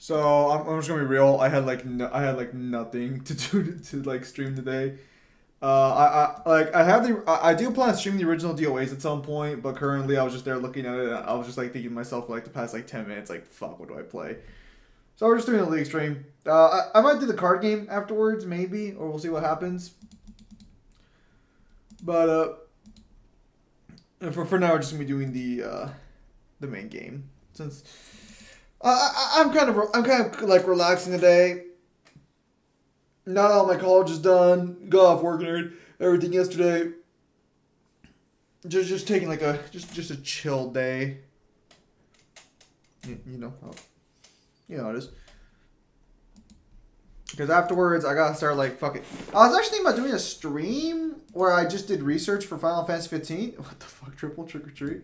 So I'm just gonna be real. I had like nothing to do to like stream today. I have I do plan to stream the original DOAs at some point, but currently I was just there looking at it. And I was just like thinking to myself for like the past like 10 minutes, like fuck, what do I play? So we're just doing a league stream. I might do the card game afterwards, maybe, or we'll see what happens. But for now, we're just gonna be doing the main game since I'm kind of like relaxing today. Not all my college is done. Got off work and everything yesterday. Just taking like a just a chill day. You know how it is. Because afterwards I gotta start like fucking. I was actually thinking about doing a stream where I just did research for Final Fantasy 15. What the fuck? Triple trick or treat.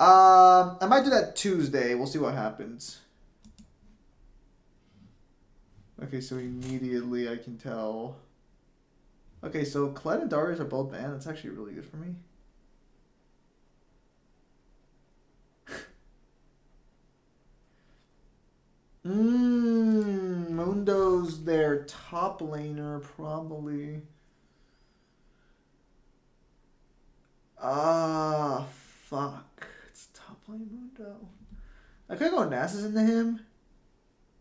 I might do that Tuesday. We'll see what happens. Okay, so immediately I can tell. Okay, so Kled and Darius are both banned. That's actually really good for me. Mundo's their top laner, probably. Ah, fuck. It's top lane Mundo. I could go Nasus into him.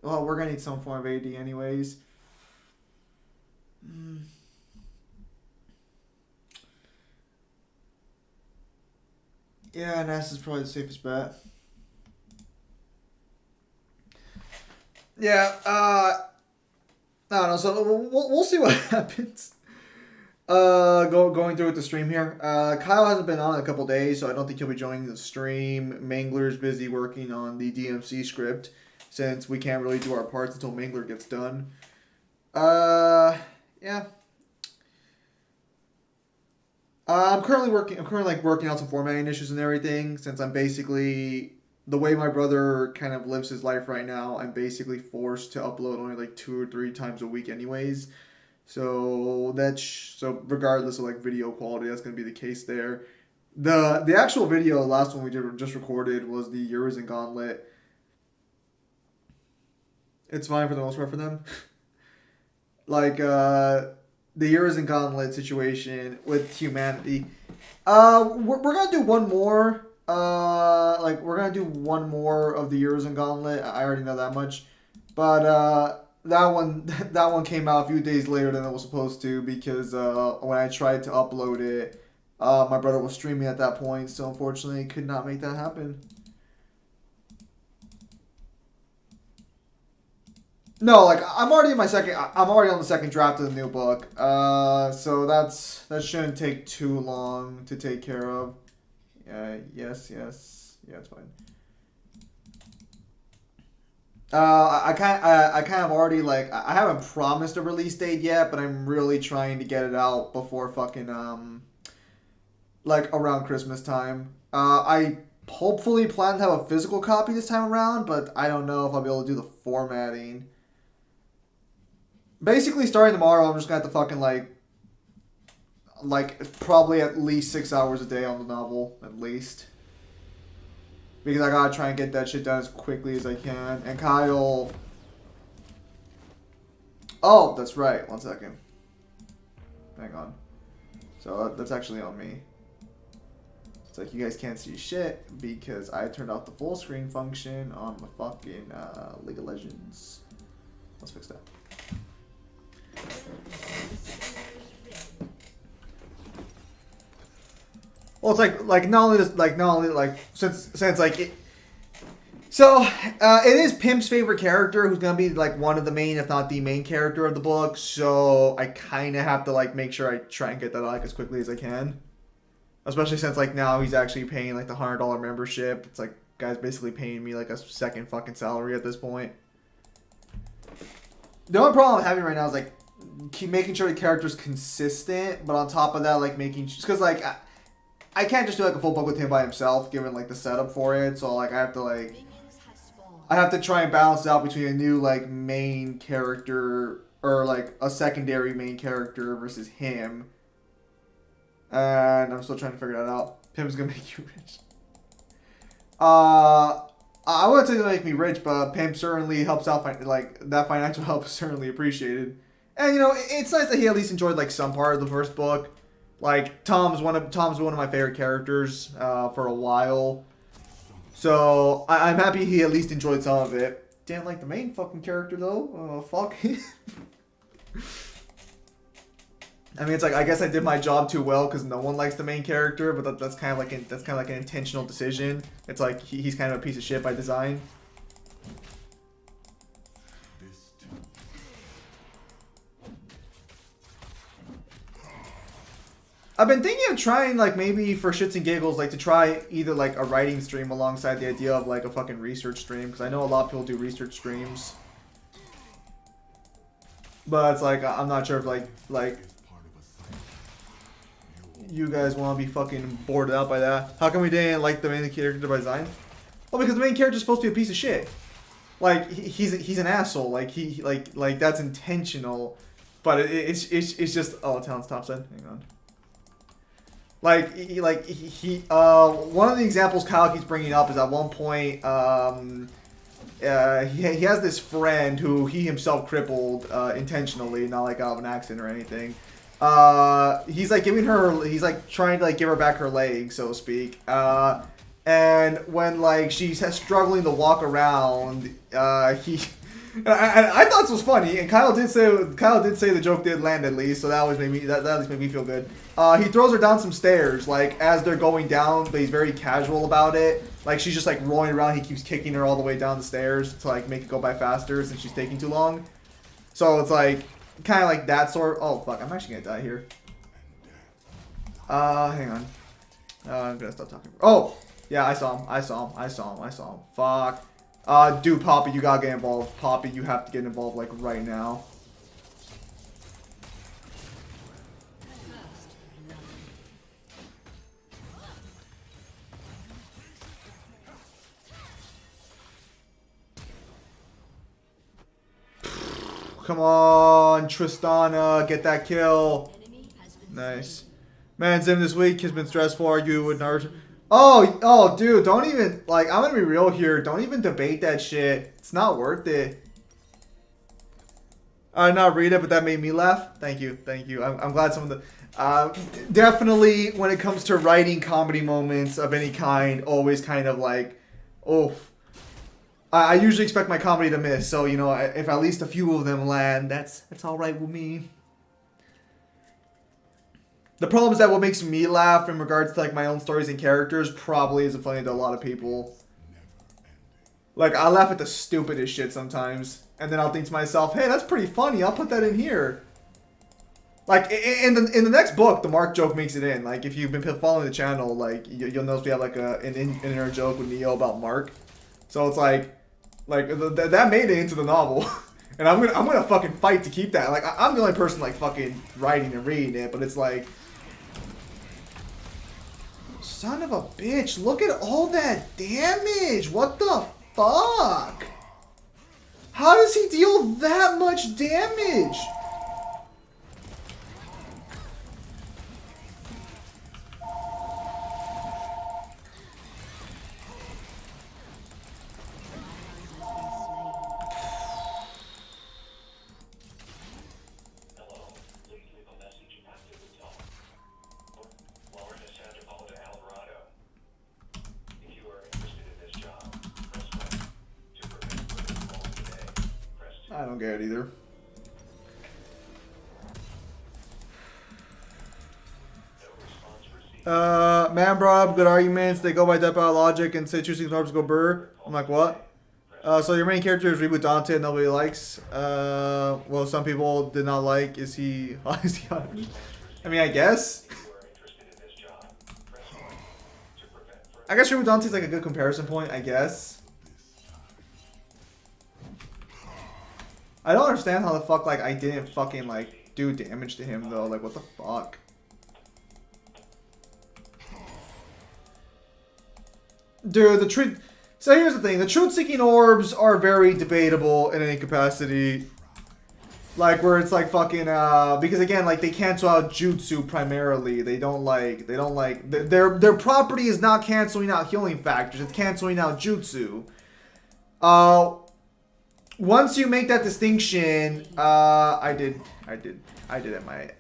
Well, we're gonna need some form of AD anyways. Yeah, Nasus is probably the safest bet. Yeah, I don't know. So we'll see what happens. Going through with the stream here. Kyle hasn't been on in a couple days, so I don't think he'll be joining the stream. Mangler's busy working on the DMC script since we can't really do our parts until Mangler gets done. Yeah. I'm currently working on some formatting issues and everything since I'm basically the way my brother kind of lives his life right now. I'm basically forced to upload only like 2 or 3 times a week, anyways. So so regardless of like video quality, that's gonna be the case there. The actual video, last one we just recorded was the Urizen Gauntlet. It's fine for the most part for them. Like the Urizen Gauntlet situation with humanity. We're gonna do one more. We're gonna do one more of the Urizen Gauntlet. I already know that much, but that one came out a few days later than it was supposed to because when I tried to upload it, my brother was streaming at that point, so unfortunately could not make that happen. No, like I'm already on the second draft of the new book. So that shouldn't take too long to take care of. Yes. Yeah, it's fine. I kind of already like I haven't promised a release date yet, but I'm really trying to get it out before fucking like around Christmas time. I hopefully plan to have a physical copy this time around, but I don't know if I'll be able to do the formatting. Basically, starting tomorrow, I'm just gonna have to fucking like probably at least 6 hours a day on the novel, at least. Because I gotta try and get that shit done as quickly as I can. And Kyle... Oh, that's right. 1 second. Hang on. So that's actually on me. It's like you guys can't see shit because I turned off the full screen function on the fucking League of Legends. Let's fix that. Well, it's like not only since like it. So it is Pimp's favorite character, who's gonna be like one of the main, if not the main character of the book. So I kind of have to like make sure I try and get that out like as quickly as I can. Especially since like now he's actually paying like the $100 membership. It's like guy's basically paying me like a second fucking salary at this point. The only problem I'm having right now is like keep making sure the character's consistent, but on top of that, like making because like I can't just do like a full book with him by himself, given like the setup for it. So like I have to try and balance it out between a new like main character or like a secondary main character versus him. And I'm still trying to figure that out. Pim's gonna make you rich. I wouldn't say they make me rich, but pimp certainly helps out. Like that financial help is certainly appreciated. And you know, it's nice that he at least enjoyed like some part of the first book. Like Tom's one of my favorite characters for a while. So I'm happy he at least enjoyed some of it. Didn't like the main fucking character though. Oh fuck. I mean, it's like I guess I did my job too well because no one likes the main character, but that's kind of like an intentional decision. It's like he's kind of a piece of shit by design. I've been thinking of trying like maybe for shits and giggles like to try either like a writing stream alongside the idea of like a fucking research stream because I know a lot of people do research streams. But it's like I'm not sure if like you guys want to be fucking bored out by that. How come we didn't like the main character by design? Well, because the main character is supposed to be a piece of shit. Like he's an asshole. Like he like that's intentional. But it's just oh, talent stop sign. Hang on. Like he one of the examples Kyle keeps bringing up is at one point he has this friend who he himself crippled intentionally, not like out of an accident or anything. He's like giving her, he's like trying to like give her back her leg, so to speak. And when like she's struggling to walk around, he. I thought this was funny, and Kyle did say the joke did land at least, so that at least made me feel good. He throws her down some stairs, like as they're going down, but he's very casual about it. Like she's just like rolling around, he keeps kicking her all the way down the stairs to like make it go by faster since she's taking too long. So it's like kind of like that sort. Oh fuck, I'm actually gonna die here. Hang on. I'm gonna stop talking. Oh yeah, I saw him. Fuck. Dude, Poppy, you gotta get involved. Poppy, you have to get involved, like, right now. Come on, Tristana, get that kill. Nice. Man, Zim this week has been stressful arguing with Naruto. Oh, dude, don't even, like, I'm gonna be real here. Don't even debate that shit. It's not worth it. I did not read it, but that made me laugh. Thank you. I'm glad some of the, definitely when it comes to writing comedy moments of any kind, always kind of like, oh, I usually expect my comedy to miss. So, you know, if at least a few of them land, that's all right with me. The problem is that what makes me laugh in regards to like my own stories and characters probably isn't funny to a lot of people. Like, I laugh at the stupidest shit sometimes. And then I'll think to myself, hey, that's pretty funny. I'll put that in here. Like, in the next book, the Mark joke makes it in. Like, if you've been following the channel, like, you'll notice we have like an inner joke with Neo about Mark. So it's like that made it into the novel. And I'm gonna fucking fight to keep that. Like, I'm the only person like fucking writing and reading it, but it's like, son of a bitch, look at all that damage. What the fuck? How does he deal that much damage? I don't get it either. Man brought up good arguments. They go by Death by Logic and say choosing Norbs go burr. I'm like, what? So your main character is Reboot Dante and nobody likes. Well, some people did not like. Is he I mean, I guess. I guess Reboot Dante's like a good comparison point, I guess. I don't understand how the fuck, like, I didn't fucking, like, do damage to him, though. Like, what the fuck? Dude, the truth... So here's the thing. The truth-seeking orbs are very debatable in any capacity. Like, where it's, like, fucking, because, again, like, they cancel out jutsu primarily. They don't, like... Their property is not canceling out healing factors. It's canceling out jutsu. Uh, once you make that distinction, I did it my.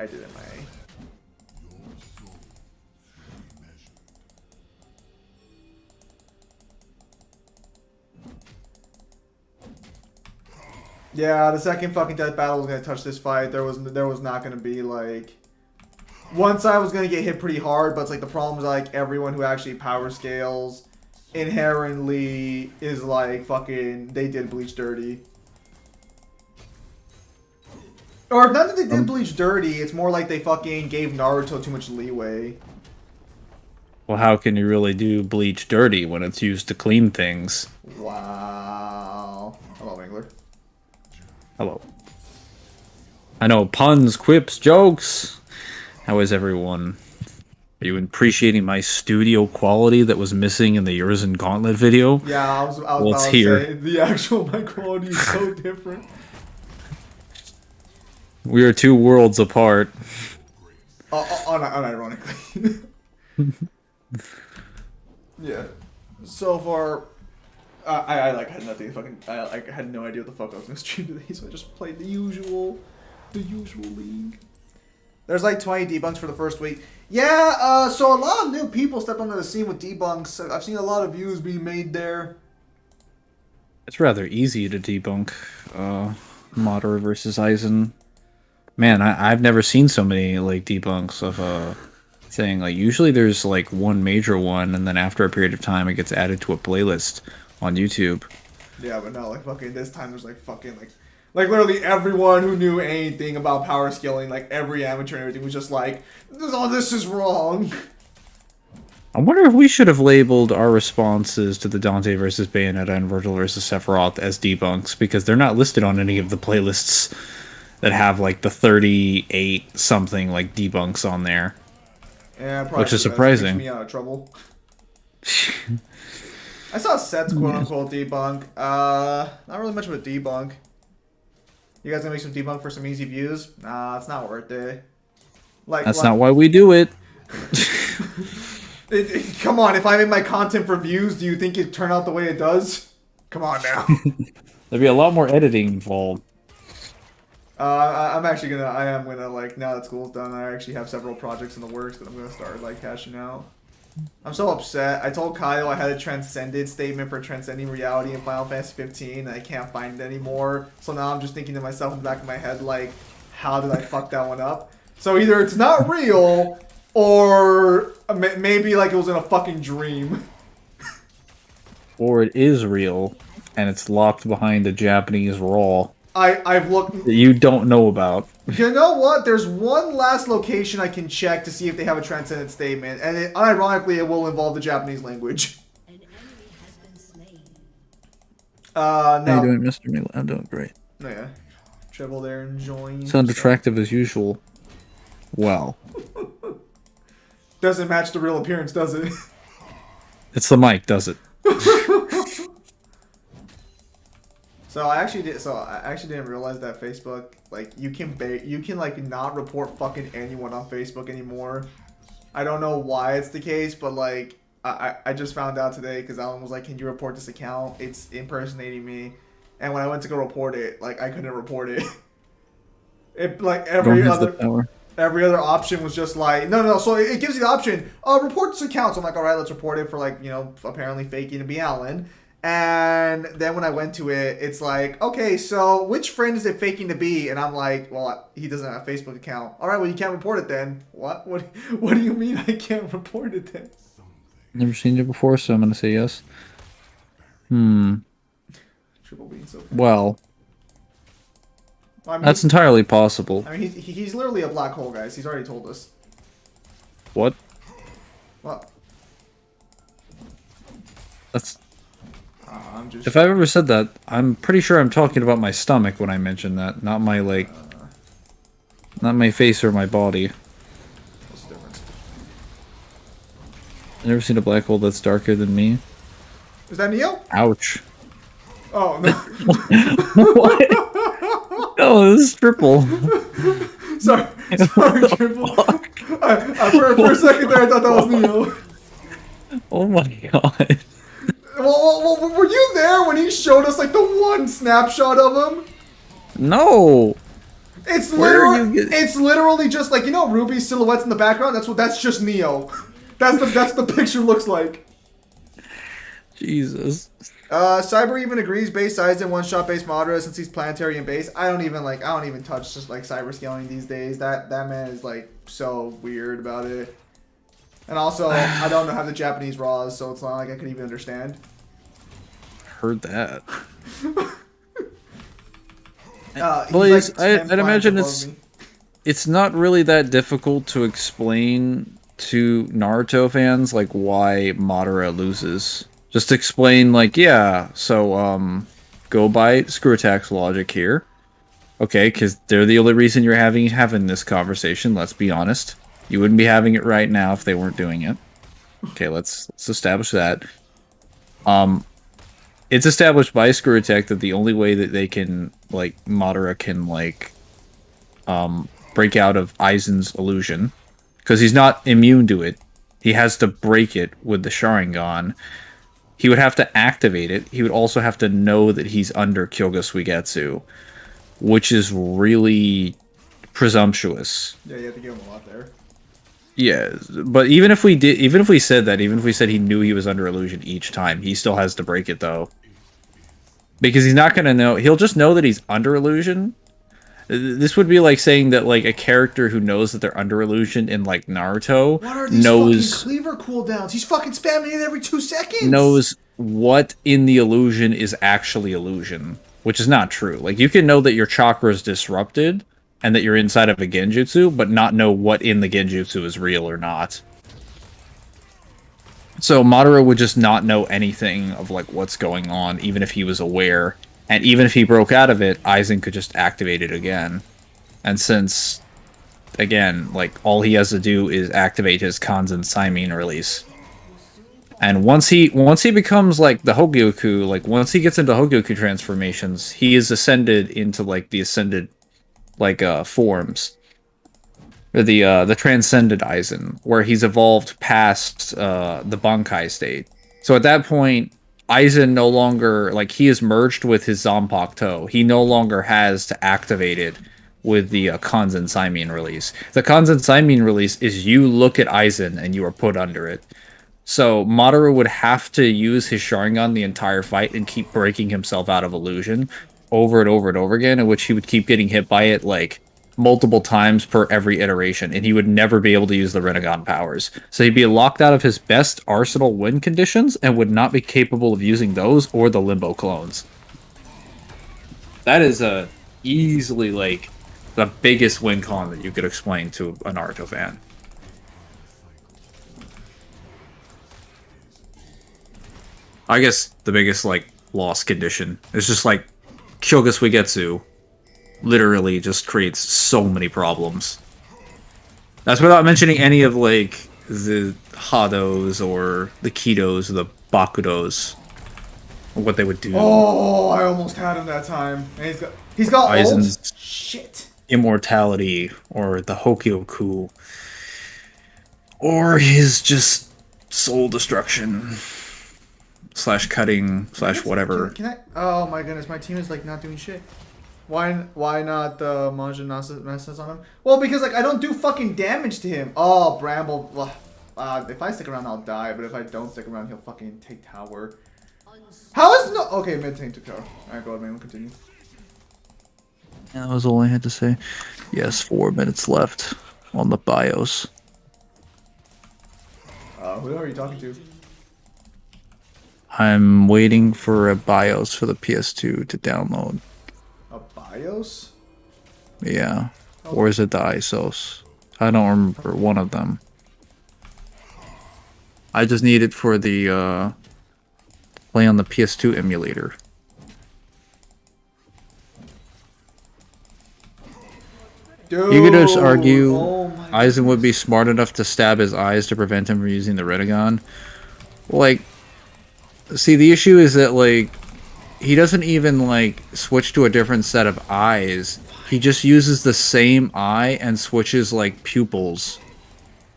Yeah, the second fucking death battle was gonna touch this fight. There was not gonna be like. Once I was gonna get hit pretty hard, but it's like the problem is like everyone who actually power scales inherently is like fucking they did Bleach dirty. Or not that they did Bleach dirty, it's more like they fucking gave Naruto too much leeway. Well, how can you really do Bleach dirty when it's used to clean things? Wow. Hello, Mangler. Hello. I know, puns, quips, jokes. How is everyone? Are you appreciating my studio quality that was missing in the Urizen Gauntlet video? Yeah, I was about to say, the actual mic quality is so different. We are two worlds apart. Unironically. Yeah. So far, I like had nothing fucking. I had no idea what the fuck I was gonna stream today, so I just played the usual league. There's like 20 debunks for the first week. Yeah. So a lot of new people stepped onto the scene with debunks. I've seen a lot of views being made there. It's rather easy to debunk Madara versus Aizen. Man, I've never seen so many like debunks of a thing. Like usually there's like one major one, and then after a period of time, it gets added to a playlist on YouTube. Yeah, but no, like fucking this time there's like fucking like literally everyone who knew anything about power scaling, like every amateur and everything was just like, this is wrong. I wonder if we should have labeled our responses to the Dante versus Bayonetta and Virgil versus Sephiroth as debunks, because they're not listed on any of the playlists that have like the 38 something like debunks on there. Yeah, probably which is surprising. Makes me out of trouble. I saw Seth's quote unquote debunk. Not really much of a debunk. You guys gonna make some debunk for some easy views? Nah, it's not worth it. That's not why we do it. Come on, if I make my content for views, do you think it'd turn out the way it does? Come on now. There'd be a lot more editing involved. I am gonna, like, now that school's done, I actually have several projects in the works that I'm gonna start, like, cashing out. I'm so upset. I told Kyle I had a transcended statement for transcending reality in Final Fantasy 15, and I can't find it anymore. So now I'm just thinking to myself in the back of my head, like, how did I fuck that one up? So either it's not real, or maybe, like, it was in a fucking dream. Or it is real, and it's locked behind a Japanese RAW. I've looked... that you don't know about. You know what? There's one last location I can check to see if they have a transcendent statement, and ironically, it will involve the Japanese language. An enemy has been slain. No. How you doing, Mr. Mila? I'm doing great. Oh, yeah. Treble there enjoying... Sound attractive as usual. Well. Doesn't match the real appearance, does it? It's the mic, does it? So I actually didn't realize that Facebook, like, you can like not report fucking anyone on Facebook anymore. I don't know why it's the case, but like I just found out today because Alan was like, "Can you report this account? It's impersonating me." And when I went to go report it, like, I couldn't report it. It like every other option was just like no. So it gives you the option, report this account. So I'm like, all right, let's report it for, like, you know, apparently faking to be Alan. And then when I went to it, it's like, okay, so which friend is it faking to be? And I'm like, well, he doesn't have a Facebook account. All right, well, you can't report it then. What do you mean I can't report it then? Never seen you before, so I'm gonna say yes. Triple being so bad. Well, I mean, that's entirely possible. I mean, he's literally a black hole, guys. He's already told us. What? What? That's... I'm just... If I've ever said that, I'm pretty sure I'm talking about my stomach when I mention that, not my, like... not my face or my body. What's the difference? I've never seen a black hole that's darker than me. Is that Neo? Ouch. Oh, no. What? No, this is Triple. Sorry, Triple. For a second there, I thought that was Neo. Oh my god. Well, well, were you there when he showed us like the one snapshot of him? No. It's Where are literally, you get- it's literally just like, you know, Ruby's silhouettes in the background. That's just Neo. That's the picture looks like. Jesus. Cyber even agrees base size and one shot base Madara since he's planetary and base. I don't even touch just like cyber scaling these days. That man is like so weird about it. And also I don't know how the Japanese raws, so it's not like I could even understand. Heard that. He's, Blaze, like, 10 I'd imagine planets above me. it's not really that difficult to explain to Naruto fans like why Madara loses. Just explain like, yeah, so go by Screw Attack's logic here. Okay, because they're the only reason you're having this conversation, let's be honest. You wouldn't be having it right now if they weren't doing it. Okay, let's establish that. It's established by Screw Attack that the only way that they can, like, Madara can, like, break out of Aizen's illusion, because he's not immune to it. He has to break it with the Sharingan. He would have to activate it. He would also have to know that he's under Kyoga Suigetsu, which is really presumptuous. Yeah, you have to give him a lot there. Yeah, but even if we said he knew he was under illusion each time, he still has to break it though. Because he's not gonna know. He'll just know that he's under illusion. This would be like saying that like a character who knows that they're under illusion in like Naruto What are these knows fucking cleaver cooldowns? He's fucking spamming it every 2 seconds. knows what in the illusion is actually illusion, which is not true. Like you can know that your chakra is disrupted and that you're inside of a genjutsu, but not know what in the genjutsu is real or not. So Madara would just not know anything of like what's going on, even if he was aware. And even if he broke out of it, Aizen could just activate it again. And since, again, like all he has to do is activate his Kanzen Saimin release. And once he becomes like the Hogyoku, like once he gets into Hogyoku transformations, he is ascended into like the ascended like forms. Or the transcended Aizen, where he's evolved past the Bankai state. So at that point, Aizen no longer, like, he is merged with his Zanpakuto. He no longer has to activate it with the Kanzen Saimin release. The Kanzen Saimin release is you look at Aizen and you are put under it. So Madara would have to use his Sharingan the entire fight and keep breaking himself out of illusion over and over and over again, in which he would keep getting hit by it, like, multiple times per every iteration, and he would never be able to use the Rinnegan powers. So he'd be locked out of his best arsenal win conditions and would not be capable of using those or the Limbo clones. That is easily like the biggest win con that you could explain to a Naruto fan. I guess the biggest like loss condition is just like Kyoga Suigetsu literally just creates so many problems. That's without mentioning any of like the Hados or the Kidos or the Bakudos. What they would do. Oh, I almost had him that time. And he's got Aizen's ult? Shit. immortality or the Hokyoku. Or his just soul destruction. Slash cutting, slash whatever. Can I? Oh my goodness, my team is like not doing shit. Why not the Manja Messes on him? Well, because like I don't do fucking damage to him. Oh, Bramble. If I stick around, I'll die. But if I don't stick around, he'll fucking take tower. How is no? Okay, mid tank took tower. Alright, go ahead, man. We'll continue. And that was all I had to say. Yes, 4 minutes left on the BIOS. Who are you talking to? I'm waiting for a BIOS for the PS2 to download. A BIOS? Yeah. Or is it the ISOS? I don't remember one of them. I just need it for the play on the PS2 emulator. Dude, You could just argue oh my Aizen would be smart enough to stab his eyes to prevent him from using the Rinnegan. Like, see, the issue is that, like, he doesn't even, like, switch to a different set of eyes. He just uses the same eye and switches, like, pupils.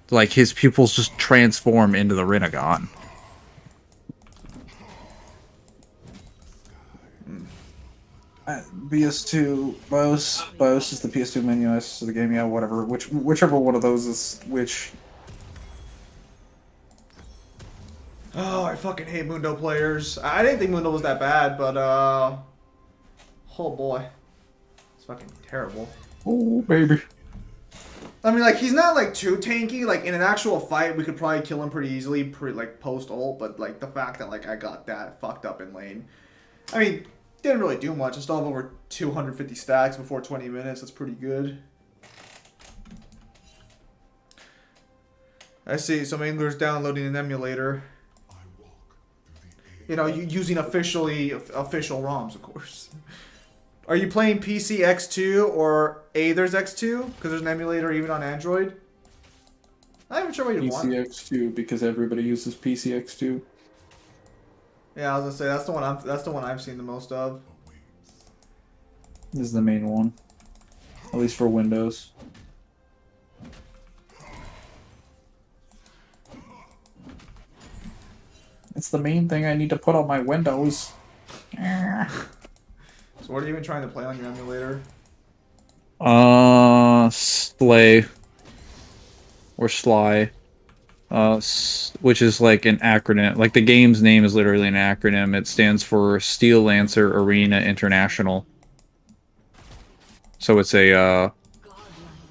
Like, his pupils just transform into the Rinnegan. BS2 BIOS is the PS2 menu. S is the game. Yeah, whatever. Whichever one of those is which. Oh, I fucking hate Mundo players. I didn't think Mundo was that bad, but oh boy, it's fucking terrible. Oh baby. I mean, like, he's not, like, too tanky. Like, in an actual fight, we could probably kill him pretty easily, like, post-ult. But, like, the fact that, like, I got that fucked up in lane. I mean, didn't really do much. I still have over 250 stacks before 20 minutes. That's pretty good. I see. Some anglers downloading an emulator. You know, using official ROMs, of course. Are you playing PC X2 or Aether's X2? Because there's an emulator even on Android. Not even sure what you want. PCX2 because everybody uses PCX2. Yeah, I was gonna say that's the one I've seen the most of. This is the main one, at least for Windows. It's the main thing I need to put on my Windows. So what are you even trying to play on your emulator? Slay. Or Sly. Which is like an acronym. Like the game's name is literally an acronym. It stands for Steel Lancer Arena International. So it's a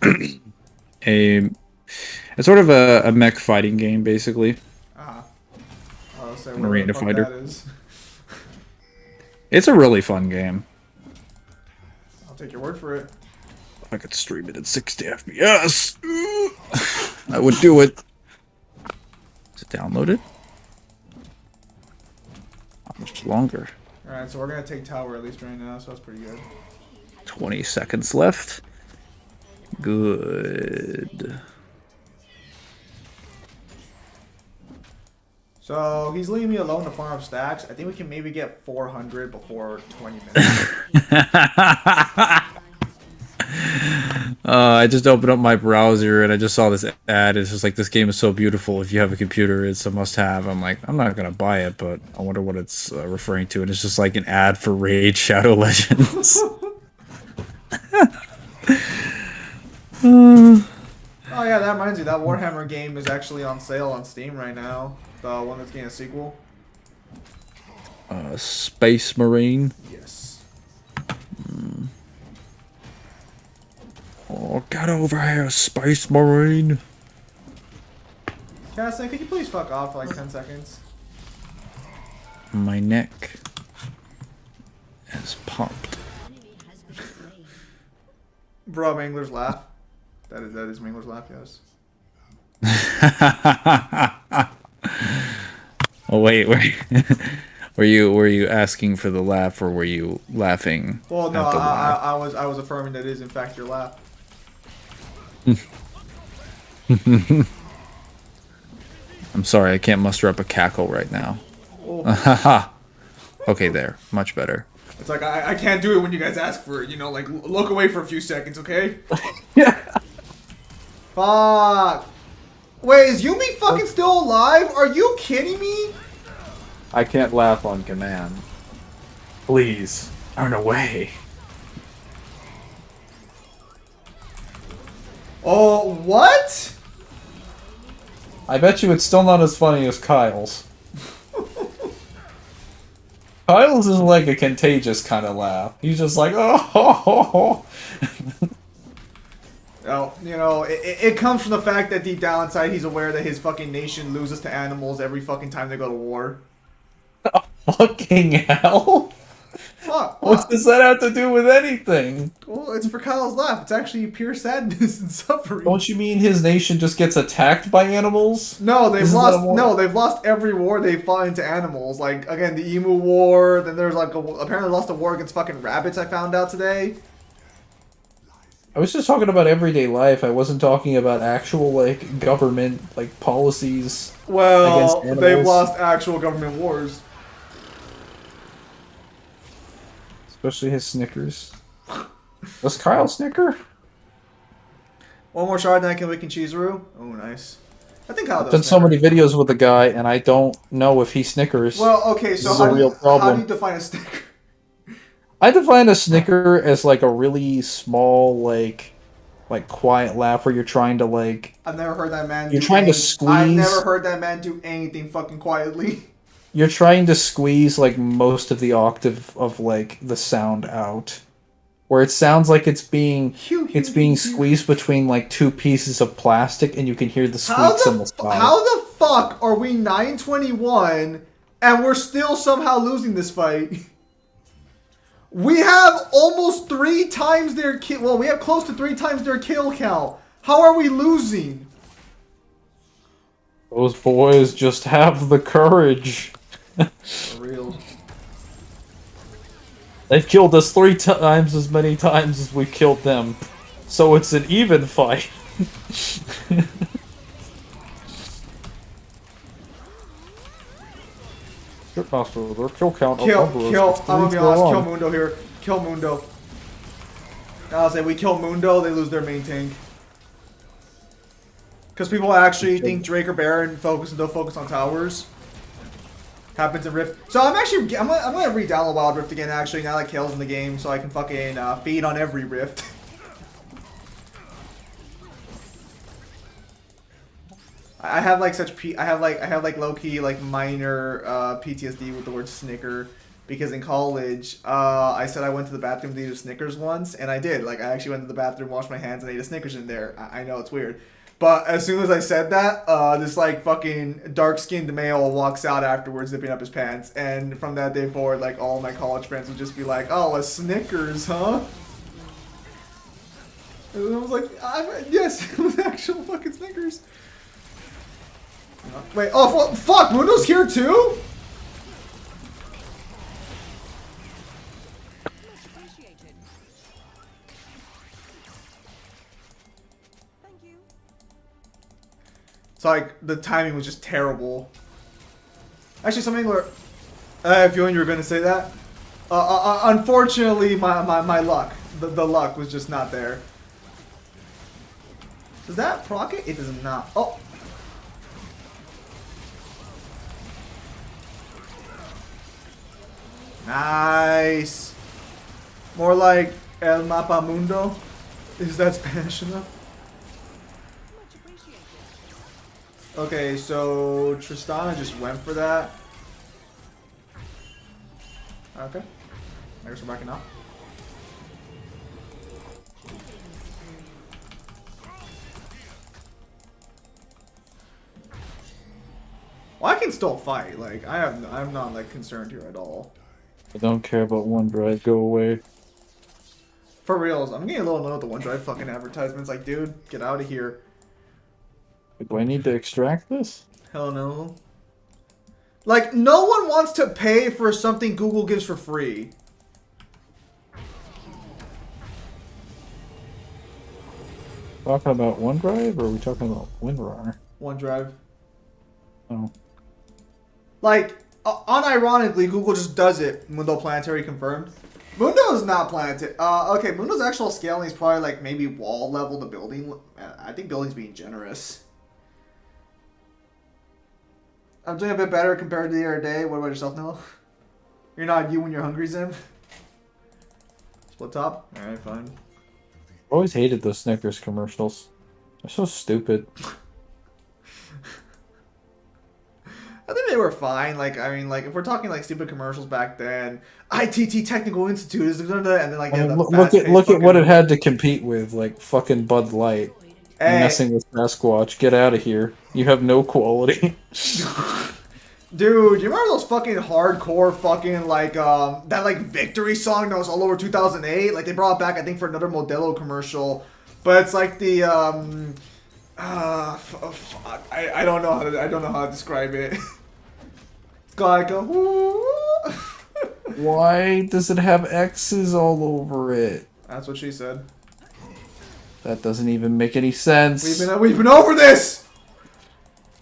it's sort of a mech fighting game basically. Ah. I'll say An what arena the fuck fighter. that is. It's a really fun game. I'll take your word for it. I could stream it at 60 FPS. I would do it. Is it downloaded? How much longer? Alright, so we're gonna take tower at least right now, so that's pretty good. 20 seconds left. Good. So he's leaving me alone to farm up stacks. I think we can maybe get 400 before 20 minutes. I just opened up my browser and I just saw this ad. It's just like, this game is so beautiful. If you have a computer, it's a must-have. I'm like, I'm not gonna buy it, but I wonder what it's referring to. And it's just like an ad for Raid Shadow Legends. Oh yeah, that reminds me. That Warhammer game is actually on sale on Steam right now. The one that's getting a sequel. Space Marine. Yes. Oh, get over here, Space Marine. Cassie, could you please fuck off for like 10 seconds? My neck is pumped. Enemy has been slain. Bro, Mangler's laugh. That is Mangler's laugh, yes. Oh wait, were you asking for the laugh or were you laughing? Well, no, at the laugh? I was affirming that it is in fact your laugh. I'm sorry, I can't muster up a cackle right now. Oh. Okay, there, much better. It's like I can't do it when you guys ask for it. You know, like look away for a few seconds, okay? Yeah. Fuck. Wait, is Yumi fucking still alive? Are you kidding me? I can't laugh on command. Please, turn away. Oh, what? I bet you it's still not as funny as Kyle's. Kyle's is like a contagious kind of laugh. He's just like, oh. Well, you know, it comes from the fact that deep down inside he's aware that his fucking nation loses to animals every fucking time they go to war. Fucking hell. Fuck. What does that have to do with anything? Well, it's for Kyle's laugh. It's actually pure sadness and suffering. Don't you mean his nation just gets attacked by animals? No, This they've is lost. not a war. No, they've lost every war they fought into animals. Like again, the Emu War. Then there's like apparently lost a war against fucking rabbits. I found out today. I was just talking about everyday life. I wasn't talking about actual like government like policies. Well, Against they've animals. lost actual government wars. Especially his Snickers. Does Kyle snicker? One more shard, then I can wake and Chizuru. Oh, nice. I think Kyle I've does. done so snicker. many videos with the guy, and I don't know if he snickers. Well, okay, so This is a real how do problem. you define a sticker? I define a snicker as like a really small, like quiet laugh where you're trying to like I've never heard that man. you're do trying to any- I've never squeeze. heard that man do anything fucking quietly. You're trying to squeeze like most of the octave of like the sound out, where it sounds like it's being squeezed between like two pieces of plastic, and you can hear the squeaks on the side. How the fuck are we 921 and we're still somehow losing this fight? We have almost 3 times their kill. Well, we have close to 3 times their kill count. How are we losing? Those boys just have the courage. For real. They've killed us 3 times as many times as we've killed them, so it's an even fight. Shitmaster, their kill count Kill. outnumbers I'm us gonna be 3 to honest. 1. Kill Mundo here. Kill Mundo. I'll say we kill Mundo, they lose their main tank. Because people actually think Drake or Baron they'll focus on towers. Happens in Rift. So I'm gonna re-download Wild Rift again actually now that Kale's in the game so I can fucking feed on every Rift. I have like I have like low key like minor PTSD with the word snicker because in college I said I went to the bathroom to eat a Snickers once and I did. Like I actually went to the bathroom, washed my hands, and ate a Snickers in there. I know it's weird. But as soon as I said that, this like fucking dark-skinned male walks out afterwards, zipping up his pants, and from that day forward, like all my college friends would just be like, "Oh, a Snickers, huh?" And I was like, "Yes, it was actual fucking Snickers." Wait, oh fuck, Mundo's here too? It's like the timing was just terrible. Actually, something where if you were gonna say that, unfortunately, my luck, the luck was just not there. Does that proc it? It does not. Oh. Nice. More like El Mapa Mundo. Is that Spanish enough? Okay, so Tristana just went for that. Okay. I guess we're backing up. Well, I can still fight. Like I'm not like concerned here at all. I don't care about OneDrive, go away. For reals, I'm getting a little annoyed with the OneDrive fucking advertisements. Like, dude, get out of here. Do I need to extract this? Hell no. Like, no one wants to pay for something Google gives for free. Talking about OneDrive, or are we talking about WinRAR? OneDrive. Oh. Like, unironically, Google just does it. Mundo Planetary confirmed. Mundo is not planetary. Okay, Mundo's actual scaling is probably like maybe wall level to building. I think building's being generous. I'm doing a bit better compared to the other day. What about yourself, Noah? You're not you when you're hungry, Zim? Split top? Alright, fine. I always hated those Snickers commercials. They're so stupid. I think they were fine. Like, I mean, like, if we're talking, like, stupid commercials back then, ITT Technical Institute is and then, like, I they mean, have the look at what it had to compete with, like fucking Bud Light. Hey. Messing with Sasquatch. Get out of here. You have no quality. Dude, you remember those fucking hardcore fucking, like, that, like, victory song that was all over 2008? Like, they brought it back, I think, for another Modelo commercial. But it's like the, fuck. I don't know how to describe it. It's got like a, Why does it have X's all over it? That's what she said. That doesn't even make any sense. We've been over this!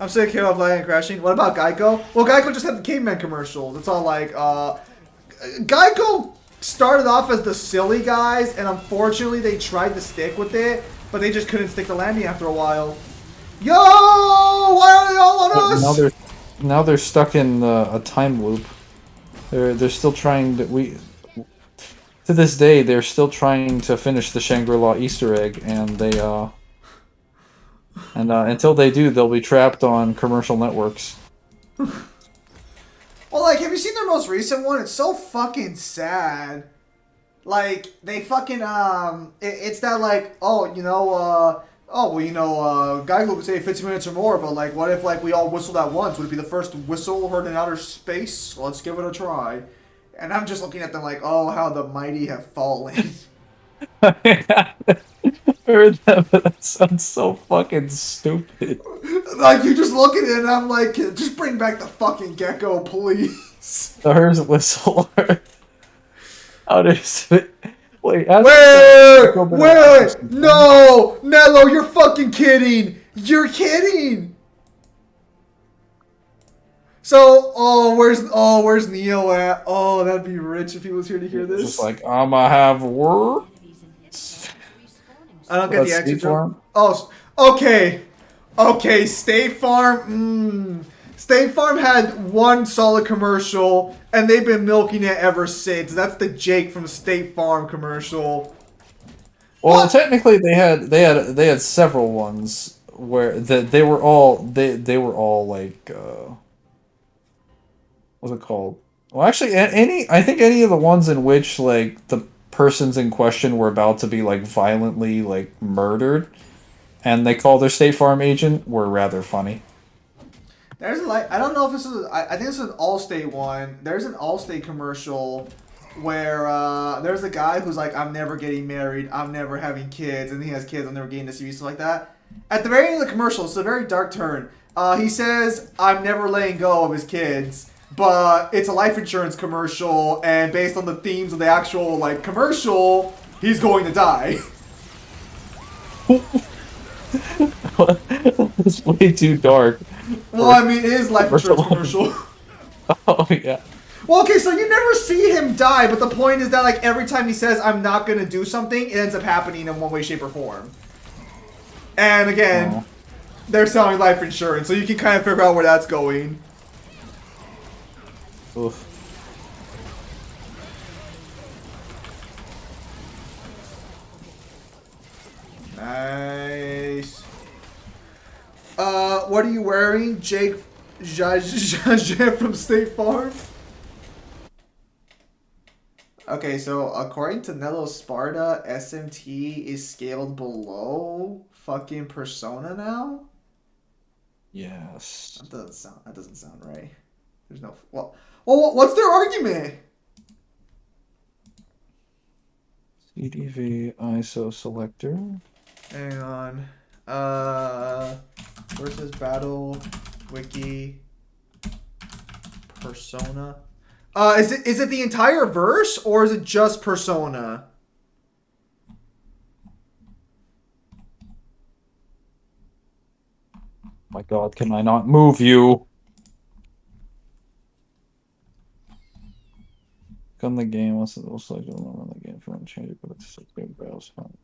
I'm sick here of lying and crashing. What about Geico? Well, Geico just had the caveman commercials. It's all like, Geico started off as the silly guys, and unfortunately they tried to stick with it, but they just couldn't stick the landing after a while. Yo! Why are they all on But us? now they're stuck in a time loop. They're still trying to to this day, they're still trying to finish the Shangri-La Easter egg, and until they do, they'll be trapped on commercial networks. Well, like, have you seen their most recent one? It's so fucking sad. Like, they fucking, it's that, like, oh, you know, Geiger would say 15 minutes or more, but, like, what if, like, we all whistled at once? Would it be the first whistle heard in outer space? Let's give it a try. And I'm just looking at them like, oh, how the mighty have fallen. I heard that, but that sounds so fucking stupid. Like, you just look at it and I'm like, just bring back the fucking gecko, please. There's whistle. How does it? Wait, Wait! No! Nello, you're fucking kidding! You're kidding! So, where's Neo at? Oh, that'd be rich if he was here to hear this. Just like, I'ma have work. I don't get the extra State Farm? joke. Oh, okay. Okay, State Farm. State Farm had one solid commercial, and they've been milking it ever since. That's the Jake from State Farm commercial. Well, What? technically, they had several ones where they were all like what's it called? Well, actually, I think any of the ones in which like the persons in question were about to be like violently like murdered, and they call their State Farm agent were rather funny. There's like, I don't know if this is, I think this is an Allstate one. There's an Allstate commercial where there's a guy who's like, I'm never getting married, I'm never having kids, and he has kids, I'm never getting this TV, stuff like that. At the very end of the commercial, it's a very dark turn. He says, I'm never letting go of his kids, but it's a life insurance commercial, and based on the themes of the actual like commercial, he's going to die. It's way too dark. Well, I mean, it is life insurance commercial. Oh yeah. Well, okay, so you never see him die, but the point is that, like, every time he says, I'm not going to do something, it ends up happening in one way, shape, or form. And again, they're selling life insurance, so you can kind of figure out where that's going. Oof. Nice. What are you wearing, Jake from State Farm? Okay, so according to Nello Sparta, SMT is scaled below fucking Persona now? Yes. That doesn't sound right. There's no, well, what's their argument? CDV ISO selector. Hang on. Versus Battle Wiki Persona. Is it the entire verse or is it just Persona? My God, can I not move you? Gun the game. What's the most likely to run the game for unchanged? But it's a big browse fun.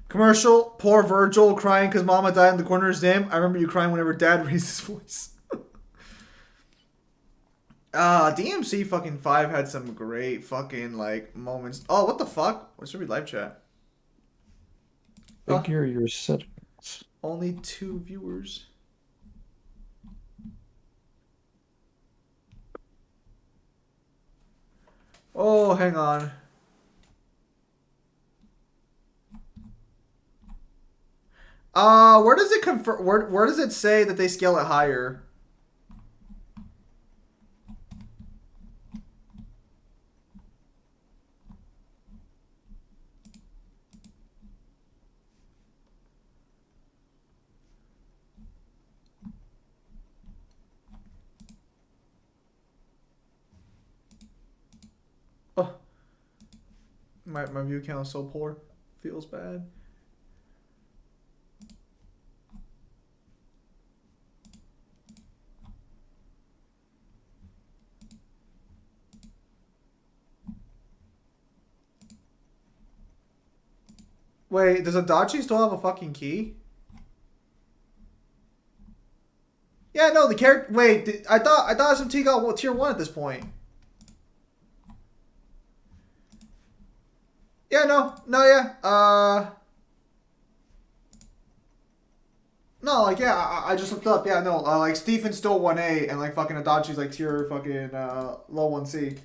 Commercial. Poor Virgil crying because Mama died in the corner of his name. I remember you crying whenever Dad raised his voice. DMC fucking 5 had some great fucking like moments. Oh, what the fuck? What should we live chat? Figure your settings. Only 2 viewers. Oh, hang on. Where does it confirm? Where does it say that they scale it higher? Oh, my view count is so poor. Feels bad. Wait, does Adachi still have a fucking key? the character. Wait, I thought SMT got tier 1 at this point. Yeah, no, yeah. No, like, yeah, I just looked up. Yeah, no, like, Stephen's still 1A, and, like, fucking Adachi's, like, tier fucking low 1C.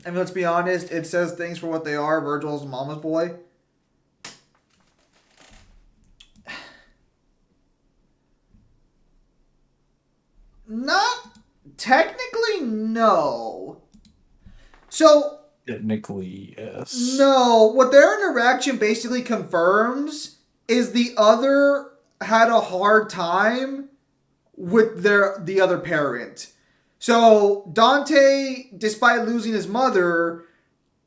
I mean, let's be honest, it says things for what they are. Virgil's mama's boy. Not technically, no. So, Technically, yes. no, what their interaction basically confirms is the other had a hard time with the other parent. So Dante, despite losing his mother,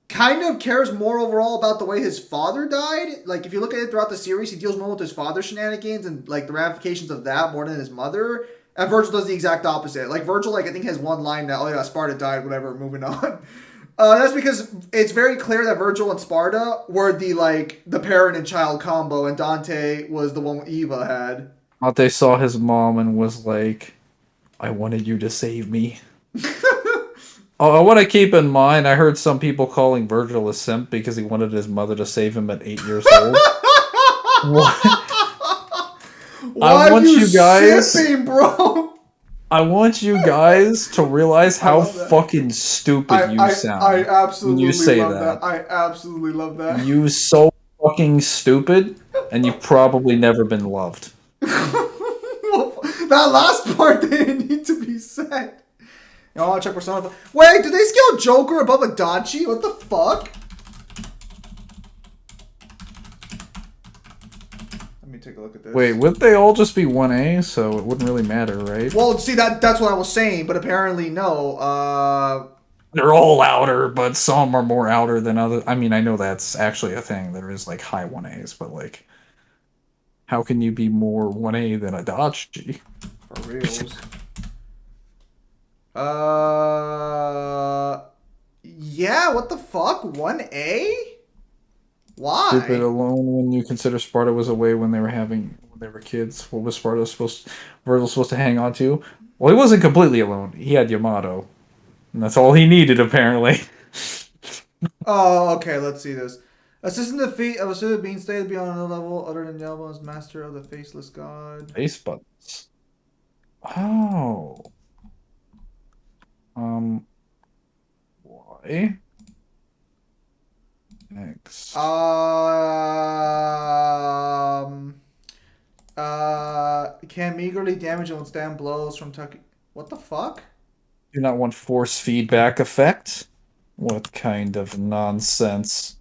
kind of cares more overall about the way his father died. Like, if you look at it throughout the series, he deals more with his father's shenanigans and, like, the ramifications of that more than his mother. And Virgil does the exact opposite. Like, Virgil, like, I think has one line that, oh yeah, Sparta died, whatever, moving on. That's because it's very clear that Virgil and Sparta were the parent and child combo, and Dante was the one Eva had. Dante saw his mom and was like, I wanted you to save me. I want to keep in mind, I heard some people calling Virgil a simp because he wanted his mother to save him at 8 years old. What? Why are you simping, bro? I want you guys to realize how fucking stupid you sound. I absolutely when you say love that. I absolutely love that. You so fucking stupid, and you've probably never been loved. That last part didn't need to be said. You want to check Persona 5? Wait, did they scale Joker above Adachi? What the fuck? Let me take a look at this. Wait, wouldn't they all just be 1A, so it wouldn't really matter, right? Well, see, that's what I was saying, but apparently no. They're all outer, but some are more outer than others. I mean, I know that's actually a thing. There is, like, high 1As, but, like, how can you be more 1A than Adachi? For reals. Yeah, what the fuck? 1A? Why? Stupid alone when you consider Sparta was away when they were kids. What was Virgil supposed to hang on to? Well, he wasn't completely alone. He had Yamato. And that's all he needed, apparently. Oh, okay, let's see this. Assistant defeat of a being stated beyond another level other than Yelba as master of the faceless god. Face buttons. Oh. Why? Next. Can meagerly damage and withstand blows from Tucky. What the fuck? Do not want force feedback effect? What kind of nonsense?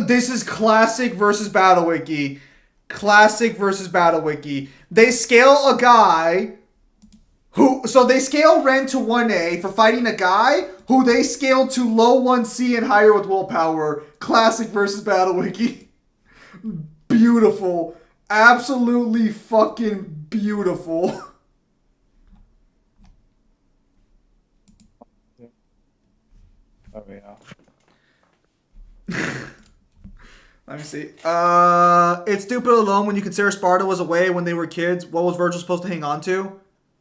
This is classic versus Battle Wiki. Classic versus Battle Wiki. They scale a guy so they scale Ren to 1A for fighting a guy who they scale to low 1C and higher with willpower. Classic versus Battle Wiki. Beautiful. Absolutely fucking beautiful. Oh, yeah. Let me see. It's stupid alone when you consider Sparta was away when they were kids. What was Virgil supposed to hang on to?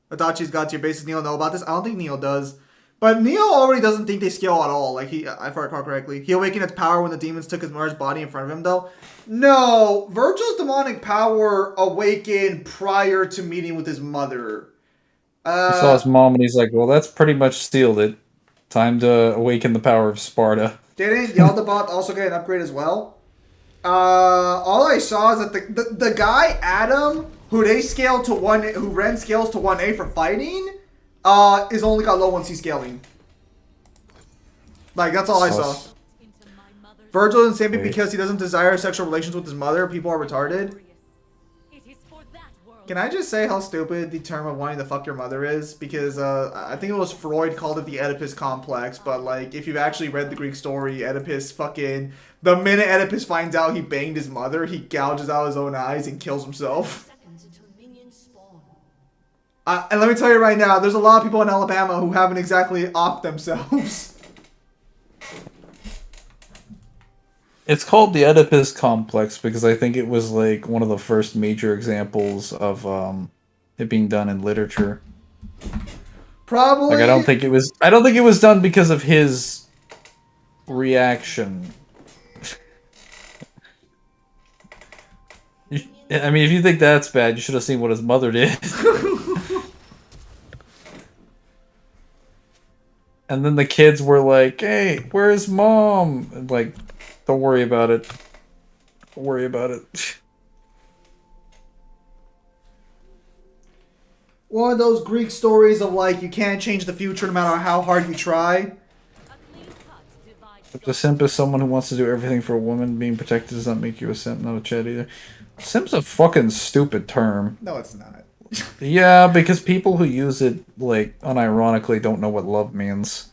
Adachi's got tier bases. Neo know about this? I don't think Neo does. But Neo already doesn't think they scale at all. Like, if I recall correctly. He awakened its power when the demons took his mother's body in front of him, though. No, Virgil's demonic power awakened prior to meeting with his mother. He saw his mom and he's like, well, that's pretty much sealed it. Time to awaken the power of Sparta. Didn't Yaldabaoth also get an upgrade as well? All I saw is that the guy Adam, who Ren scales to 1A for fighting, is only got low 1C scaling. Like, that's all I saw. Virgil isn't simping because he doesn't desire sexual relations with his mother. People are retarded. Can I just say how stupid the term of wanting to fuck your mother is? Because I think it was Freud called it the Oedipus complex. But like, if you've actually read the Greek story, Oedipus fucking... The minute Oedipus finds out he banged his mother, he gouges out his own eyes and kills himself. And let me tell you right now, there's a lot of people in Alabama who haven't exactly offed themselves. It's called the Oedipus complex because I think it was like one of the first major examples of it being done in literature. Probably. Like I don't think it was done because of his reaction. I mean, if you think that's bad, you should have seen what his mother did. And then the kids were like, "Hey, where's mom?" And like, don't worry about it. Don't worry about it. One of those Greek stories of like you can't change the future no matter how hard you try. The simp is someone who wants to do everything for a woman. Being protected does not make you a simp, not a Chad either. Simp's a fucking stupid term. No, it's not. Yeah, because people who use it, like, unironically don't know what love means.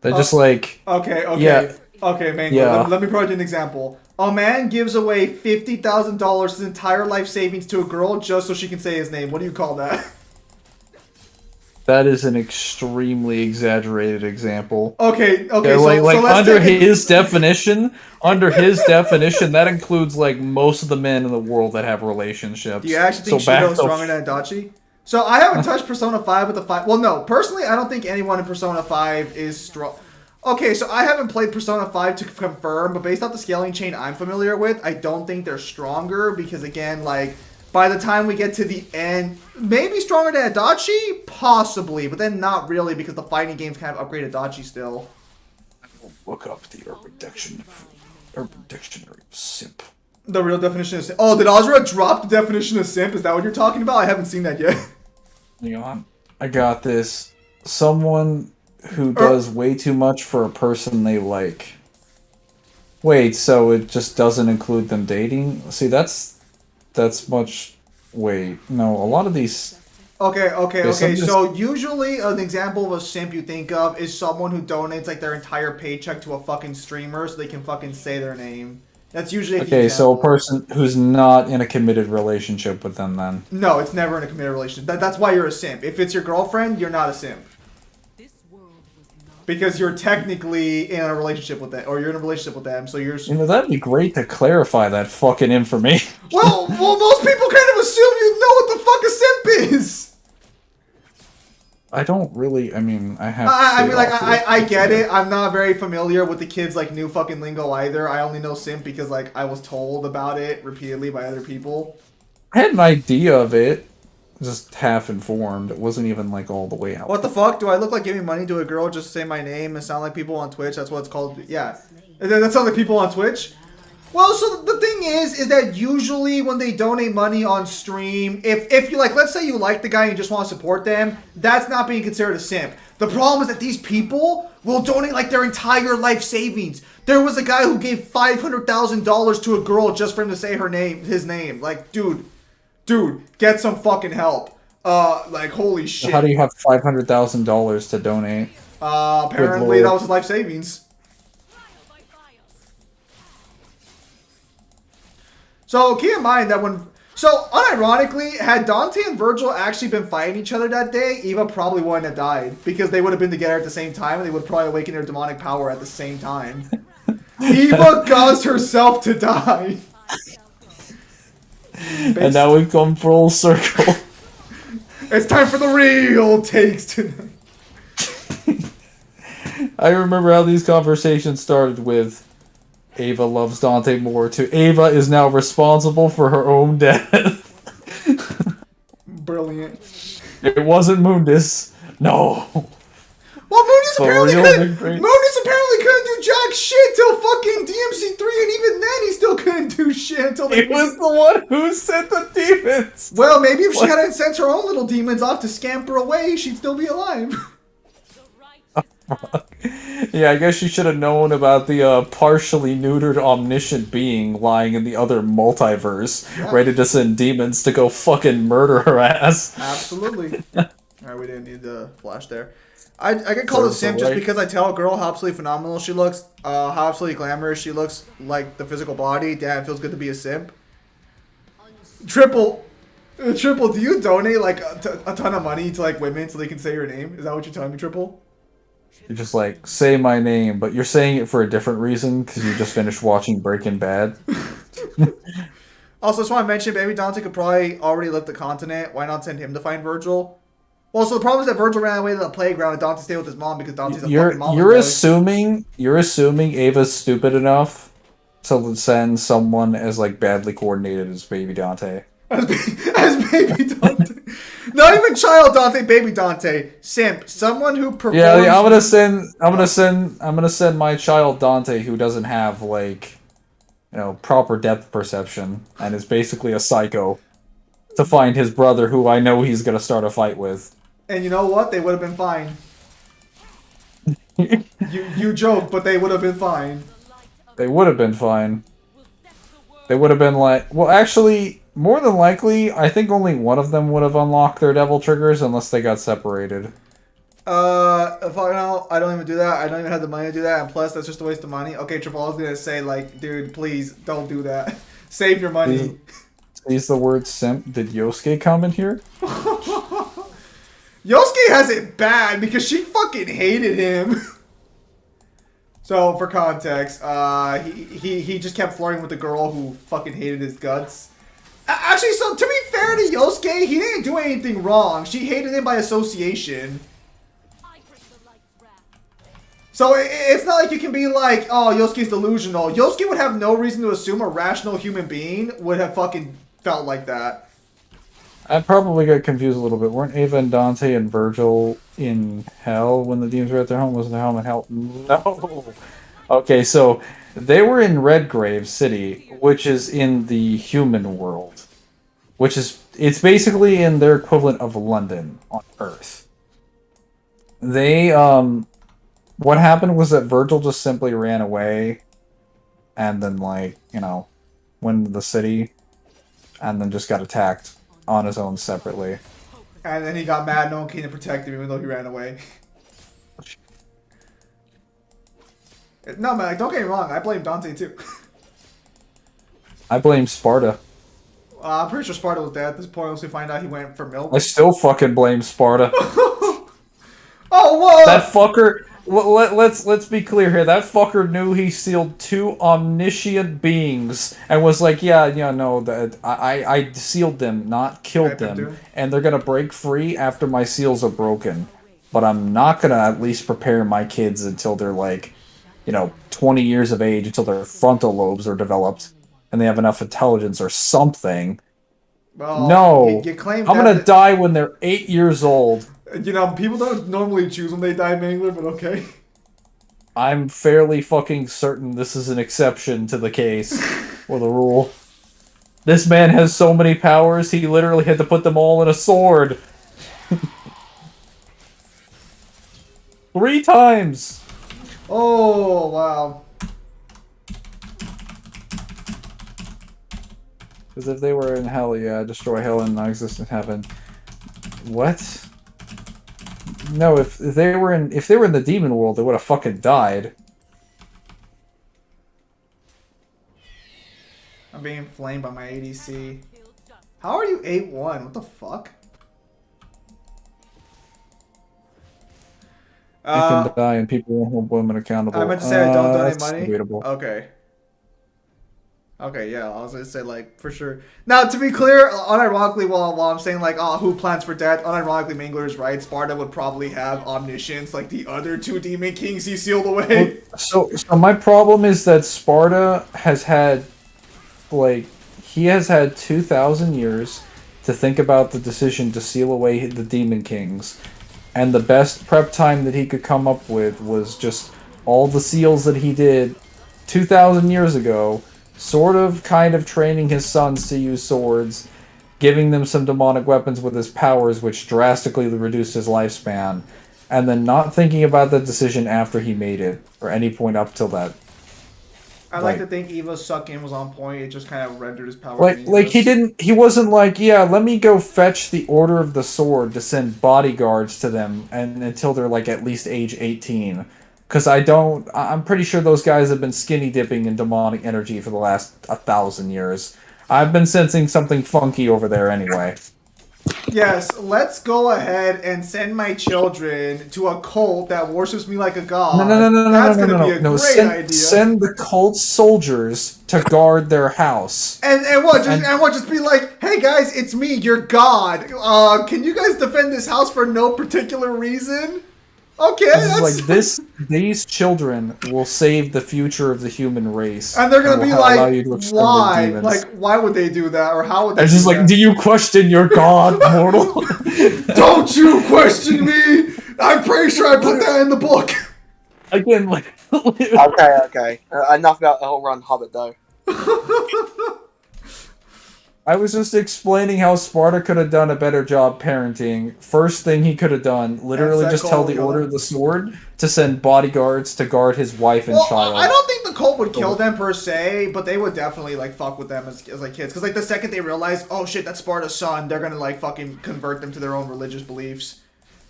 They're just like... Okay, Yeah. Okay, man. Yeah. Let me provide you an example. A man gives away $50,000 his entire life savings to a girl just so she can say his name. What do you call that? That is an extremely exaggerated example. Okay, Yeah, so like let's under take it- his definition, that includes like most of the men in the world that have relationships. Do you actually think Shido is stronger than Adachi? So I haven't touched Persona 5 with the 5. Well, no. Personally, I don't think anyone in Persona 5 is strong. Okay, so I haven't played Persona 5 to confirm, but based off the scaling chain I'm familiar with, I don't think they're stronger because, again, like, by the time we get to the end, maybe stronger than Adachi? Possibly, but then not really because the fighting games kind of upgrade Adachi still. Look up the Urban Dictionary of simp. The real definition of simp. Oh, did Ozra drop the definition of simp? Is that what you're talking about? I haven't seen that yet. Hang on. I got this. Someone who does way too much for a person they like. Wait, so it just doesn't include them dating? See, that's much... Wait, no, a lot of these... Okay. some just- So usually an example of a simp you think of is someone who donates like their entire paycheck to a fucking streamer so they can fucking say their name. That's usually Okay, so a example. person who's not in a committed relationship with them then. No, it's never in a committed relationship. That's why you're a simp. If it's your girlfriend, you're not a simp. Because you're technically in a relationship with them, or you're in a relationship with them, so you're... You know, that'd be great to clarify that fucking information. Well, most people kind of assume you know what the fuck a simp is! I don't really, I mean, I have... I mean, like, I get it. I'm not very familiar with the kids' like new fucking lingo either. I only know simp because like I was told about it repeatedly by other people. I had an idea of it, just half informed. It wasn't even like all the way out. What the fuck? Do I look like giving money to a girl just to say my name and sound like people on Twitch? That's what it's called. Yeah, that sounds like people on Twitch. Well, so the thing is that usually when they donate money on stream, if you like, let's say you like the guy and you just want to support them, that's not being considered a simp. The problem is that these people will donate like their entire life savings. There was a guy who gave $500,000 to a girl just for him to say his name. Like, dude, get some fucking help. Like, holy shit. How do you have $500,000 to donate? Apparently Good that lord. was his life savings. So keep in mind that unironically, had Dante and Virgil actually been fighting each other that day, Eva probably wouldn't have died because they would have been together at the same time and they would probably awaken their demonic power at the same time. Eva caused herself to die. And now we've come full circle. It's time for the real takes tonight. I remember how these conversations started with Ava loves Dante more to Ava is now responsible for her own death. Brilliant. It wasn't Mundus. No. Well, Mundus For apparently real, couldn't. big brain. Mundus apparently couldn't do jack shit till fucking DMC3, and even then he still couldn't do shit until they. It was the one who sent the demons. Well, maybe if she hadn't sent her own little demons off to scamper away, she'd still be alive. Yeah, I guess you should have known about the partially neutered omniscient being lying in the other multiverse, ready to send demons to go fucking murder her ass. Absolutely. Alright, we didn't need the flash there. I get called a Serves simp the just right. because I tell a girl how absolutely phenomenal she looks, how absolutely glamorous she looks, like the physical body. Damn, it feels good to be a simp. Triple. Triple, do you donate like a ton of money to like women so they can say your name? Is that what you're telling me, Triple? You're just like, say my name, but you're saying it for a different reason because you just finished watching Breaking Bad. Also, just want to mention, Baby Dante could probably already lift the continent. Why not send him to find Virgil? Well, so the problem is that Virgil ran away to the playground and Dante stayed with his mom because Dante's a fucking mama's boy. You're assuming Ava's stupid enough to send someone as like badly coordinated as Baby Dante. As Baby Dante. Not even child Dante, Baby Dante. Simp. Someone who performs... Yeah, I'm gonna send my child Dante, who doesn't have like, proper depth perception and is basically a psycho, to find his brother, who I know he's gonna start a fight with. And you know what? They would have been fine. you joke, but they would have been fine. They would have been fine. They would have been like... Well, actually, more than likely, I think only one of them would have unlocked their devil triggers unless they got separated. If I don't even do that. I don't even have the money to do that. And plus, that's just a waste of money. Okay, Triple, I was gonna say, like, dude, please, don't do that. Save your money. Use the word simp. Did Yosuke come in here? Yosuke has it bad because she fucking hated him. So, for context, he just kept flirting with the girl who fucking hated his guts. Actually, so to be fair to Yosuke, he didn't do anything wrong. She hated him by association. So it's not like you can be like, oh, Yosuke's delusional. Yosuke would have no reason to assume a rational human being would have fucking felt like that. I probably got confused a little bit. Weren't Ava and Dante and Virgil in hell when the demons were at their home? Wasn't their home in hell? No. Okay, so they were in Redgrave City, which is in the human world. It's basically in their equivalent of London on Earth. What happened was that Virgil just simply ran away and then, like, went into the city and then just got attacked on his own separately. And then he got mad, no one came to protect him even though he ran away. No, man, don't get me wrong, I blame Dante too. I blame Sparta. I'm pretty sure Sparta was dead at this point once we find out he went for milk. I still fucking blame Sparta. Oh, whoa! That fucker... Let's be clear here. That fucker knew he sealed two omniscient beings and was like, that I sealed them, not killed them, and they're gonna break free after my seals are broken. But I'm not gonna at least prepare my kids until they're like, 20 years of age, until their frontal lobes are developed and they have enough intelligence or something. Well, no, you claim I'm gonna die when they're 8 years old. People don't normally choose when they die, Mangler, but okay. I'm fairly fucking certain this is an exception to the case, or the rule. This man has so many powers, he literally had to put them all in a sword. 3 times! Oh, wow. Because if they were in hell, yeah, destroy hell and non-existent heaven. What? No, if they were in the demon world, they would have fucking died. I'm being flamed by my ADC. How are you 8-1? What the fuck? You can die and people won't hold women accountable. I meant to say I don't donate money. Debatable. Okay. Okay, yeah, I was gonna say, like, for sure. Now, to be clear, unironically, while I'm saying, like, who plans for death, unironically, Mangler is right. Sparta would probably have omniscience, like the other 2 demon kings he sealed away. So my problem is that Sparta has had, he has had 2,000 years to think about the decision to seal away the demon kings. And the best prep time that he could come up with was just all the seals that he did 2,000 years ago, kind of training his sons to use swords, giving them some demonic weapons with his powers, which drastically reduced his lifespan, and then not thinking about the decision after he made it, or any point up till that. I like to think Eva's suck-in was on point. It just kind of rendered his power. He wasn't like, yeah, let me go fetch the Order of the Sword to send bodyguards to them and until they're like at least age 18. Because I'm pretty sure those guys have been skinny dipping in demonic energy for the last 1,000 years. I've been sensing something funky over there anyway. Yes, let's go ahead and send my children to a cult that worships me like a god. That's gonna be a great idea. Send the cult soldiers to guard their house. And what? Just be like, hey guys, it's me, your god. Can you guys defend this house for no particular reason? Okay, that's like this. These children will save the future of the human race, and they're gonna be allow like, you to exterminate why? demons. Like, why would they do that, or how would they? It's just do like, that? do you question your god, mortal? Don't you question me? I'm pretty sure I put that in the book. Again, like. Okay. Enough about Elrond Hobbit, though. I was just explaining how Sparta could have done a better job parenting. First thing he could have done, literally That's just that tell call, the Yoda. Order of the Sword to send bodyguards to guard his wife and Well, child. I don't think the cult would kill them per se, but they would definitely like fuck with them as like kids. Because like the second they realize, oh shit, that's Sparta's son, they're gonna like fucking convert them to their own religious beliefs.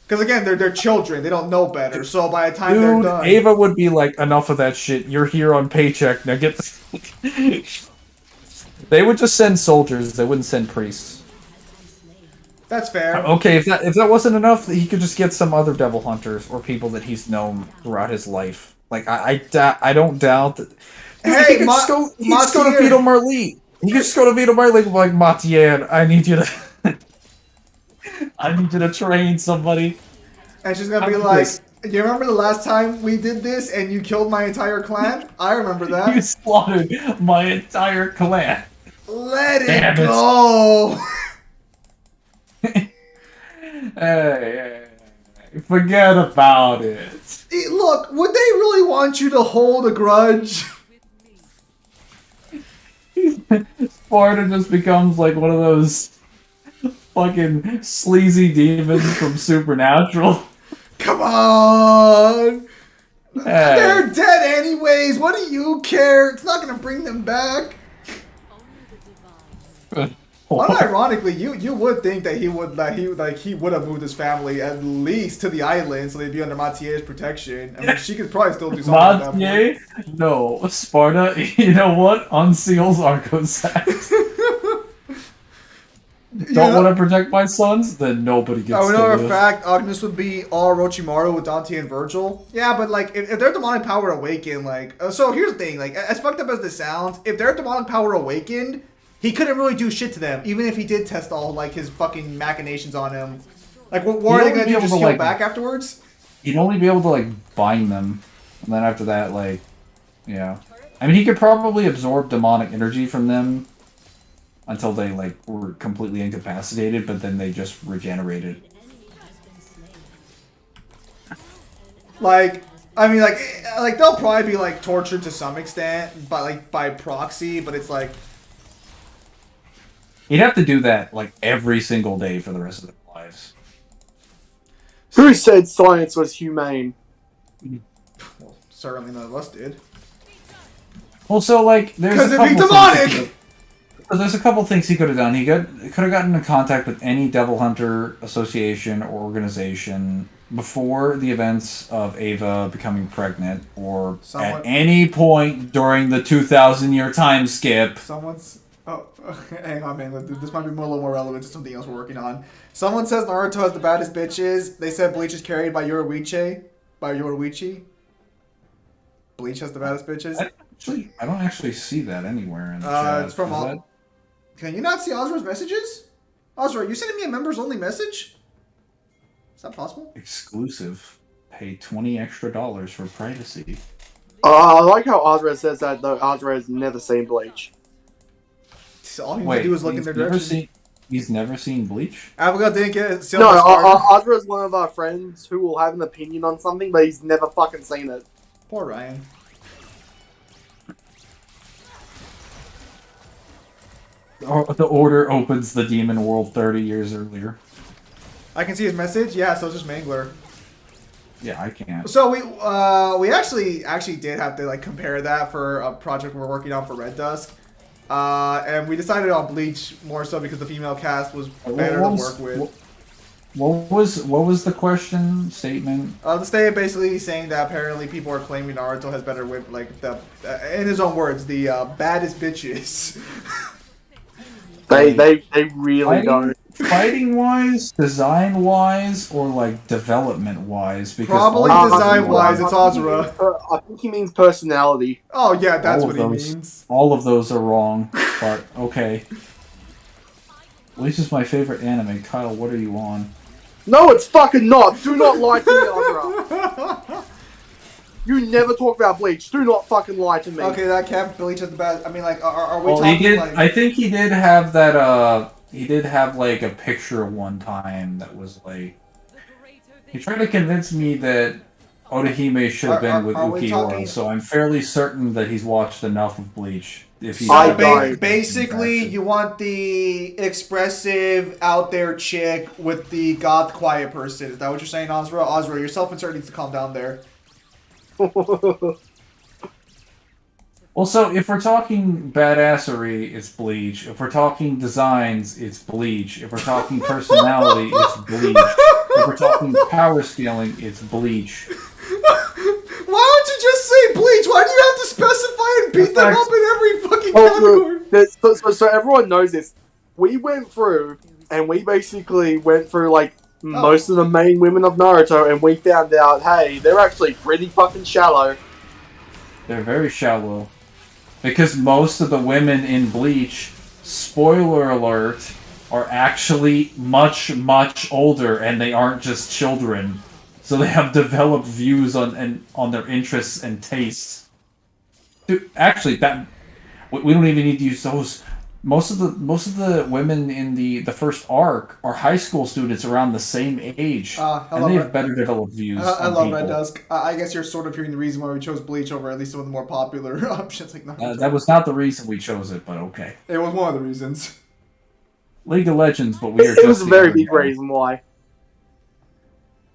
Because again, they're children, they don't know better. So by the time they're Dude, done, Ava would be like, enough of that shit. You're here on paycheck. Now get the... They would just send soldiers. They wouldn't send priests. that's fair. Okay, if that wasn't enough, he could just get some other devil hunters or people that he's known throughout his life. Like I don't doubt that. Hey, he could just go to Matier. Vito Marley. He could just go to Vito Marley and be like, Matier, I need you to, I need you to train somebody. And she's gonna be How like, this- you remember the last time we did this and you killed my entire clan? I remember You that. slaughtered my entire clan. Let Damn it it. go. Hey, forget about it. Look, would they really want you to hold a grudge? Sparta just becomes like one of those fucking sleazy demons from Supernatural. Come on. Hey. They're dead anyways. What do you care? It's not gonna bring them back. Unironically, you would think that he would have moved his family at least to the island so they'd be under Matier's protection. I mean, she could probably still do something at that point. Matier? No. Sparta, you know what? Unseals Arcosax. Don't want to protect my sons? Then nobody gets Oh, to no, live. in fact, Agnes would be all Orochimaru with Dante and Virgil. Yeah, but like, if their demonic power awakened, like, so here's the thing, like, as fucked up as this sounds, if their demonic power awakened, he couldn't really do shit to them, even if he did test all like his fucking machinations on him. Like, what are they He'd gonna be do? able Just to, heal like- back afterwards? He'd only be able to, like, bind them. And then after that, like, yeah. I mean, he could probably absorb demonic energy from them until they, like, were completely incapacitated, but then they just regenerated. Like, I mean, like they'll probably be like tortured to some extent, but like by proxy. But it's like, He'd have to do that, like, every single day for the rest of their lives. Who said science was humane? well, certainly none of us did. Well, so, like, there's 'Cause a it'd be couple demonic! things- So there's a couple things he could have done. He could have gotten in contact with any Devil Hunter association or organization before the events of Ava becoming pregnant, or Someone- at any point during the 2,000-year time skip. Someone's. Oh, hang on, man. This might be a little more relevant to something else we're working on. Someone says Naruto has the baddest bitches. They said Bleach is carried by Yoruichi. Bleach has the baddest bitches. I don't actually see that anywhere in the chat. It's from Is all. that- Can you not see Ozra's messages? Ozra, you sending me a members only message? Is that possible? exclusive. Pay $20 extra for privacy. I like how Ozra says that, though Ozra has never seen Bleach. So all you need Wait, to do is look in he's their never direction. he's never seen Bleach? Abigail didn't get No, Silver Spartan. Ozra is one of our friends who will have an opinion on something, but he's never fucking seen it. Poor Ryan. The Order opens the Demon World 30 years earlier. I can see his message. Yeah, so it's just Mangler. Yeah, I can't. So we actually did have to like compare that for a project we're working on for Red Dusk, and we decided on Bleach more so because the female cast was better to work with. What was the question statement? The state basically saying that apparently people are claiming Naruto has better whip, like the in his own words, the baddest bitches. They really don't. Fighting wise, design wise, or like development wise? Because Probably all of design those- wise, it's Azura. I think he means personality. Oh yeah, that's all what of he those- means. All of those are wrong, but okay. Bleach is my favorite anime. Kyle, what are you on? No, it's fucking not. Do not lie to me, Azura. You never talk about Bleach. Do not fucking lie to me. Okay, that can't Bleach is the best. I mean, like, are we Well, talking he did. like? I think he did have that. He did have like a picture one time that was like. He tried to convince me that Orihime should have been with are we Ukiura, talking- so I'm fairly certain that he's watched enough of Bleach. If he's So I not died. basically, you want the expressive, out there chick with the goth, quiet person. Is that what you're saying, Azra? Azra, your self-insert needs to calm down there. Well, so if we're talking badassery, it's Bleach. If we're talking designs, it's Bleach. If we're talking personality, it's Bleach. If we're talking power scaling, it's Bleach. Why don't you just say Bleach? Why do you have to specify and beat them up in every fucking category? So everyone knows this. We went through, and we basically went through, like, most of the main women of Naruto, and we found out, hey, they're actually pretty fucking shallow. They're very shallow. Because most of the women in Bleach, spoiler alert, are actually much, much older, and they aren't just children. So they have developed views on their interests and tastes. Dude, actually, that we don't even need to use those. Most of the women in the first arc are high school students around the same age, and they have better developed views. I on love people. Red Dusk. I guess you're sort of hearing the reason why we chose Bleach over at least some of the more popular options like Naruto. That was not the reason we chose it, but okay. It was one of the reasons. League of Legends, but we are It was just a very the- big reason why.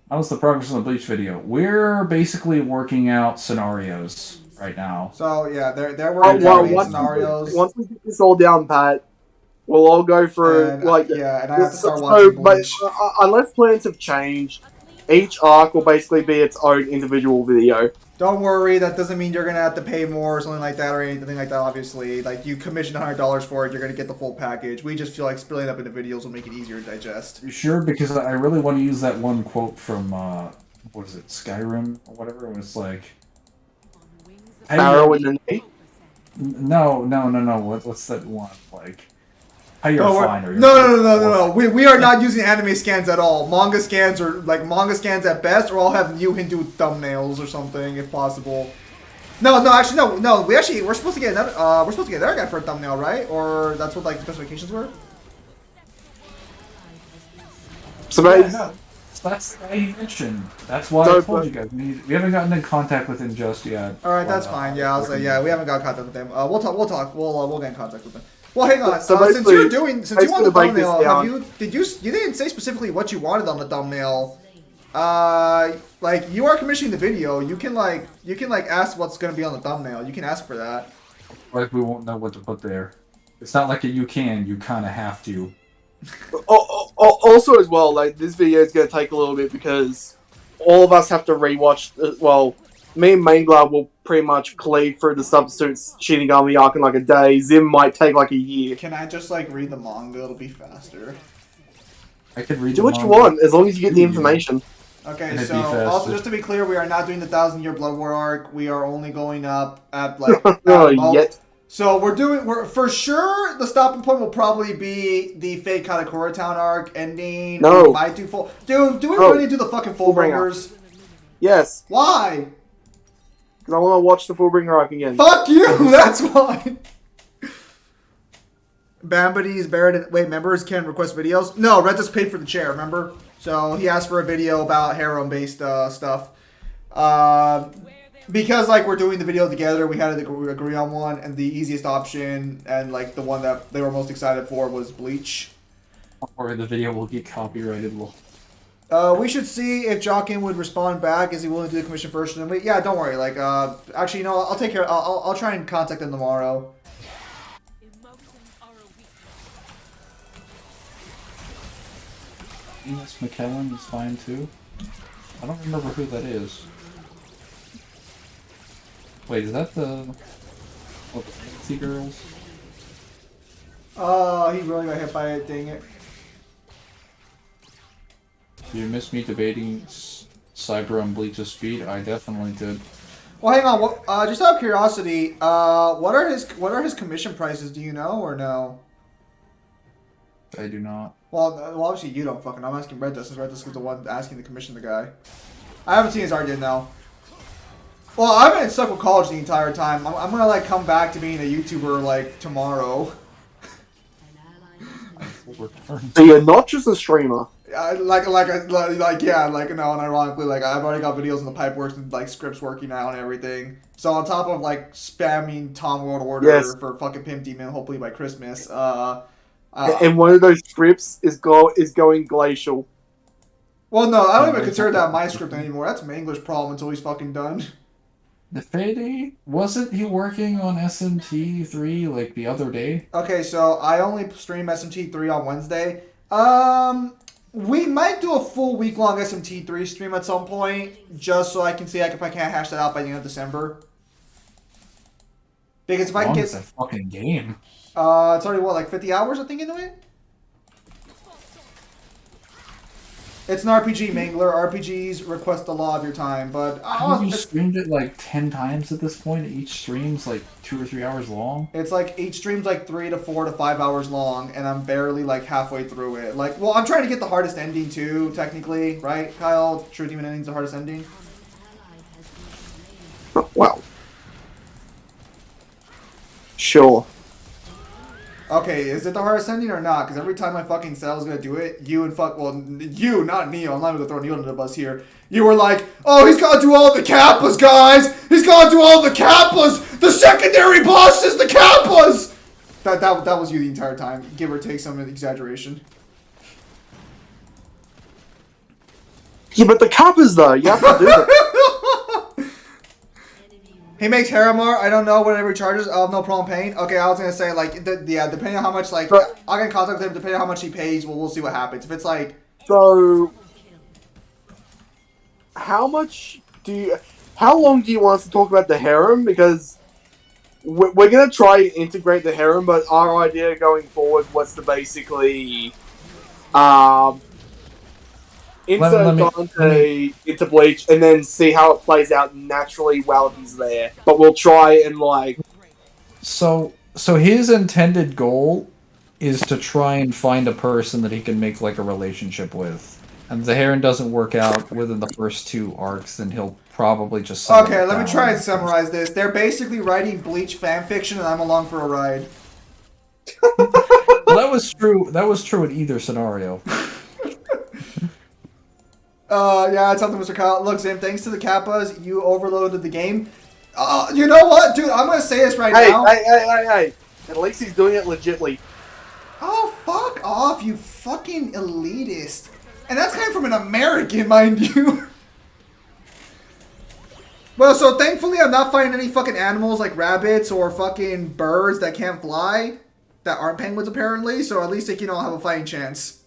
How's the progress on the Bleach video? We're basically working out scenarios right now. So yeah, there were lead scenarios. Once we get this all down, Pat, we'll all go through, And, like... yeah, and I have to start so, watching but, Bleach. unless plans have changed, each arc will basically be its own individual video. Don't worry, that doesn't mean you're gonna have to pay more or something like that or anything like that. Obviously, like you commissioned $100 for it, you're gonna get the full package. We just feel like splitting up into videos will make it easier to digest. You sure? Because I really want to use that one quote from, what is it, Skyrim or whatever? It was like... Arrow in the knee? No. What's that one? Like... How you're No, fine or you're no. We are not using anime scans at all. Manga scans are like manga scans at best, or I'll have New Hindu thumbnails or something if possible. No. We're supposed to get another. We're supposed to get another guy for a thumbnail, right? Or that's what like the specifications were. So Yeah, no. That's the guy you mentioned. That's why No, I told but- you guys. We haven't gotten in contact with him just yet. All right, that's fine. Yeah, I'll say yeah. We haven't got contact with them. We'll talk. We'll get in contact with them. Well, hang on. So Since you want the basically break this thumbnail, down. you didn't say specifically what you wanted on the thumbnail. Like you are commissioning the video. You can ask what's gonna be on the thumbnail. You can ask for that. Like we won't know what to put there. It's not like you kind of have to. Also, as well, like this video is going to take a little bit because all of us have to rewatch. Well, me and Main Glove will pretty much cleave through the Substance Shinigami arc in like a day. Zim might take like a year. Can I just like read the manga? It'll be faster. I could read Do the what you manga. want as long as you get the information. Okay, It'd so be faster. also just to be clear, we are not doing the 1,000-year Blood War arc. We are only going up at like. Yet. So we're for sure the stopping point will probably be the fake Katakura Town arc ending. No. We might do full. Dude, do we Oh. really do the fucking Fullbringers? Yes, Why? because I want to watch the Fullbringer arc again. Fuck you. That's why. Bambides, Barrett, and wait, members can request videos. No, Red just paid for the chair. Remember? So he asked for a video about harem-based stuff. Because like we're doing the video together, we had to agree on one, and the easiest option and like the one that they were most excited for was Bleach. Or the video will get copyrighted. We should see if Jockin would respond back. Is he willing to do the commission first? And then yeah, don't worry. Like, actually, you know, I'll take care. I'll try and contact him tomorrow. Enos McKellen is fine too. I don't remember who that is. Wait, is that the Nancy girls? Oh, he really got hit by it. Dang it. You missed me debating Cyber on Bleach's speed. I definitely did. Well, hang on. What, just out of curiosity, what are his commission prices? Do you know or no? I do not. Well, obviously you don't fucking. I'm asking Red Dust, since Red Dust was the one asking to commission the guy. I haven't seen his art yet now. Well, I've been stuck with college the entire time. I'm gonna like come back to being a YouTuber like tomorrow. So you're not just a streamer. Like yeah, like no, and ironically, like I've already got videos in the pipe works and like scripts working out and everything. So on top of like spamming Tom World Order Yes. for fucking Pimp Demon, hopefully by Christmas. And one of those scripts is going glacial. Well, no, I don't even consider that my script anymore. That's my English problem until he's fucking done. The Fade, wasn't he working on SMT3 like the other day? Okay, so I only stream SMT3 on Wednesday. We might do a full week-long SMT3 stream at some point, just so I can see like if I can't hash that out by the end of December. Because if I can Long get, as a fucking game. it's already what, like 50 hours I think into it. It's an RPG, Mangler. RPGs request a lot of your time, but Haven't you streamed it like 10 times at this point? Each stream's like 2 or 3 hours long. it's like each stream's like 3 to 4 to 5 hours long, and I'm barely like halfway through it. Like, well, I'm trying to get the hardest ending too, technically, right, Kyle? True Demon Ending's the hardest ending. Well, sure. Okay, is it the hardest ending or not? Because every time I fucking said I was gonna do it, you, not Neo, I'm not gonna throw Neo under the bus here. You were like, oh, he's gotta do all the Kappas, guys! He's gotta do all the Kappas! The secondary boss is the Kappas! That was you the entire time, give or take some exaggeration. Yeah, but the Kappas though, you have to do it. He makes Haramar. I don't know whatever he charges. No problem paying. Okay, I was gonna say like, yeah, depending on how much like But- I'll get in contact with him. Depending on how much he pays, we'll see what happens. If it's like, So, how long do you want us to talk about the harem? Because we're gonna try and integrate the harem, but our idea going forward was to basically, insert let me- Dante into Bleach and then see how it plays out naturally while he's there. But we'll try and like, So his intended goal is to try and find a person that he can make like a relationship with. And if the Heron doesn't work out within the first 2 arcs, then he'll probably just settle okay, it let me down. try and summarize this. They're basically writing Bleach fanfiction, and I'm along for a ride. Well, that was true. That was true in either scenario. Yeah, it's something, Mr. Kyle. Look, Zim, thanks to the Kappas, you overloaded the game. You know what, dude? I'm gonna say this right now. hey! At least he's doing it legitly. Oh, fuck off, you fucking elitist. And that's coming from an American, mind you. Well, so thankfully I'm not fighting any fucking animals like rabbits or fucking birds that can't fly. That aren't penguins, apparently. So at least they can all have a fighting chance.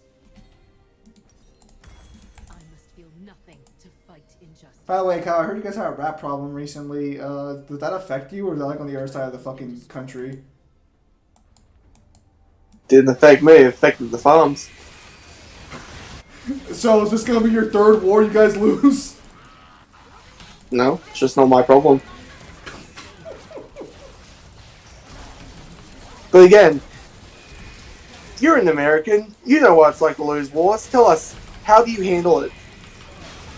I must feel nothing to fight injustice. By the way, Kyle, I heard you guys had a rap problem recently. Did that affect you, or is that like on the other side of the fucking country? Didn't affect me, it affected the farms. So is this gonna be your third war you guys lose? No, it's just not my problem. But again, you're an American. You know what it's like to lose wars. Tell us, how do you handle it?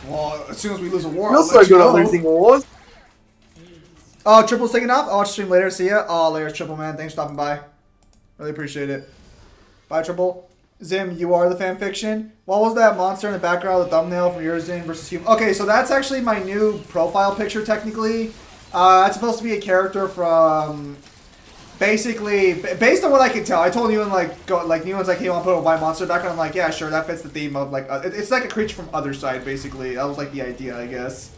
Well, as soon as we lose a war, You're I'll so let you good at know. losing wars. Oh, Triple's taking off. I'll watch the stream later. See ya. Oh, later, Triple, man. Thanks for stopping by. Really appreciate it. Bye, Triple. Zim, you are the fanfiction. What was that monster in the background of the thumbnail from your Zim versus Human? Okay, so that's actually my new profile picture, technically. That's supposed to be a character from... Basically, based on what I can tell, I told Ewan, Ewan's like, hey, you want to put a white monster background? I'm like, yeah, sure, that fits the theme of, like, it's like a creature from Other Side, basically. That was, like, the idea, I guess.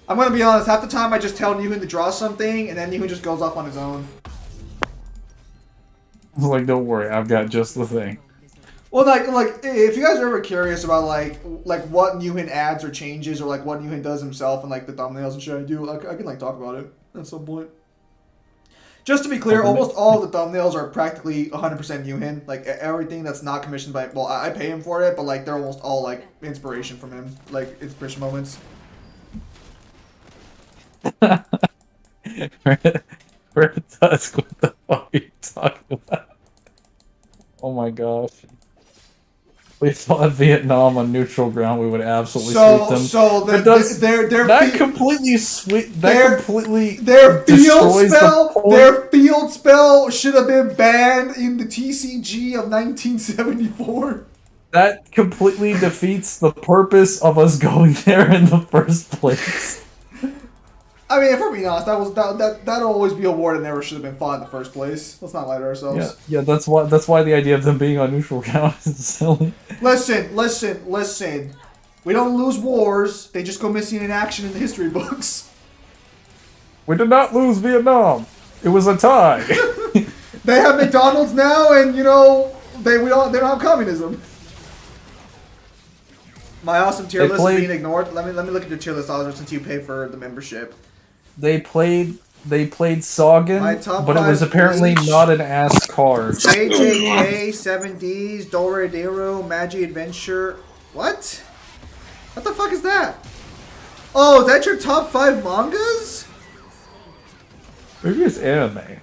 I'm gonna be honest, half the time I just tell Newman to draw something, and then Newman just goes off on his own. Like, don't worry, I've got just the thing. Well, like if you guys are ever curious about like what Newhan adds or changes, or like what Newhan does himself and like the thumbnails and shit I do, like I can like talk about it at some point. Just to be clear, Okay. almost all of the thumbnails are practically 100% Yuhin. Like everything that's not commissioned by, well, I pay him for it, but like they're almost all like inspiration from him, like inspiration moments. Red Tusk, what the fuck are you talking about? Oh my gosh. We fought Vietnam on neutral ground, we would absolutely sweep them. So Red Tusk, their that fe- completely sweet. their- That completely their field destroys spell, the point. their field spell should have been banned in the TCG of 1974. That completely defeats the purpose of us going there in the first place. I mean, if we're being honest, that'll always be a war that never should have been fought in the first place. Let's not lie to ourselves. Yeah, that's why the idea of them being on neutral ground is silly. Listen. We don't lose wars; they just go missing in action in the history books. We did not lose Vietnam. It was a tie. They have McDonald's now, and you know they don't have communism. My awesome tier They list played- is being ignored. Let me look at your tier list, Oliver, since you pay for the membership. They played Sagan, My top but it was 5 apparently Bleach. not an ass card. JJK, 7Ds, Doradero, Magi Adventure. What? What the fuck is that? Oh, is that your top 5 mangas? Maybe it's anime.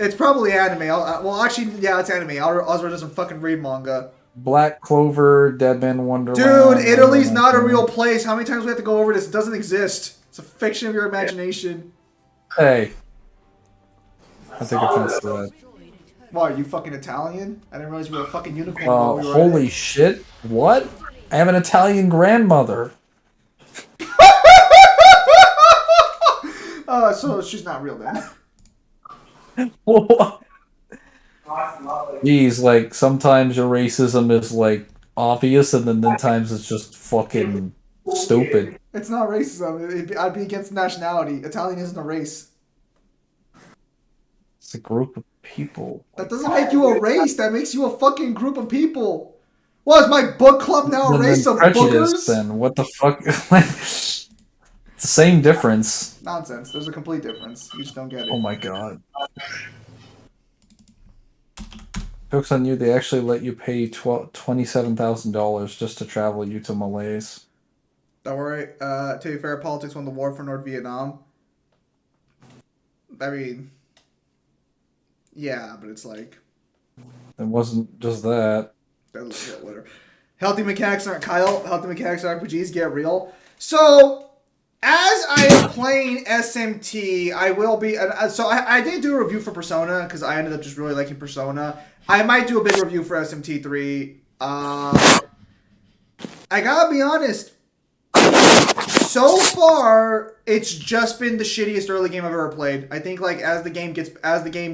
It's probably anime. Well, actually, yeah, it's anime. Ozra doesn't fucking read manga. Black Clover, Deadman Wonderland. Dude, Italy's not a real place. How many times do we have to go over this? It doesn't exist. It's a fiction of your imagination. Hey. I take offense to that. Why, are you fucking Italian? I didn't realize you were a fucking unicorn. while we were at Holy it. shit. What? I have an Italian grandmother. So she's not real then. What? Jeez, like, sometimes your racism is, like, obvious, and then times it's just fucking stupid. It's not racism. I'd be against nationality. Italian isn't a race. It's a group of people. That doesn't make you a race. That makes you a fucking group of people. What, is my book club now a And race then of prejudice, bookers? then. What the fuck? It's the same difference. Nonsense. There's a complete difference. You just don't get it. Oh my god. Joke's on you, they actually let you pay $27,000 just to travel you to Malays. Don't worry. To be fair, politics won the war for North Vietnam. I mean, yeah, but it's like, It wasn't just that. yeah, whatever. Healthy mechanics aren't Kyle. Healthy mechanics aren't RPGs. Get real. So, as I am playing SMT, I will be. So I did do a review for Persona because I ended up just really liking Persona. I might do a big review for SMT 3. I gotta be honest. So far, it's just been the shittiest early game I've ever played. I think like as the game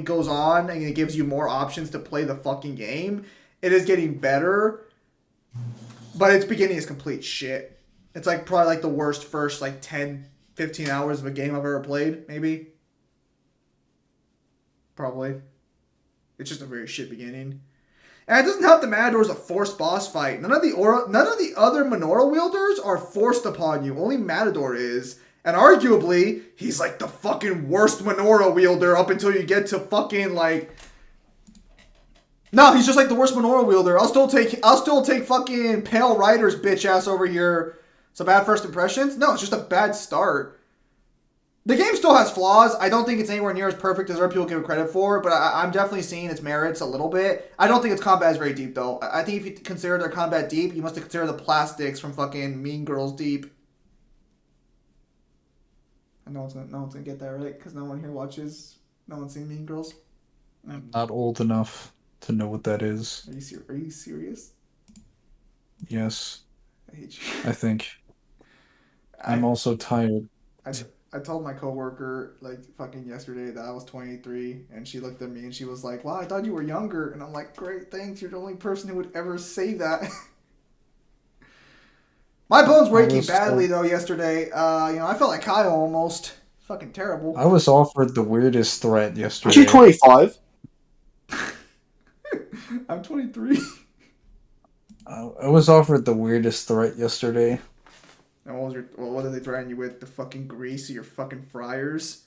goes on and it gives you more options to play the fucking game, it is getting better. But its beginning is complete shit. It's like probably like the worst first like 10, 15 hours of a game I've ever played, maybe. Probably. It's just a very shit beginning. And it doesn't help that Matador's a forced boss fight. None of the other Menorah wielders are forced upon you. Only Matador is. And arguably, he's like the fucking worst Menorah wielder up until you get to fucking like... No, he's just like the worst Menorah wielder. I'll still take fucking Pale Rider's bitch ass over here. So bad first impressions? No, it's just a bad start. The game still has flaws. I don't think it's anywhere near as perfect as other people give it credit for, but I'm definitely seeing its merits a little bit. I don't think its combat is very deep, though. I think if you consider their combat deep, you must consider the plastics from fucking Mean Girls deep. And no one's gonna get that right, because no one here watches. No one's seen Mean Girls. I'm not old enough to know what that is. Are you serious? Yes, I hate you. I think. I'm also tired. I told my coworker like fucking yesterday that I was 23, and she looked at me and she was like, "Wow, I thought you were younger." And I'm like, "Great, thanks. You're the only person who would ever say that." My bones were aching badly though yesterday. I felt like Kyle almost. Fucking terrible. I was offered the weirdest threat yesterday. Aren't you 25? I'm 23. I was offered the weirdest threat yesterday. And what did they threaten you with? The fucking grease of your fucking fryers?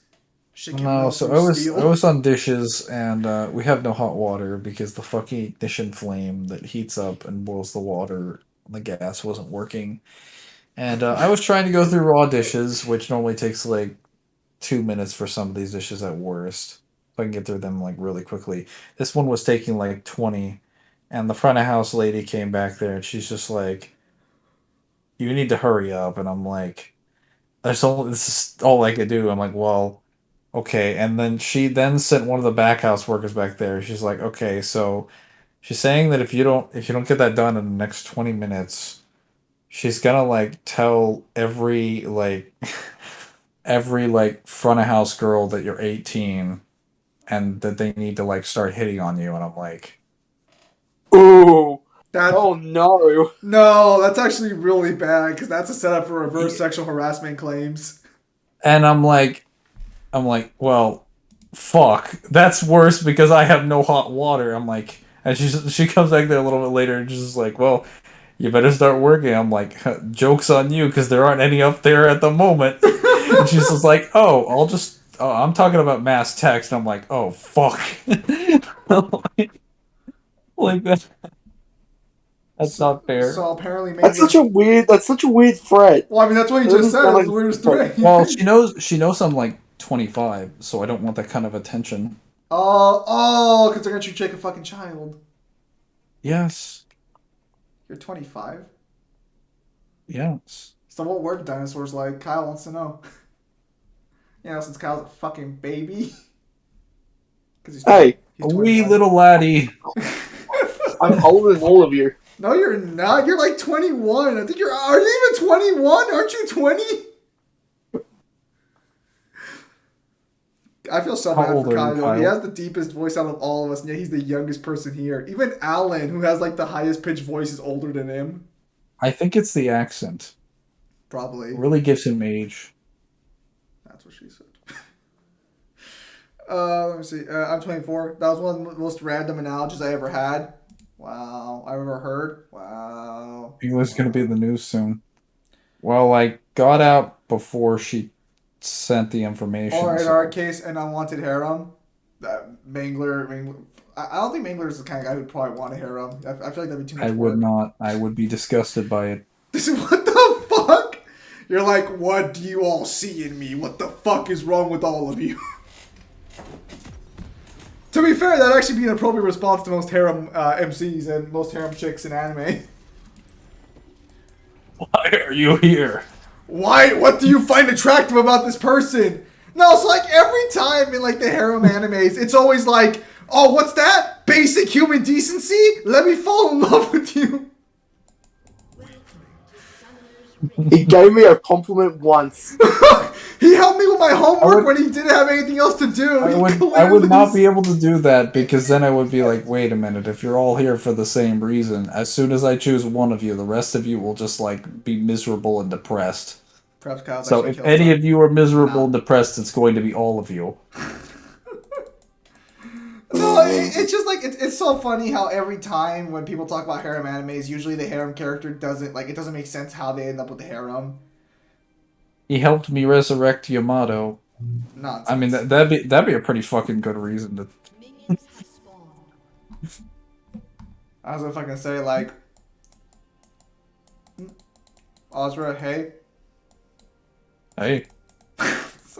Shit can No, melt so through I was steel. on dishes, and we have no hot water because the fucking ignition flame that heats up and boils the water, the gas wasn't working. And I was trying to go through raw dishes, which normally takes like 2 minutes for some of these dishes at worst. So I can get through them like really quickly. This one was taking like 20, and the front of house lady came back there and she's just like, "You need to hurry up." And I'm like, this is all I could do. I'm like, well, okay. And then she then sent one of the back house workers back there. She's like, okay, so she's saying that if you don't get that done in the next 20 minutes, she's gonna like tell every like every like front of house girl that you're 18 and that they need to like start hitting on you. And I'm like, Ooh. That Oh no. no, that's actually really bad because that's a setup for reverse sexual harassment claims. and I'm like, well, fuck, that's worse because I have no hot water. I'm like, and she comes back there a little bit later and she's just like, well, you better start working. I'm like, joke's on you because there aren't any up there at the moment. And she's just like, oh, I'm talking about mass text. And I'm like, oh, fuck. like that. That's not fair. So apparently, maybe That's such a weird threat. well, I mean, that's what he That just said. doesn't That's sound the like- weirdest threat. Well, she knows I'm like 25, so I don't want that kind of attention. oh, because they're gonna treat you like a fucking child. Yes. You're 25. Yes. So what were dinosaurs like? Kyle wants to know. Since Kyle's a fucking baby. 'Cause Hey, he's A wee 21. little laddie. I'm older than all of you. No, you're not. You're like 21. I think you're. Are you even 21? Aren't you 20? I feel so How bad old for are Kyle. you, Though. He Kyle? has the deepest voice out of all of us, and yet he's the youngest person here. Even Alan, who has like the highest pitched voice, is older than him. I think it's the accent. Probably. It really gives him age. That's what she said. Let me see. I'm 24. That was one of the most random analogies I ever had. Wow. I ever heard. Wow. English is going to be in the news soon. Well, I got out before she sent the information. Or in so- our case, an unwanted harem. Mangler. I don't think Mangler is the kind of guy who'd probably want a harem. I feel like that'd be too much I would work. not. I would be disgusted by it. What the fuck? You're like, what do you all see in me? What the fuck is wrong with all of you? To be fair, that'd actually be an appropriate response to most harem MCs and most harem chicks in anime. Why are you here? Why? What do you find attractive about this person? No, it's like every time in like the harem animes, it's always like, oh, what's that? Basic human decency? Let me fall in love with you. He gave me a compliment once. He helped me with my homework would- when he didn't have anything else to do. I He would clearly not be able to do that because then I would be like, wait a minute, if you're all here for the same reason, as soon as I choose one of you, the rest of you will just like be miserable and depressed. Perhaps Kyle's So actually if killed any someone. of you are miserable and depressed, it's going to be all of you. No, it's just like it's so funny how every time when people talk about harem animes, usually the harem character doesn't like it doesn't make sense how they end up with the harem. He helped me resurrect Yamato. Nonsense. I mean, that'd be a pretty fucking good reason to. Minions have spawned. I was gonna fucking say like, Ozra, hey. Hey,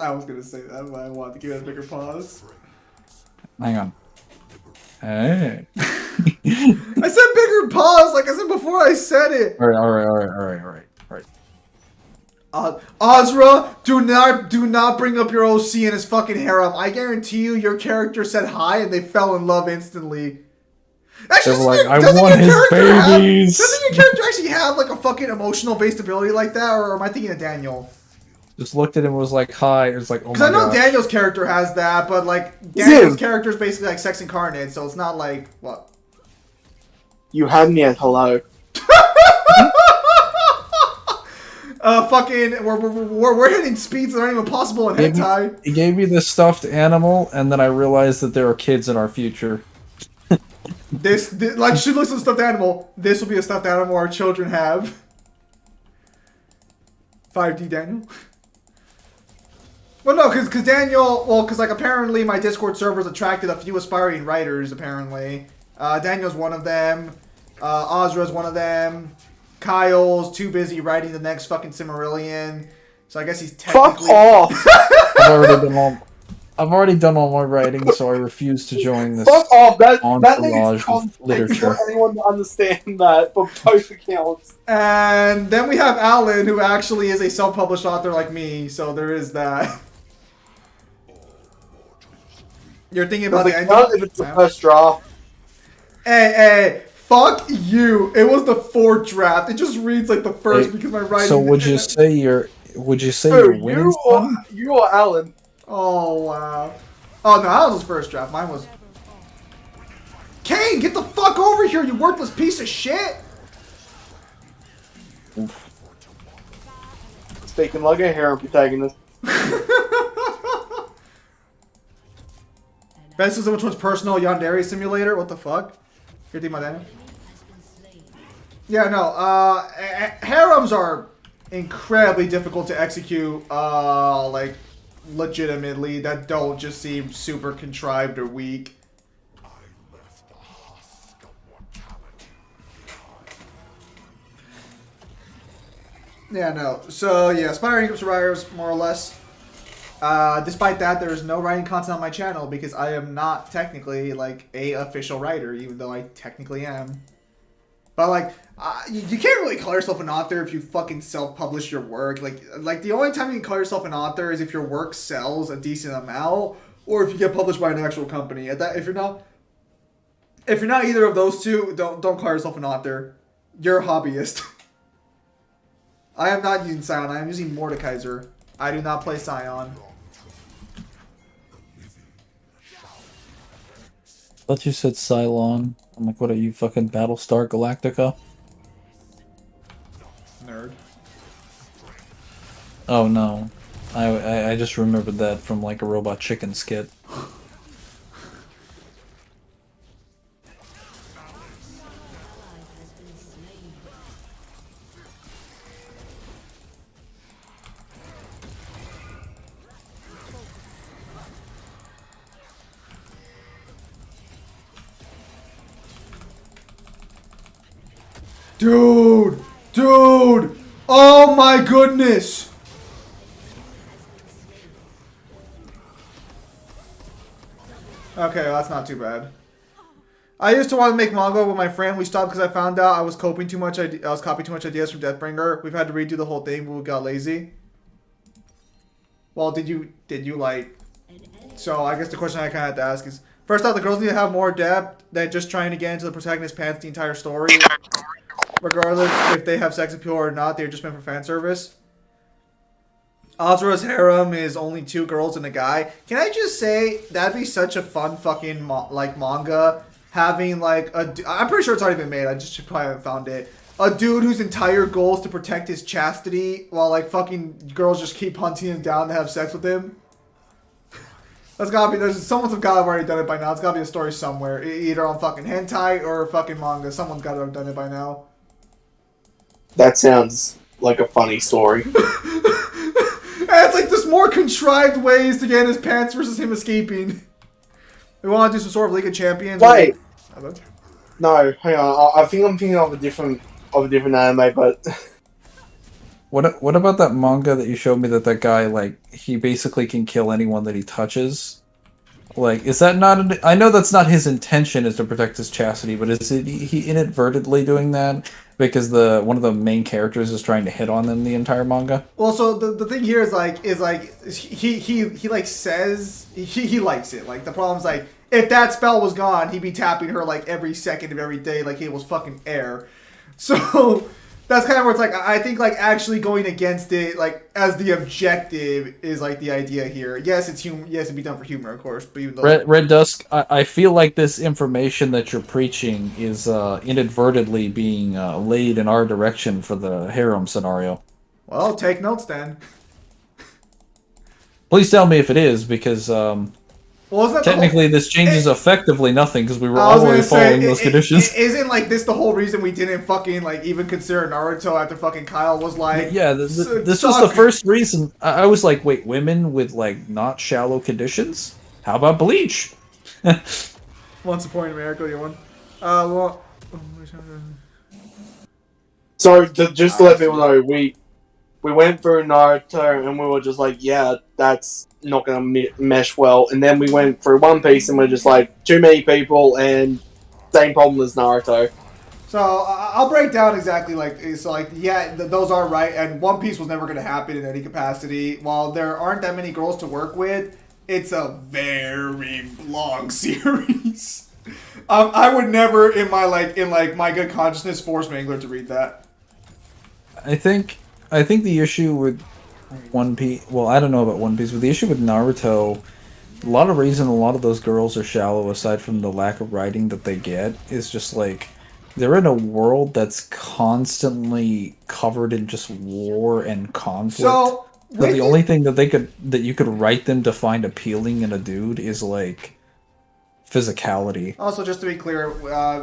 I was gonna say that, but I wanted to give it a bigger pause. hang on. Hey. I said bigger pause, like I said before I said it. All right. Ozra, do not bring up your OC and his fucking harem. I guarantee you, your character said hi and they fell in love instantly. Actually, They were like, doesn't "I want your his character babies." doesn't your character actually have like a fucking emotional based ability like that, or am I thinking of Daniel? Just looked at him and was like, hi. It was like, oh my Because I know god. Daniel's character has that, but like Daniel's Yeah. character is basically like sex incarnate, so it's not like what. You had me at hello. Fucking, we're hitting speeds that aren't even possible in hentai. He gave me this stuffed animal, and then I realized that there are kids in our future. This like, she looks at the stuffed animal. This will be a stuffed animal our children have. 5D Daniel. Well, no, because Daniel, well, because like apparently my Discord servers attracted a few aspiring writers. Apparently, Daniel's one of them. Ozra's one of them. Kyle's too busy writing the next fucking Cimmerillion, so I guess he's Fuck technically. off! I've already done all my writing, so I refuse to join this. Fuck off! That entourage needs of context literature. for anyone to understand that for both accounts. And then we have Alan, who actually is a self-published author like me, so there is that. You're thinking about Like, the end. not if it's the first draft. Hey, fuck you! It was the fourth draft. It just reads like the first Hey, because my writing. So would you say you're Who, winning? you or Alan? Oh wow! Oh no, that was his first draft. Mine was. Kane, get the fuck over here, you worthless piece of shit! Speaking like a harem protagonist. Ben says which one's personal Yandere simulator? What the fuck? You're thinking about that? Yeah, no. Harems are incredibly difficult to execute. Like legitimately, that don't just seem super contrived or weak. Yeah, no. So yeah, Spider Income Survivors, more or less. Despite that, there is no writing content on my channel because I am not technically like a official writer, even though I technically am. But like, you can't really call yourself an author if you fucking self-publish your work. Like the only time you can call yourself an author is if your work sells a decent amount, or if you get published by an actual company. If you're not either of those two, don't call yourself an author. You're a hobbyist. I am not using Scion. I am using Mordekaiser. I do not play Scion. I thought you said Cylon. I'm like, what are you, fucking Battlestar Galactica? Nerd. Oh no. I just remembered that from like a Robot Chicken skit. Dude! Oh my goodness! Okay, well, that's not too bad. I used to want to make manga with my friend. We stopped because I found out I was copying too much. I was copying too much ideas from Deathbringer. We've had to redo the whole thing, but we got lazy. Well, did you like? So I guess the question I kind of have to ask is: first off, the girls need to have more depth than just trying to get into the protagonist's pants the entire story. Regardless if they have sex appeal or not, they're just meant for fan service. Azra's harem is only 2 girls and a guy. Can I just say that'd be such a fun fucking manga having like I'm pretty sure it's already been made. I just probably haven't found it. A dude whose entire goal is to protect his chastity while like fucking girls just keep hunting him down to have sex with him. That's gotta be. Someone's gotta have already done it by now. It's gotta be a story somewhere, either on fucking hentai or fucking manga. Someone's gotta have done it by now. That sounds like a funny story. And it's like there's more contrived ways to get in his pants versus him escaping. We want to do some sort of League of Champions. Wait. No, hang on. I think I'm thinking of a different anime, but What about that manga that you showed me that guy, like, he basically can kill anyone that he touches? Like, is that not... I know that's not his intention, is to protect his chastity, but is he inadvertently doing that? Because one of the main characters is trying to hit on them the entire manga? Well, so the thing here is he like says he likes it. Like the problem's like if that spell was gone, he'd be tapping her like every second of every day like it was fucking air. So that's kind of where it's like I think like actually going against it like as the objective is like the idea here. Yes, it's humor. Yes, it'd be done for humor, of course. But even though Red Dusk, I feel like this information that you're preaching is inadvertently being laid in our direction for the harem scenario. well, take notes then. Please tell me if it is, because Well, isn't that the whole- Technically, this changes effectively nothing because we were I was already gonna say, following those conditions. isn't like this the whole reason we didn't fucking like even consider Naruto after fucking Kyle was like, Yeah, this was the first reason. I was like, wait, women with like not shallow conditions? How about Bleach? Once a point in America, you won. Well, So just to let people know, we went through Naruto and we were just like, yeah, that's not going to mesh well. And then we went through One Piece and we're just like, too many people and same problem as Naruto. so I'll break down exactly those are right, and One Piece was never going to happen in any capacity. While there aren't that many girls to work with, it's a very long series. I would never in my good consciousness force Mangler to read that. I think the issue with One Piece. Well, I don't know about One Piece, but the issue with Naruto, a lot of those girls are shallow. Aside from the lack of writing that they get, is just like they're in a world that's constantly covered in just war and conflict. So the only thing that you could write them to find appealing in a dude is like physicality. Also, just to be clear,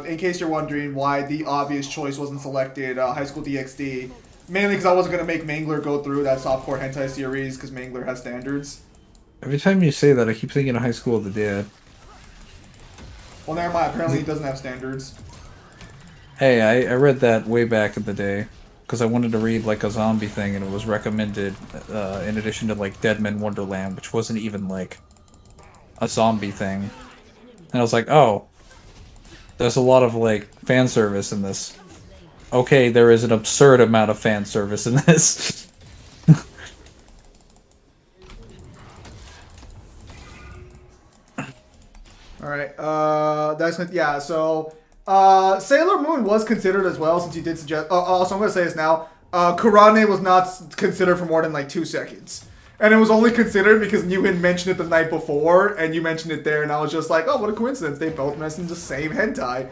in case you're wondering why the obvious choice wasn't selected, High School DxD, mainly because I wasn't going to make Mangler go through that softcore hentai series because Mangler has standards. Every time you say that, I keep thinking of High School of the Dead. Well, never mind. Apparently, he doesn't have standards. Hey, I read that way back in the day because I wanted to read like a zombie thing, and it was recommended in addition to like Dead Men Wonderland, which wasn't even like a zombie thing. And I was like, oh, there's a lot of like fan service in this. Okay, there is an absurd amount of fan service in this. All right. Yeah. So, Sailor Moon was considered as well, since you did suggest. Also, I'm gonna say this now. Kurane was not considered for more than like 2 seconds, and it was only considered because you had mentioned it the night before, and you mentioned it there, and I was just like, oh, what a coincidence! They both mentioned the same hentai.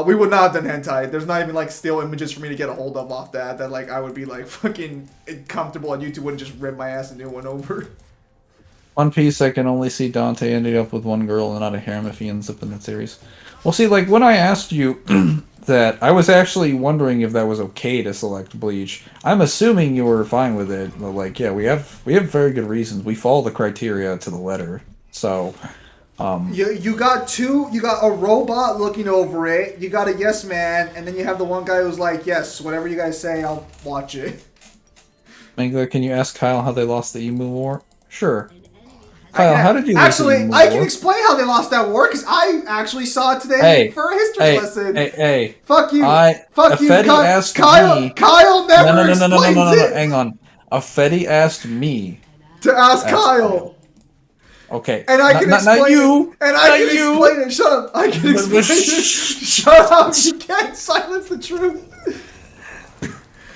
We would not have done hentai. There's not even like still images for me to get a hold of off that like I would be like fucking comfortable and YouTube wouldn't just rip my ass a new one over. One Piece, I can only see Dante ending up with one girl and not a harem if he ends up in that series. Well, see, like, when I asked you that, I was actually wondering if that was okay to select Bleach. I'm assuming you were fine with it, but, like, yeah, we have very good reasons. We follow the criteria to the letter, so... You got a robot looking over it, you got a yes man, and then you have the one guy who's like, yes, whatever you guys say, I'll watch it. Mangler, can you ask Kyle how they lost the Emu War? Sure. Kyle, how did you lose the actually? Emu I War? can explain how they lost that war because I actually saw it today for a history lesson. Hey! Fuck you! Fuck you! Kyle never explains it. Hang on. Afedi asked me to ask Kyle. Okay. And I can explain not you. it. And I can explain it. Shut up. I can explain it. Shut up. You can't silence the truth.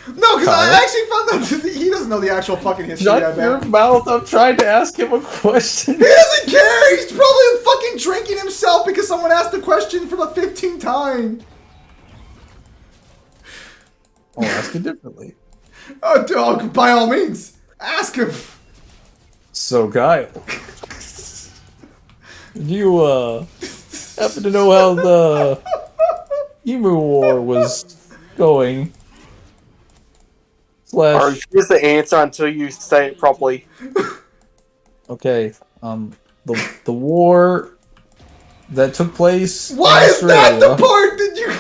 No, because I actually found out that he doesn't know the actual fucking history. Shut your mouth. I'm trying to ask him a question. He doesn't care. He's probably fucking drinking himself because someone asked the question for the 15th time. I'll ask it differently. Oh, by all means. Ask him. So, Kyle. You, happen to know how the Emu War was going? I refuse to answer until you say it properly. Okay, the war that took place Why in is that the Australia part that you...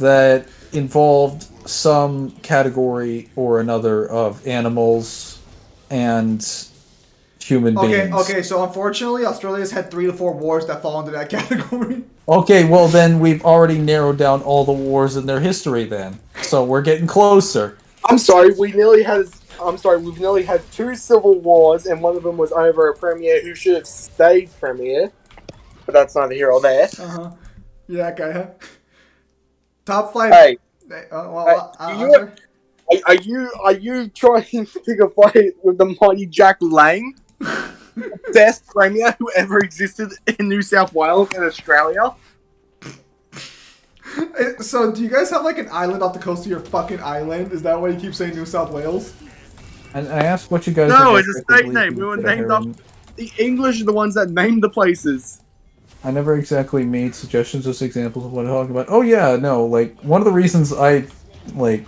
that involved some category or another of animals and human beings. Okay, so unfortunately, Australia's had 3 to 4 wars that fall into that category. Okay, well then we've already narrowed down all the wars in their history then. So we're getting closer. I'm sorry, we've nearly had 2 civil wars, and one of them was over a premier who should have stayed premier. But that's neither here or there. Yeah, that guy, huh? Top 5. Hey. Are you trying to pick a fight with the mighty Jack Lang? Best premier who ever existed in New South Wales and Australia? So, do you guys have like an island off the coast of your fucking island? Is that why you keep saying New South Wales? And I asked what you guys... No, it's a state name. We were named after... The English are the ones that name the places. I never exactly made suggestions, just examples of what I'm talking about. Oh yeah, no, like one of the reasons I like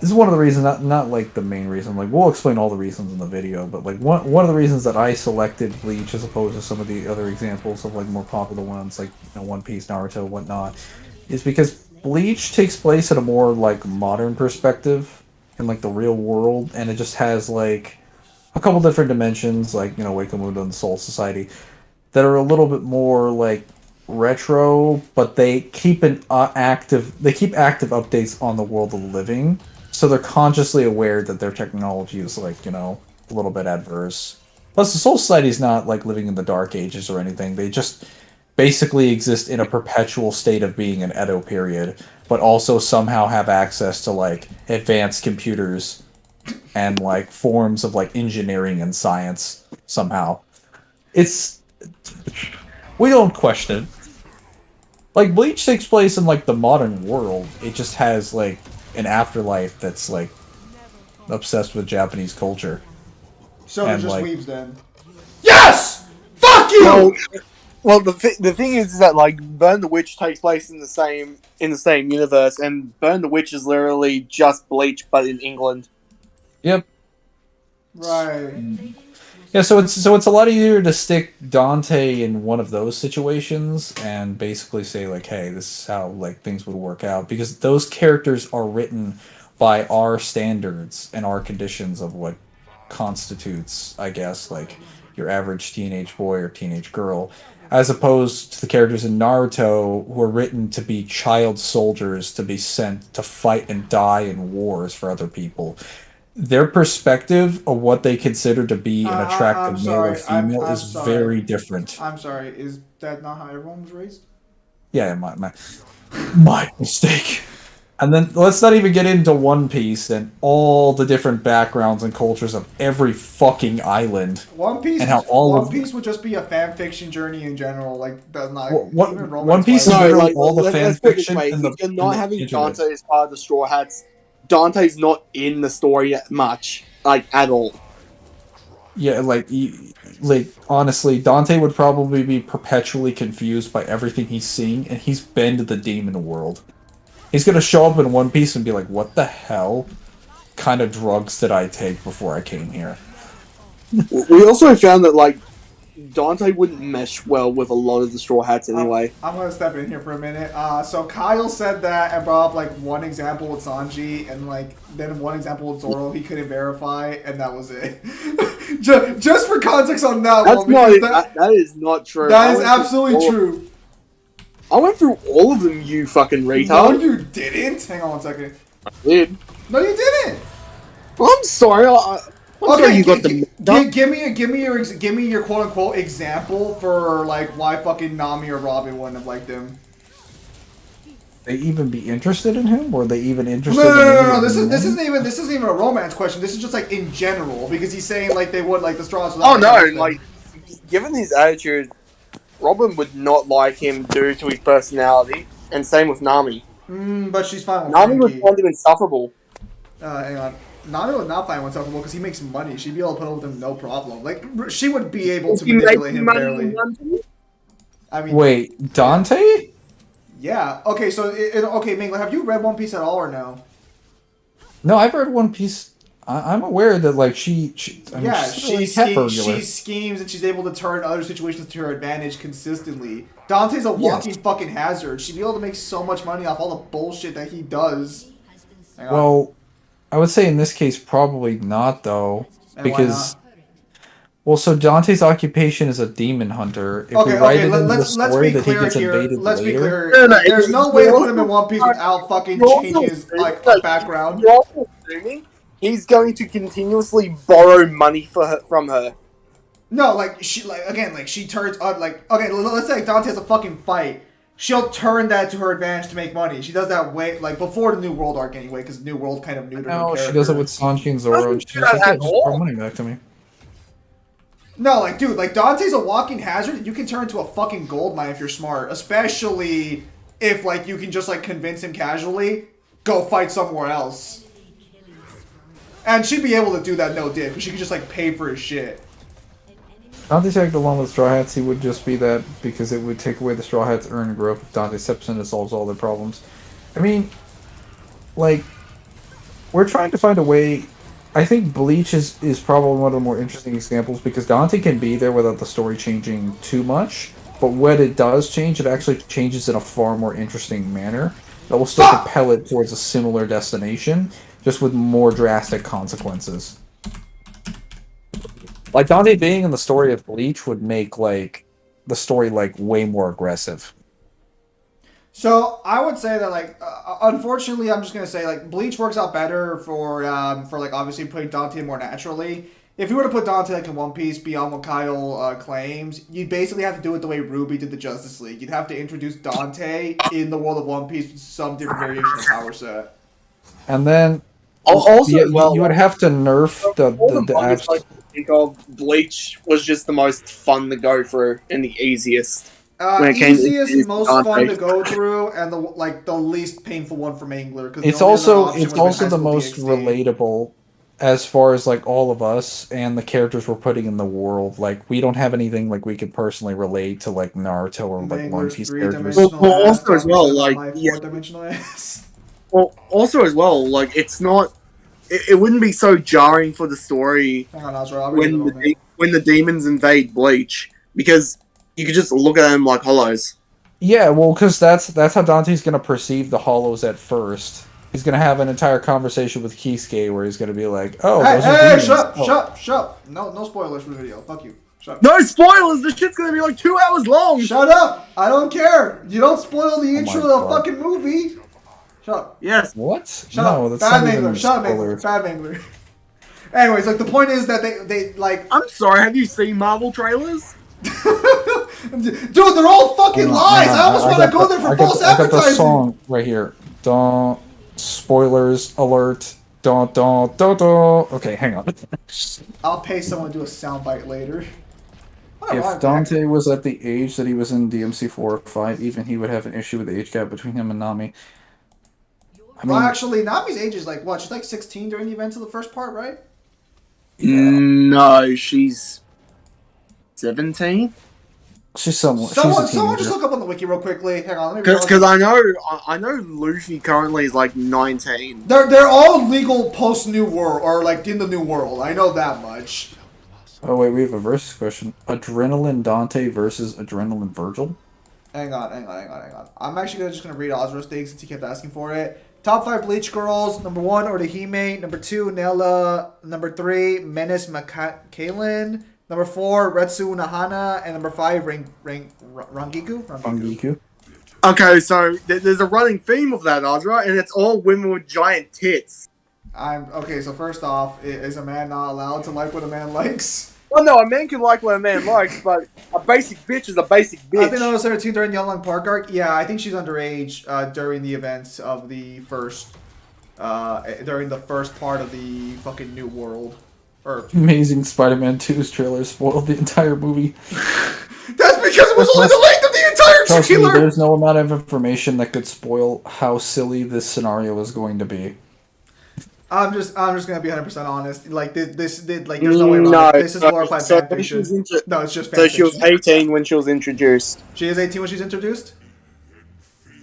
this is one of the reasons, not like the main reason. Like we'll explain all the reasons in the video, but like one of the reasons that I selected Bleach as opposed to some of the other examples of like more popular ones, like One Piece, Naruto, whatnot, is because Bleach takes place at a more like modern perspective in like the real world, and it just has like a couple different dimensions, like Wake and the Soul Society, that are a little bit more like retro, but they keep active updates on the world of the living, so they're consciously aware that their technology is like a little bit adverse. Plus, the Soul Society is not like living in the Dark Ages or anything. They just basically exist in a perpetual state of being an Edo period, but also somehow have access to like advanced computers and like forms of like engineering and science somehow. It's we don't question it. Like Bleach takes place in like the modern world. It just has like an afterlife that's like obsessed with Japanese culture. So they're And, just like- weebs then. Yes! Fuck you! Well, the thing is that like Burn the Witch takes place in the same universe, and Burn the Witch is literally just Bleach, but in England. Yep. Right. Yeah, so it's a lot easier to stick Dante in one of those situations and basically say like, hey, this is how like things would work out, because those characters are written by our standards and our conditions of what constitutes, I guess, like your average teenage boy or teenage girl, as opposed to the characters in Naruto who are written to be child soldiers to be sent to fight and die in wars for other people. Their perspective of what they consider to be an I'm attractive male or sorry, female I'm is sorry. very different. I'm sorry, is that not how everyone was raised? Yeah, my mistake. And then let's not even get into One Piece and all the different backgrounds and cultures of every fucking island. One Piece, And how all One of- Piece would just be a fan fiction journey in general. Like, that's not What- even One Piece is Twilight. literally like, all the let's fan put it this fiction way, and the if you're not and the having internet. Dante as part of the Straw Hats, Dante's not in the story much, like at all. Yeah, like honestly, Dante would probably be perpetually confused by everything he's seeing, and he's been to the demon world. He's gonna show up in One Piece and be like, "What the hell kind of drugs did I take before I came here?" We also found that like Dante wouldn't mesh well with a lot of the Straw Hats anyway. I'm gonna step in here for a minute. So Kyle said that and brought up like one example with Sanji and like then one example with Zoro he couldn't verify, and that was it. just for context on that That's one, not. because That is not true. that I is went through absolutely all- true. I went through all of them. You fucking No, retard. you didn't. Hang on one second. Did. No, you didn't. I'm sorry. I'm sorry you got gi- the. give me your quote unquote example for like why fucking Nami or Robin wouldn't have liked him. They even be interested in him, or they even No, interested? no, no, in no, him no. in This the isn't moment? even a romance question. This is just like in general because he's saying like they would like the straws. Oh no! Like, given his attitude, Robin would not like him due to his personality, and same with Nami. But she's fine with Nami would Frankie. find him insufferable. Hang on. Nami would not find one self because he makes money. She'd be able to put up with him no problem. Like she would be able to manipulate him barely. I mean, Wait, Dante? yeah. Okay, so okay, Mingla, have you read One Piece at all or no? No, I've read One Piece. I'm aware that like she I mean, Yeah, she's really she cat schemes, burglar. she schemes and she's able to turn other situations to her advantage consistently. Dante's a walking fucking hazard. She'd be able to make so much money off all the bullshit that he does. Hang on. Well, I would say in this case probably not though, And why because not? well, so Dante's occupation is a demon hunter. If Okay, we write okay, it into the let's story be that he clear gets here. invaded Let's be later, clear. No, There's no way to put him in you're One Piece also- without fucking you're also changing his assuming, like background. You're also assuming he's going to continuously borrow money from her. No, like she she turns like okay, let's say Dante has a fucking fight. She'll turn that to her advantage to make money. She does that way like before the New World arc anyway, because New World kind of neutered her no, character. she does it with Sanji and Zoro, and she's Doesn't like, do yeah, that just at all. throw money back to me. No, like dude, like Dante's a walking hazard. You can turn into a fucking gold mine if you're smart, especially if like you can just like convince him casually, go fight somewhere else. And she'd be able to do that no dip, because she could just like pay for his shit. Dante tagged along with Straw Hats, he would just be that because it would take away the Straw Hats' earned growth if Dante steps in and solves all their problems. I mean, like, we're trying to find a way. I think Bleach is probably one of the more interesting examples because Dante can be there without the story changing too much, but when it does change, it actually changes in a far more interesting manner that will still propel it towards a similar destination, just with more drastic consequences. Like Dante being in the story of Bleach would make like the story like way more aggressive. So I would say that like unfortunately I'm just gonna say like Bleach works out better for like obviously putting Dante more naturally. If you were to put Dante like in One Piece beyond what Kyle claims, you'd basically have to do it the way Ruby did the Justice League. You'd have to introduce Dante in the world of One Piece with some different variation of power set. And then Also, you, as well, you would have to nerf all the the mongers I can think of, Bleach was just the most fun to go through and the easiest. When it came to Easiest, introducing most Dante. fun to go through, and the least painful one for Mangler. It's also the most relatable as far as like all of us and the characters we're putting in the world. Like we don't have anything like we could personally relate to like Naruto or like One Piece characters. Well, also as well, like, yeah. four-dimensional ass. Well, also as well, like it's not. It wouldn't be so jarring for the story Hang on, Azra, I'll read when it when the demons invade Bleach because you could just look at them like hollows. Yeah, well, because that's how Dante's gonna perceive the hollows at first. He's gonna have an entire conversation with Kisuke where he's gonna be like, "Oh, Hey, those are hey, demons." shut Oh. up! No spoilers for the video. Fuck you. Shut up. No spoilers. This shit's gonna be like 2 hours long. Shut up! I don't care. You don't spoil the intro my of the God. fucking movie. Shut up. Yes. What? Shut no, up. that's Bad not even Mangler. Shut up, spoiler. Mangler. Bad Mangler. Anyways, like the point is that they like. I'm sorry. Have you seen Marvel trailers? Dude, they're all fucking Hang on, lies. hang on. I almost want to got go the- there for I got false the- I got the advertising. song right here. Don't spoilers alert. Don't. Okay, hang on. I'll pay someone to do a soundbite later. Whatever, If Dante was at the age that he was in DMC 4 or 5, even he would have an issue with the age gap between him and Nami. I mean, Well, actually, Nami's age is like what? She's like 16 during the events of the first part, right? No, she's 17. she's somewhat. Someone she's a teenager. just look up on the wiki real quickly. Hang on, let me. Because I know Luffy currently is like 19. They're all legal post New World or like in the New World. I know that much. Oh wait, we have a versus question. Adrenaline Dante versus Adrenaline Virgil. Hang on. I'm actually just gonna read Ozra's thing since he kept asking for it. Top 5 Bleach girls. Number 1, Orihime. Number 2, Nella. Number 3, Menace Kaelin. Number 4, Retsu Nahana. And number 5, Rangiku. Rangiku. Okay, so there's a running theme of that, Azra, and it's all women with giant tits. Okay, so first off, is a man not allowed to like what a man likes? Well, no, a man can like what a man likes, but a basic bitch is a basic bitch. I think that was 17 during the Young Park arc. Yeah, I think she's underage during the events of the first, during the first part of the fucking New World. Or Amazing Spider-Man 2's trailer spoiled the entire movie. that's because it was only the length of the entire Trust me, trailer. there's no amount of information that could spoil how silly this scenario is going to be. I'm just gonna be 100% honest. Like this like there's no way around No, it. This is glorified so fan fiction. No, it's just fan So she was fiction. 18 when she was introduced. She is 18 when she's introduced.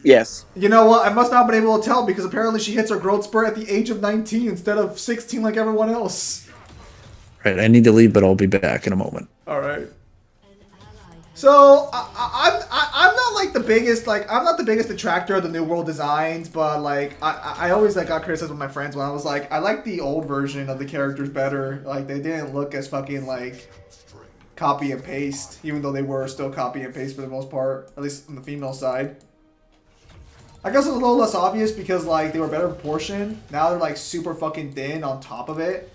Yes. You know what? I must not have been able to tell because apparently she hits her growth spurt at the age of 19 instead of 16 like everyone else. Right, I need to leave, but I'll be back in a moment. All right. So I'm not like the biggest I'm not the biggest detractor of the New World designs, but like I always like got criticized with my friends when I was like I like the old version of the characters better. Like they didn't look as fucking like copy and paste, even though they were still copy and paste for the most part, at least on the female side. I guess it's a little less obvious because like they were better proportioned. Now they're like super fucking thin on top of it.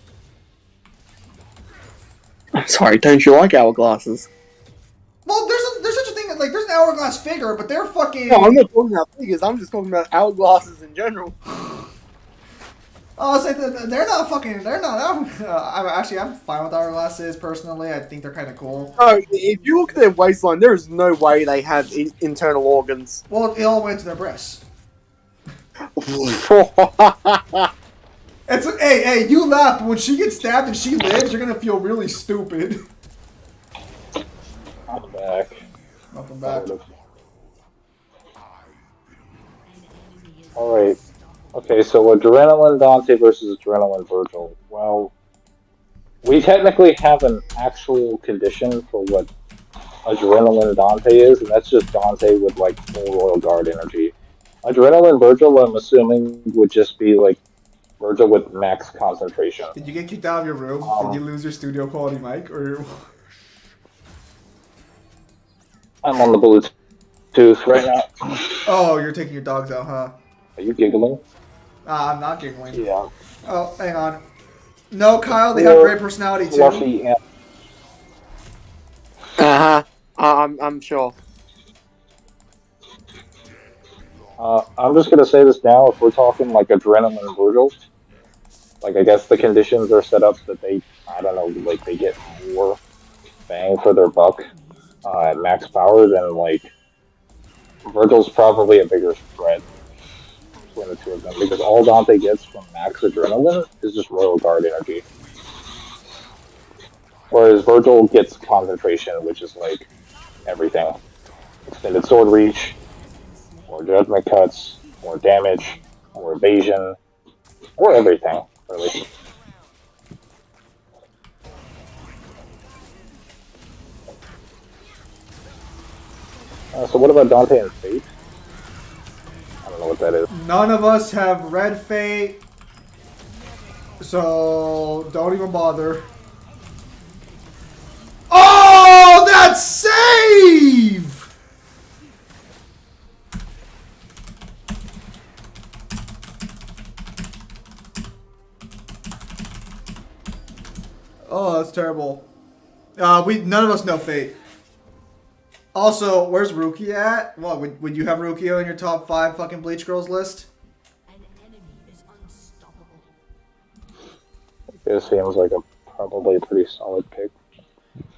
I'm sorry, don't you like hourglasses? Well, there's such a thing like there's an hourglass figure, but they're fucking. No, I'm not talking about figures, I'm just talking about hourglasses in general. Oh, it's like they're not fucking. They're not. I'm fine with hourglasses personally. I think they're kind of cool. No, if you look at their waistline, there is no way they have internal organs. Well, it all went to their breasts. It's like, hey, you laugh, but when she gets stabbed and she lives, you're gonna feel really stupid. Welcome back. Alright. Okay, so Adrenaline Dante versus Adrenaline Virgil. Well, we technically have an actual condition for what Adrenaline Dante is, and that's just Dante with like full Royal Guard energy. Adrenaline Virgil, I'm assuming, would just be like Virgil with max concentration. Did you get kicked out of your room? Did you lose your studio quality mic? Or I'm on the Bluetooth right now. oh, you're taking your dogs out, huh? Are you giggling? I'm not giggling. Yeah. Oh, hang on. No, Kyle, they have great personality too. Fluffy and I'm sure. I'm just gonna say this now. If we're talking like Adrenaline Virgil, like I guess the conditions are set up that they, I don't know, like they get more bang for their buck at max power, then like Virgil's probably a bigger spread between the two of them because all Dante gets from max adrenaline is just Royal Guard energy. Whereas Virgil gets concentration, which is like everything. Extended sword reach, more judgment cuts, more damage, more evasion, or everything, really. So what about Dante and Fate? I don't know what that is. None of us have Red Fate, so don't even bother. Oh, that save! Oh, that's terrible. None of us know Fate. Also, where's Ruki at? What, would you have Ruki on your top 5 fucking Bleach Girls list? An enemy is unstoppable. It seems like probably a pretty solid pick.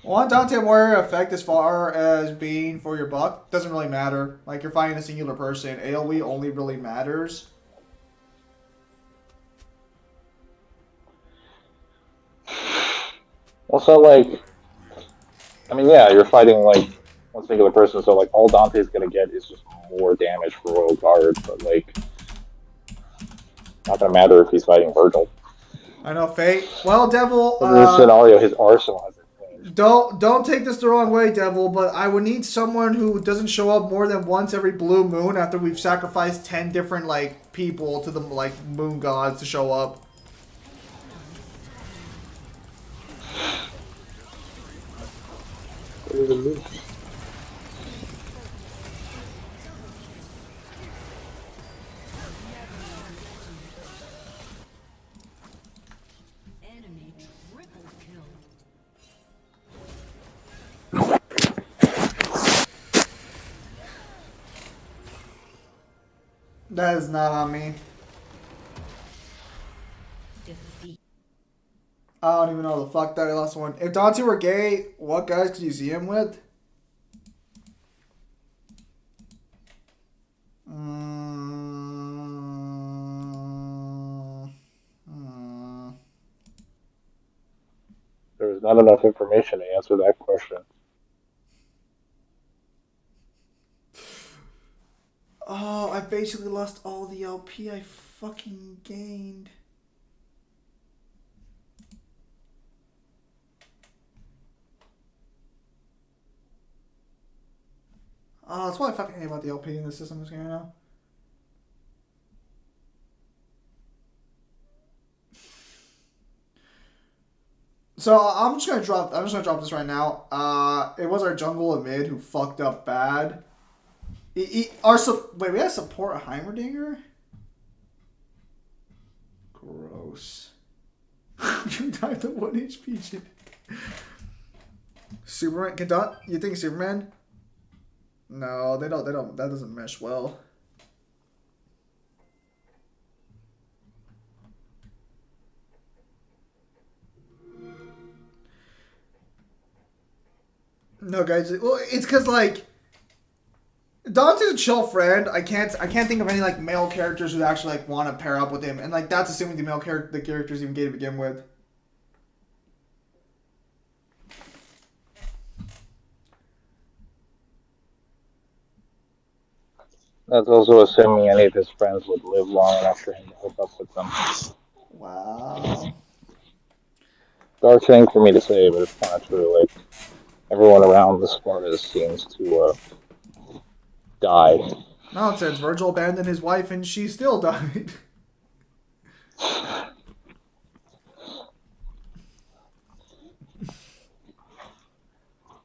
One Dante Warrior effect as far as being for your buck doesn't really matter. Like, you're fighting a singular person. AoE only really matters. Also, like, I mean, yeah, you're fighting like one singular person, so like all Dante's gonna get is just more damage for Royal Guard, but like, not gonna matter if he's fighting Virgil. I know Fate. Well, Devil. In this scenario, his arsenal has changed. Don't take this the wrong way, Devil. But I would need someone who doesn't show up more than once every blue moon after we've sacrificed 10 different like people to the like moon gods to show up. Enemy triple kill. That is not on me. Defeat. I don't even know the fuck that last one. If Dante were gay, what guys could you see him with? There's not enough information to answer that question. Oh, I basically lost all the LP I fucking gained. Oh, that's why I fucking hate about the LP in the system this game now. So I'm just gonna drop this right now. It was our jungle and mid who fucked up bad. Wait, we had support a Heimerdinger? Gross. You died to 1 HP. Shit. Superman you think Superman? No, they don't that doesn't mesh well. No, guys. Well, it's because like Dante's a chill friend. I can't think of any like male characters who actually like want to pair up with him, and like that's assuming the characters even gay to begin with. That's also assuming any of his friends would live long enough for him to hook up with them. Wow. Dark thing for me to say, but it's kind of true. Like, everyone around the Spartans seems to die. Nonsense. Virgil abandoned his wife and she still died.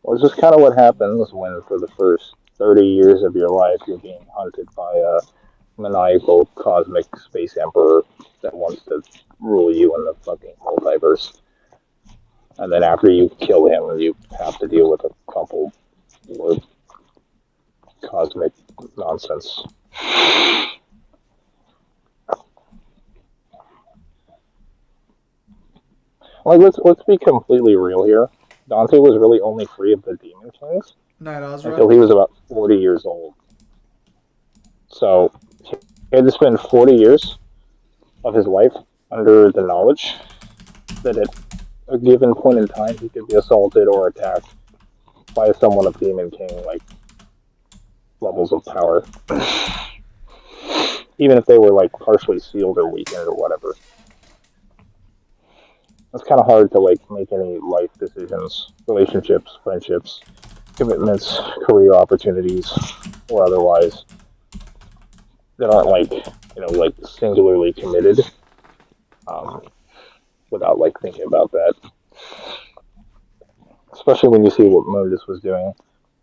Well, it's just kind of what happens when, for the first 30 years of your life, you're being hunted by a maniacal cosmic space emperor that wants to rule you in the fucking multiverse. And then after you kill him, you have to deal with a couple more cosmic nonsense. Like, let's be completely real here. Dante was really only free of the Demon Kings Night until Ozra. he was about 40 years old. So he had to spend 40 years of his life under the knowledge that at a given point in time he could be assaulted or attacked by someone of Demon King like levels of power, even if they were like partially sealed or weakened or whatever. It's kind of hard to like make any life decisions, relationships, friendships, commitments, career opportunities, or otherwise that aren't like like singularly committed um, without like thinking about that. Especially when you see what Modus was doing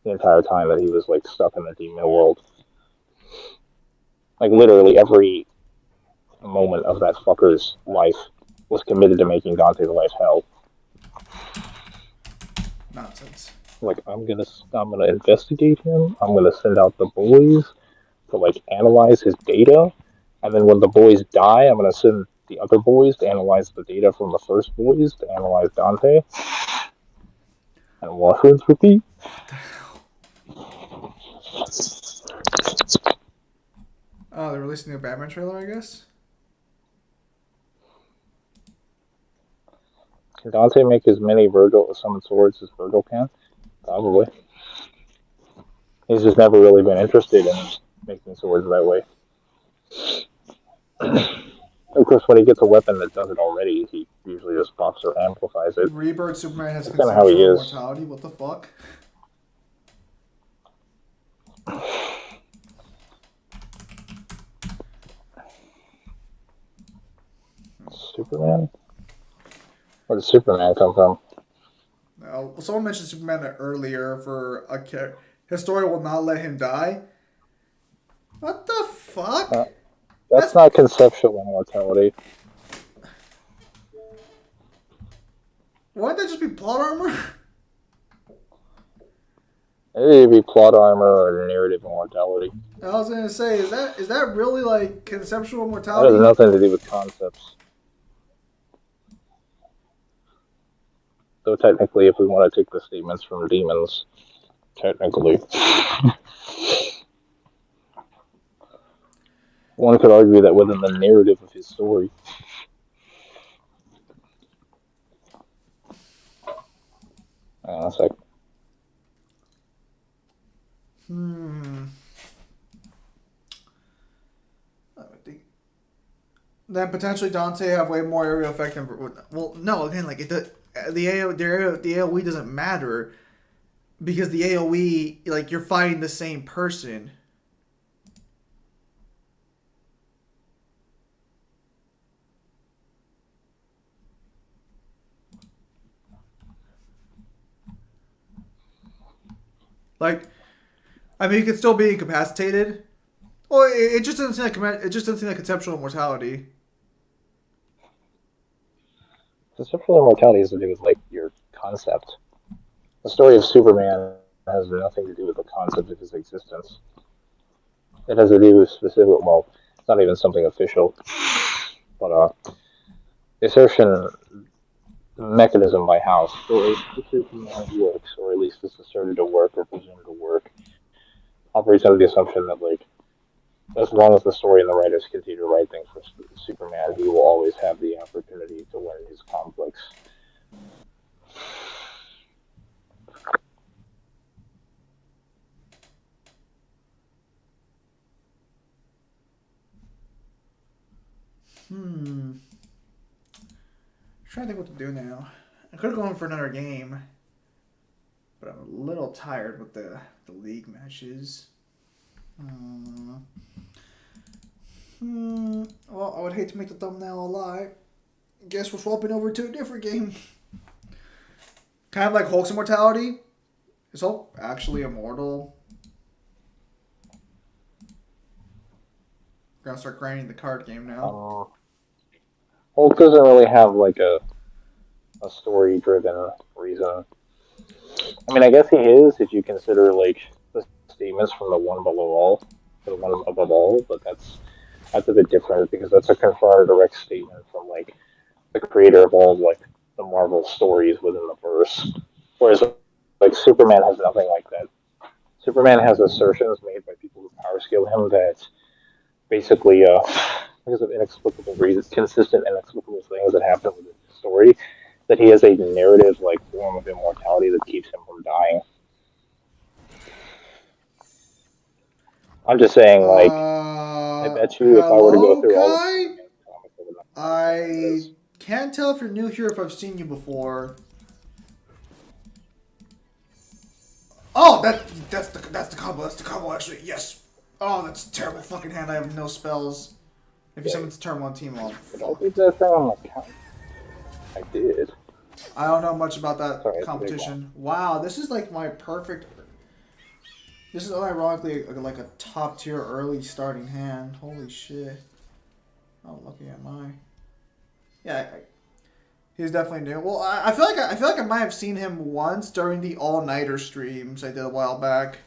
the entire time that he was like stuck in the demon world. Like literally every moment of that fucker's life was committed to making Dante's life hell. Nonsense. Like I'm gonna investigate him. I'm gonna send out the boys to like analyze his data, and then when the boys die, I'm gonna send the other boys to analyze the data from the first boys to analyze Dante, and wash, rinse, repeat. Oh, they're releasing a new Batman trailer, I guess? Can Dante make as many Virgil summon swords as Virgil can? Probably. He's just never really been interested in making swords that way. Of course, when he gets a weapon that does it already, he usually just buffs or amplifies it. Rebirth Superman has That's kind of how he consensual is. immortality. What the fuck? Superman? Where does Superman come from? Someone mentioned Superman earlier for a character. Historia will not let him die. What the fuck? That's not conceptual immortality. Wouldn't that just be plot armor? It'd be plot armor or narrative immortality. I was gonna say, is that really like conceptual That immortality? has nothing to do with concepts. Though technically, if we want to take the statements from demons, technically. One could argue that within the narrative of his story. Hang on a sec. Then potentially Dante have way more area effect than. Well, no, again, like the AOE doesn't matter because the AOE, like, you're fighting the same person. Like, I mean, you could still be incapacitated. Well, it just doesn't seem like conceptual immortality. Conceptual immortality has to do with like your concept. The story of Superman has nothing to do with the concept of his existence. It has to do with specific. Well, it's not even something official, but the assertion mechanism by how Superman works, or at least is asserted to work or presumed to work, operates under the assumption that like as long as the story and the writers continue to write things for Superman, he will always have the opportunity to win his conflicts. I'm trying to think what to do now. I could have gone for another game, but I'm a little tired with the league matches. Well, I would hate to make the thumbnail a lie. Guess we're swapping over to a different game. Kind of like Hulk's immortality. Is Hulk actually immortal? Gonna start grinding the card game now. Hulk doesn't really have like a story driven reason. I mean, I guess he is if you consider like the statements from the one below all to the one above all, but that's a bit different because that's a confirmed direct statement from like the creator of all like the Marvel stories within the verse. Whereas like Superman has nothing like that. Superman has assertions made by people who power scale him that basically because of inexplicable reasons, consistent inexplicable things that happen within the story, that he has a narrative like form of immortality that keeps him from dying. I'm just saying, like, I bet you if I were to go through all Kai? of I can't tell if you're new here, if I've seen you before. Oh, that's the combo. That's the combo, actually. Yes. Oh, that's a terrible fucking hand. I have no spells. If you summon turn one team off. Did I leave that thing on my count? I did. I don't know much about that Sorry, it's a big competition. Wow, this is like my perfect. This is unironically like a top tier early starting hand. Holy shit! How lucky am I? Yeah, he's definitely new. Well, I feel like I might have seen him once during the all nighter streams I did a while back.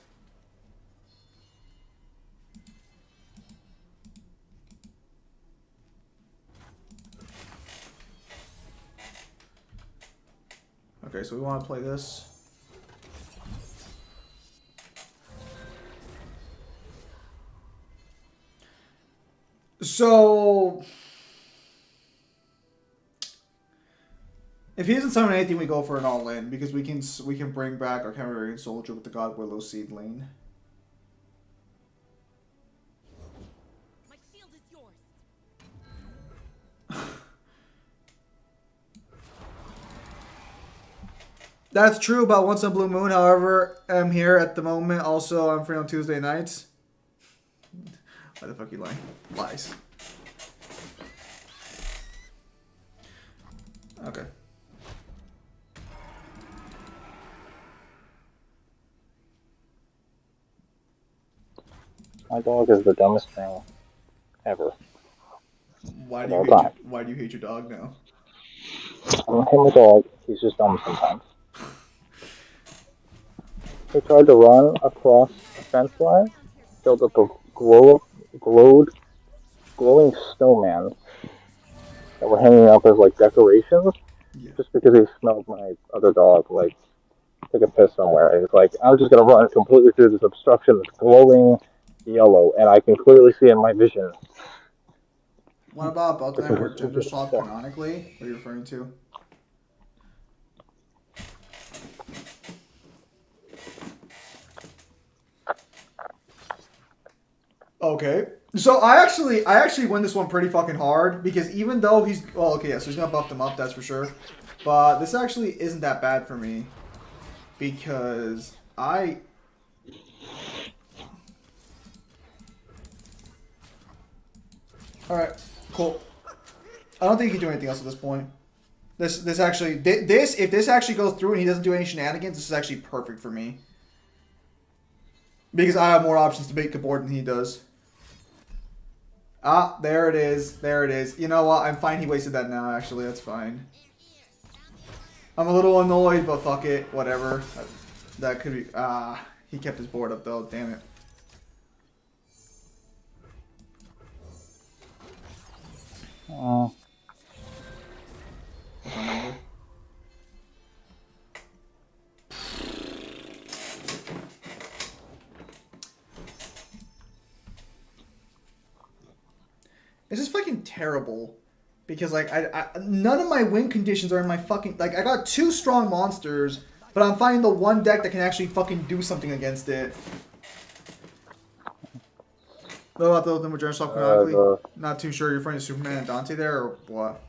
Okay, so we want to play this. So, if he doesn't summon anything, we go for an all-in because we can bring back our Cameroonian soldier with the God Willow seedling. My shield is yours. That's true about Once on Blue Moon. However, I'm here at the moment. Also, I'm free on Tuesday nights. Why the fuck you lying? Lies. Okay. My dog is the dumbest thing ever. Why do you hate why do you hate your dog now? I don't hate my dog. He's just dumb sometimes. He tried to run across a fence line, built up a glowing snowman that were hanging up as like decorations, Yeah. just because he smelled my other dog like take a piss somewhere. And he's like, I'm just gonna run completely through this obstruction that's glowing yellow, and I can clearly see in my vision. What about Beltane where gender swap canonically? What are you referring to? Okay. So I actually win this one pretty fucking hard because even though he's okay, yeah, so he's gonna buff them up, that's for sure. But this actually isn't that bad for me because I Alright, cool. I don't think he can do anything else at this point. This if this actually goes through and he doesn't do any shenanigans, this is actually perfect for me. Because I have more options to make the board than he does. Ah, there it is. There it is. You know what? I'm fine he wasted that now, actually. That's fine. I'm a little annoyed, but fuck it. Whatever. That could be... Ah, he kept his board up, though. Damn it. Oh. What's my number? This is fucking terrible. Because, like, none of my win conditions are in my fucking... Like, I got 2 strong monsters, but I'm finding the one deck that can actually fucking do something against it. What about the Ultimate Journal Stop I've, canonically? Not too sure you're referring to Superman and Dante there, or what?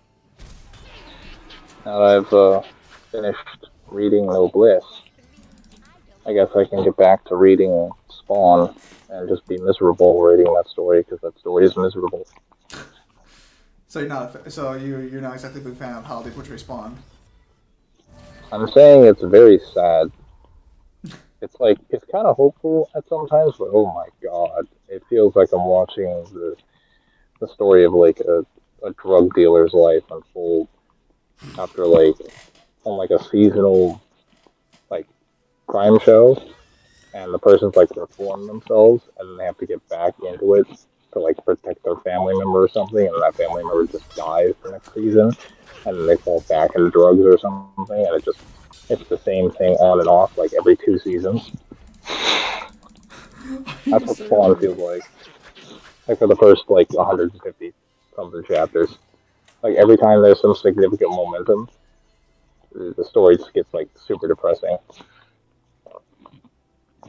now that I've finished reading Noblesse, I guess I can get back to reading Spawn and just be miserable reading that story because that story is miserable. So you're not exactly a big fan of how they portray Spawn. I'm saying it's very sad. It's like it's kind of hopeful at sometimes, but oh my god, it feels like I'm watching the story of like a drug dealer's life unfold after like on like a seasonal like crime show, and the person's like reformed themselves, and then they have to get back into it to like protect their family member or something, and that family member just dies the next season, and then they fall back into drugs or something, and it's the same thing on and off like every 2 seasons. That's what Spawn feels like. Like for the first like 150 something chapters, like every time there's some significant momentum, the story just gets like super depressing.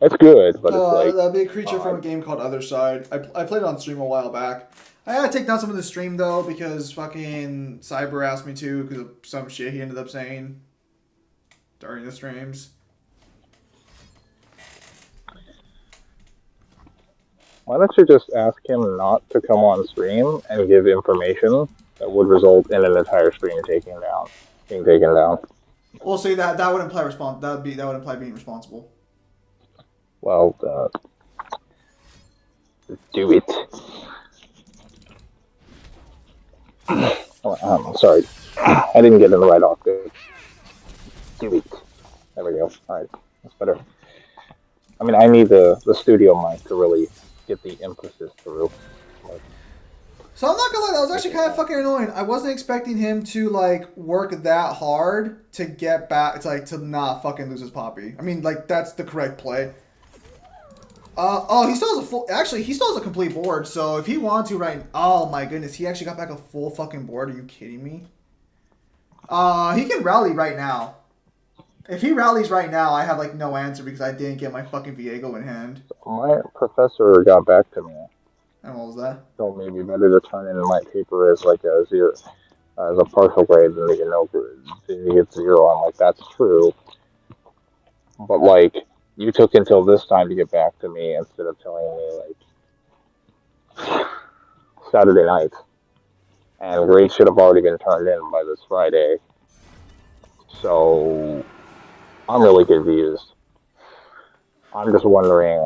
It's good, but it's like That'd be a creature from a game called Other Side. I played it on stream a while back. I had to take down some of the stream though because fucking Cyber asked me to because of some shit he ended up saying during the streams. why don't you just ask him not to come on stream and give information that would result in an entire stream being taken down? Well, see that would imply that would imply being responsible. Well, do it. Oh, sorry, I didn't get in the right octave. Do it. There we go. All right, that's better. I mean, I need the studio mic to really get the emphasis through. Like, So I'm not gonna lie, that was actually kind of fucking annoying. I wasn't expecting him to like work that hard to get back to not fucking lose his poppy. I mean, like that's the correct play. He still has he still has a complete board. So if he wanted to oh my goodness, he actually got back a full fucking board. Are you kidding me? He can rally right now. If he rallies right now, I have like no answer because I didn't get my fucking Viego in hand. my professor got back to me. And what was that? Told me it'd be better to turn in my paper as like a zero, as a partial grade than to get no grade. You get 0. I'm like, that's true, but like you took until this time to get back to me instead of telling me like Saturday night, and grades should have already been turned in by this Friday. So I'm really confused. I'm just wondering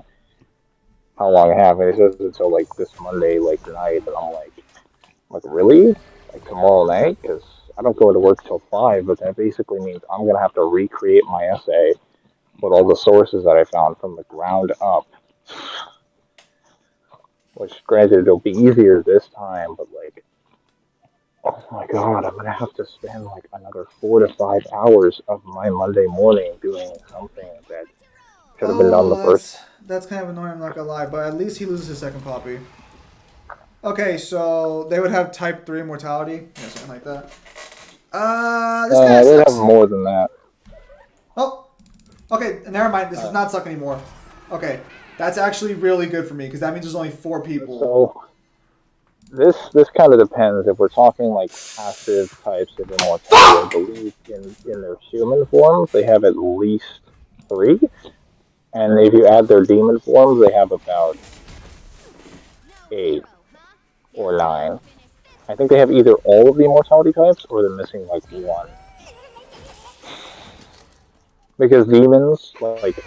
how long I have, and he says until like this Monday, like night, and I'm like really, like tomorrow night, because I don't go to work till 5, but that basically means I'm gonna have to recreate my essay with all the sources that I found from the ground up. Which, granted, it'll be easier this time, but like, oh my god, I'm gonna have to spend like another 4 to 5 hours of my Monday morning doing something that should have been done the first. That's kind of annoying, I'm not gonna lie, but at least he loses his second poppy. Okay, so they would have type 3 immortality. Yeah, something like that. This guy They sucks. have more than that. Oh, okay, never mind. This does not suck anymore. Okay, that's actually really good for me because that means there's only 4 people. So this kind of depends. If we're talking like passive types of immortality, I believe in their human forms they have at least 3, and if you add their demon forms, they have about 8 or 9. I think they have either all of the immortality types or they're missing like 1. Because demons, like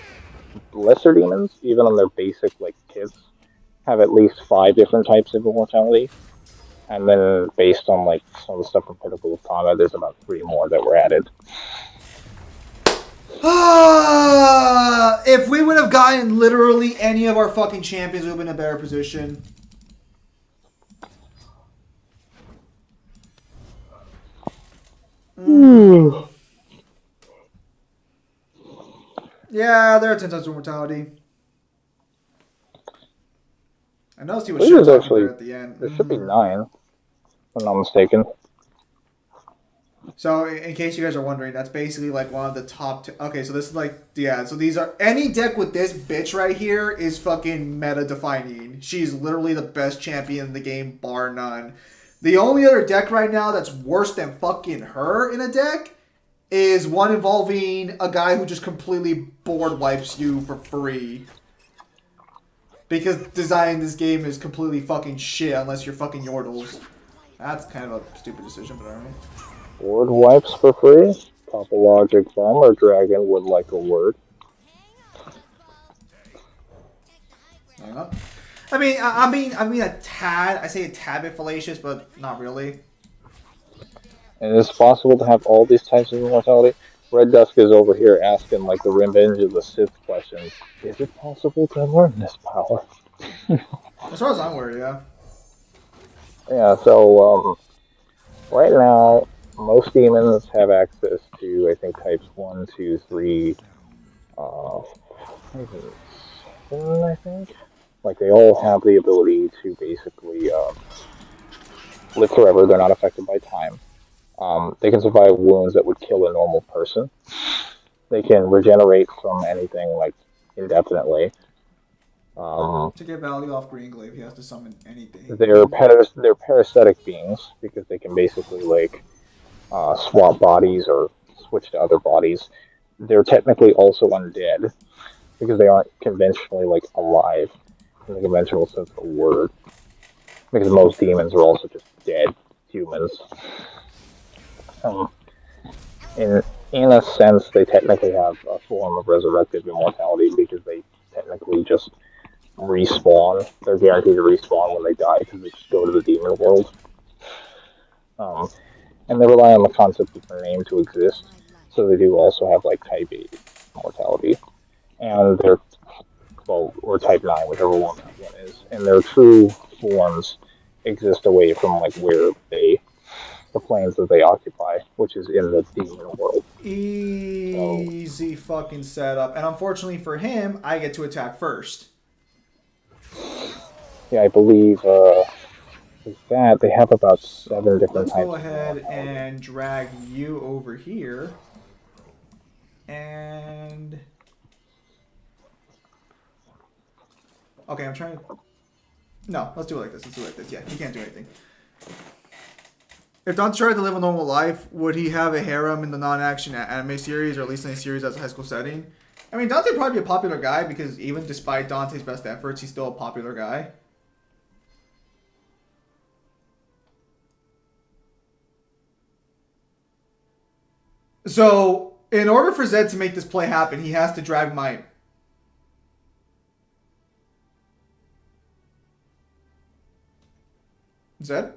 lesser demons, even on their basic like kits, have at least 5 different types of immortality. And then based on like some of the stuff from Pinnacle of Combat, there's about 3 more that were added. If we would have gotten literally any of our fucking champions, we would have been in a better position. Yeah, there are 10 types of mortality. I noticed he was This shit is talking actually there at the end. there should be 9, if I'm not mistaken. So, in case you guys are wondering, that's basically like one of the top. Okay, so this is like yeah. So these are any deck with this bitch right here is fucking meta defining. She's literally the best champion in the game, bar none. The only other deck right now that's worse than fucking her in a deck is one involving a guy who just completely board wipes you for free. Because designing this game is completely fucking shit unless you're fucking Yordles. That's kind of a stupid decision, but alright. Word wipes for free? Topologic Bomb or Dragon would like a word. Hang on. I mean a tad. I say a tad bit fallacious, but not really. And it's possible to have all these types of immortality. Red Dusk is over here asking like the Revenge of the Sith question. Is it possible to learn this power? As far as I'm aware, yeah. Yeah, so right now most demons have access to I think types 1, 2, 3, I think. Like they all have the ability to basically live forever. They're not affected by time. They can survive wounds that would kill a normal person. They can regenerate from anything like indefinitely. To get value off Greenglaive, he has to summon anything. They're parasitic beings because they can basically like swap bodies or switch to other bodies. They're technically also undead because they aren't conventionally like alive in the conventional sense of the word. Because most demons are also just dead humans. In a sense, they technically have a form of resurrected immortality because they technically just respawn. They're guaranteed to respawn when they die because they just go to the demon world. And they rely on the concept of their name to exist. So they do also have like type 8 mortality. And they're, well, or type 9, whichever one that one is. And their true forms exist away from like where they, the planes that they occupy, which is in the demon world. Easy fucking setup. And unfortunately for him, I get to attack first. Yeah, I believe that they have about 7 different Let's types. go ahead and drag you over here. And... okay, I'm trying to... no, let's do it like this. Let's do it like this. Yeah, he can't do anything. If Dante tried to live a normal life, would he have a harem in the non-action anime series, or at least in a series as a high school setting? I mean, Dante would probably be a popular guy, because even despite Dante's best efforts, he's still a popular guy. So, in order for Zed to make this play happen, he has to drag my... Zed?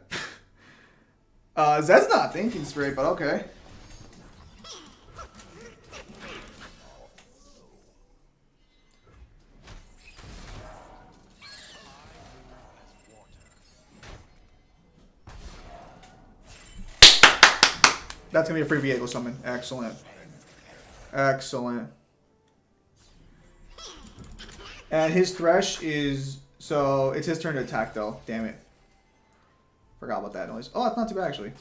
Zed's not thinking straight, but okay. That's gonna be a free Viego summon. Excellent. Excellent. And his Thresh is... so, it's his turn to attack, though. Damn it. Forgot about that noise. Oh, it's not too bad, actually.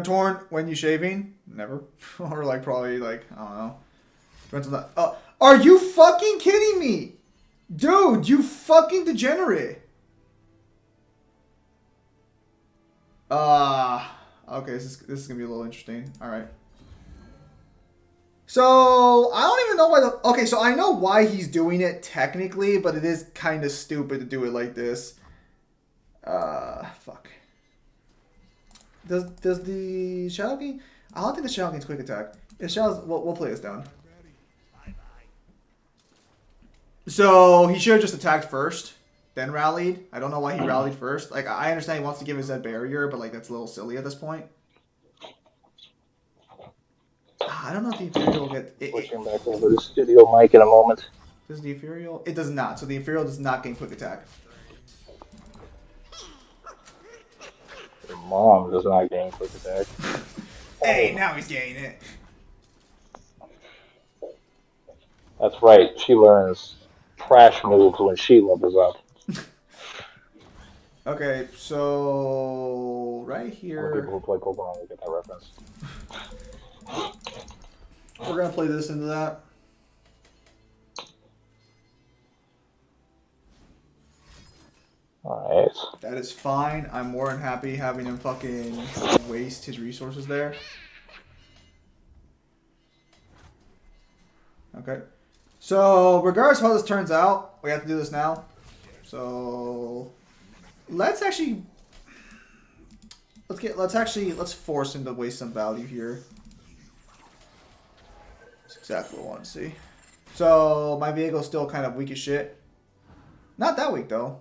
Torn, when you shaving? Never. Or, like, probably, like, I don't know. Depends on that. Are you fucking kidding me? Dude, you fucking degenerate. Okay, this is gonna be a little interesting. Alright. So, I don't even know why the... okay, so I know why he's doing it technically, but it is kind of stupid to do it like this. Fuck. Does the Shadow King... I don't think the Shadow King's quick attack. The Shadow's... we'll play this down. So, he should have just attacked first, then rallied. I don't know why he rallied first. Like, I understand he wants to give his Zed barrier, but, like, that's a little silly at this point. I don't know if the Ethereal will get... Switching back over to Studio Mic in a moment. Does the Ethereal... it does not. So the Ethereal does not gain quick attack. Your mom does not gain quick attack. Hey, now he's gaining it. That's right. She learns trash moves when she levels up. Okay, so right Only people here, who play Pokemon will get that reference. we're gonna play this into that. Alright. That is fine. I'm more than happy having him fucking waste his resources there. Okay. So, regardless of how this turns out, we have to do this now. So, let's actually... Let's force him to waste some value here. That's exactly what I want to see. So, my Viego's still kind of weak as shit. Not that weak, though.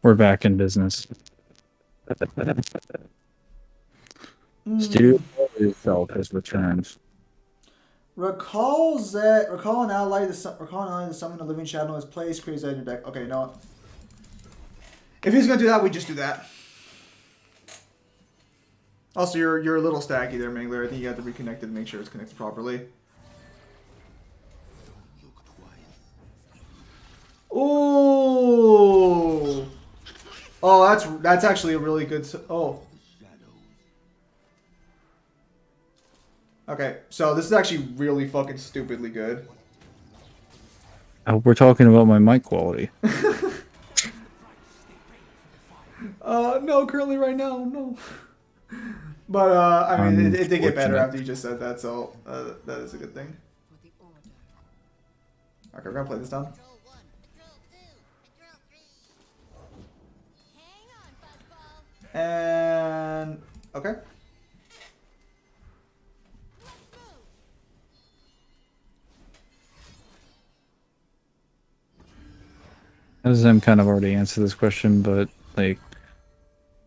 We're back in business. Studio itself has returned. Recall an ally to summon a living shadow in his place, creates that in your deck. Okay, no. If he's gonna do that, we just do that. Also, you're a little stacky there, Mangler. I think you have to reconnect it and make sure it's connected properly. Ooh. Oh, that's actually a really good. Oh. Okay, so this is actually really fucking stupidly good. We're talking about my mic quality. No, currently right now, no. But I mean, it did get better after you just said that, so that is a good thing. For the order. Okay, we're gonna play this down. Control 1, Control 2, Control 3. Hang on, Buzzball. And okay. Let's move. As I'm kind of already answered this question, but like,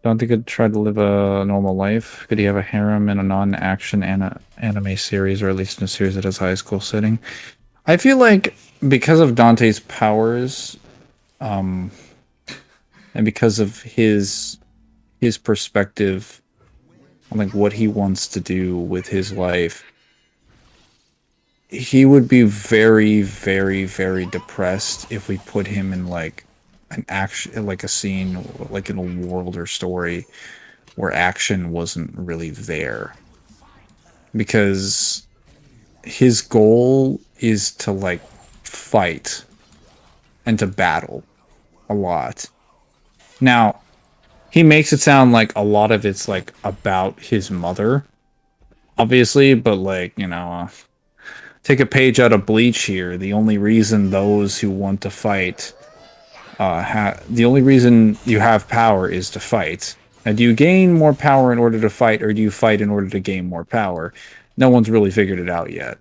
Dante could try to live a normal life. Could he have a harem in a non-action anime series, or at least in a series that has high school setting? I feel like because of Dante's powers, and because of his perspective on like what he wants to do with his life, he would be very, very, very depressed if we put him in like an action, like a scene, like in a world or story where action wasn't really there. Because his goal is to like fight and to battle a lot. Now, he makes it sound like a lot of it's like about his mother, obviously, but like, take a page out of Bleach here. The only reason those who want to fight, the only reason you have power is to fight. And do you gain more power in order to fight, or do you fight in order to gain more power? No one's really figured it out yet.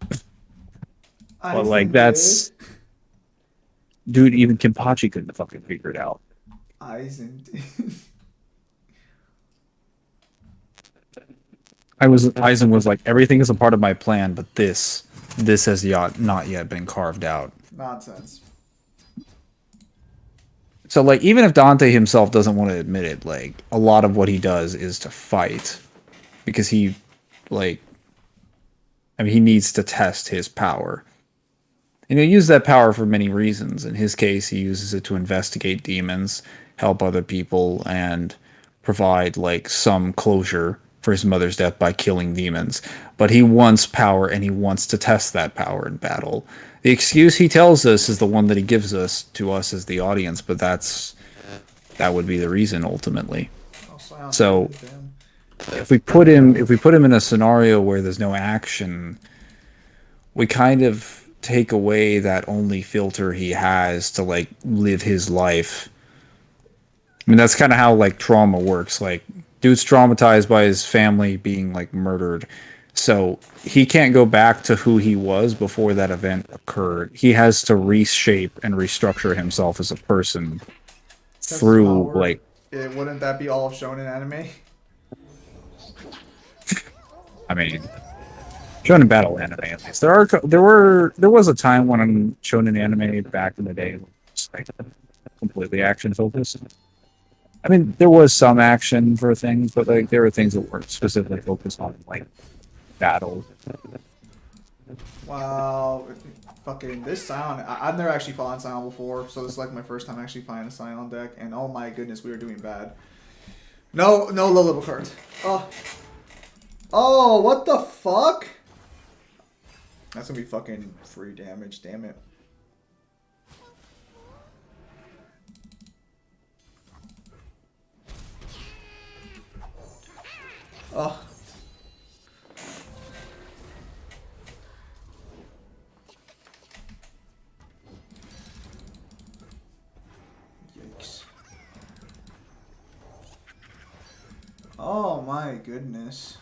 But like, that's... Dude, even Kenpachi couldn't fucking figure it out. Aizen. Aizen was like, everything is a part of my plan, but this has not yet been carved out. Nonsense. So, like, even if Dante himself doesn't want to admit it, like, a lot of what he does is to fight. Because he, like... I mean, he needs to test his power. And he'll use that power for many reasons. In his case, he uses it to investigate demons, help other people, and provide, like, some closure for his mother's death by killing demons. But he wants power, and he wants to test that power in battle. The excuse he tells us is the one that he gives us to us as the audience, but that would be the reason ultimately. So if we put him in a scenario where there's no action, we kind of take away that only filter he has to like live his life. I mean, that's kind of how like trauma works. Like, dude's traumatized by his family being like murdered. So he can't go back to who he was before that event occurred. He has to reshape and restructure himself as a person through like... Wouldn't that be all of shonen anime? I mean, shonen battle anime at least. There was a time when shonen anime back in the day was like completely action focused. I mean, there was some action for things, but like there were things that weren't specifically focused on like battle. Wow, fucking this Scion. I've never actually fought on Scion before, so this is like my first time actually fighting a Scion deck, and oh my goodness, we were doing bad. No low level cards. Oh, what the fuck? That's gonna be fucking free damage, damn it. Oh. Yikes. Oh my goodness.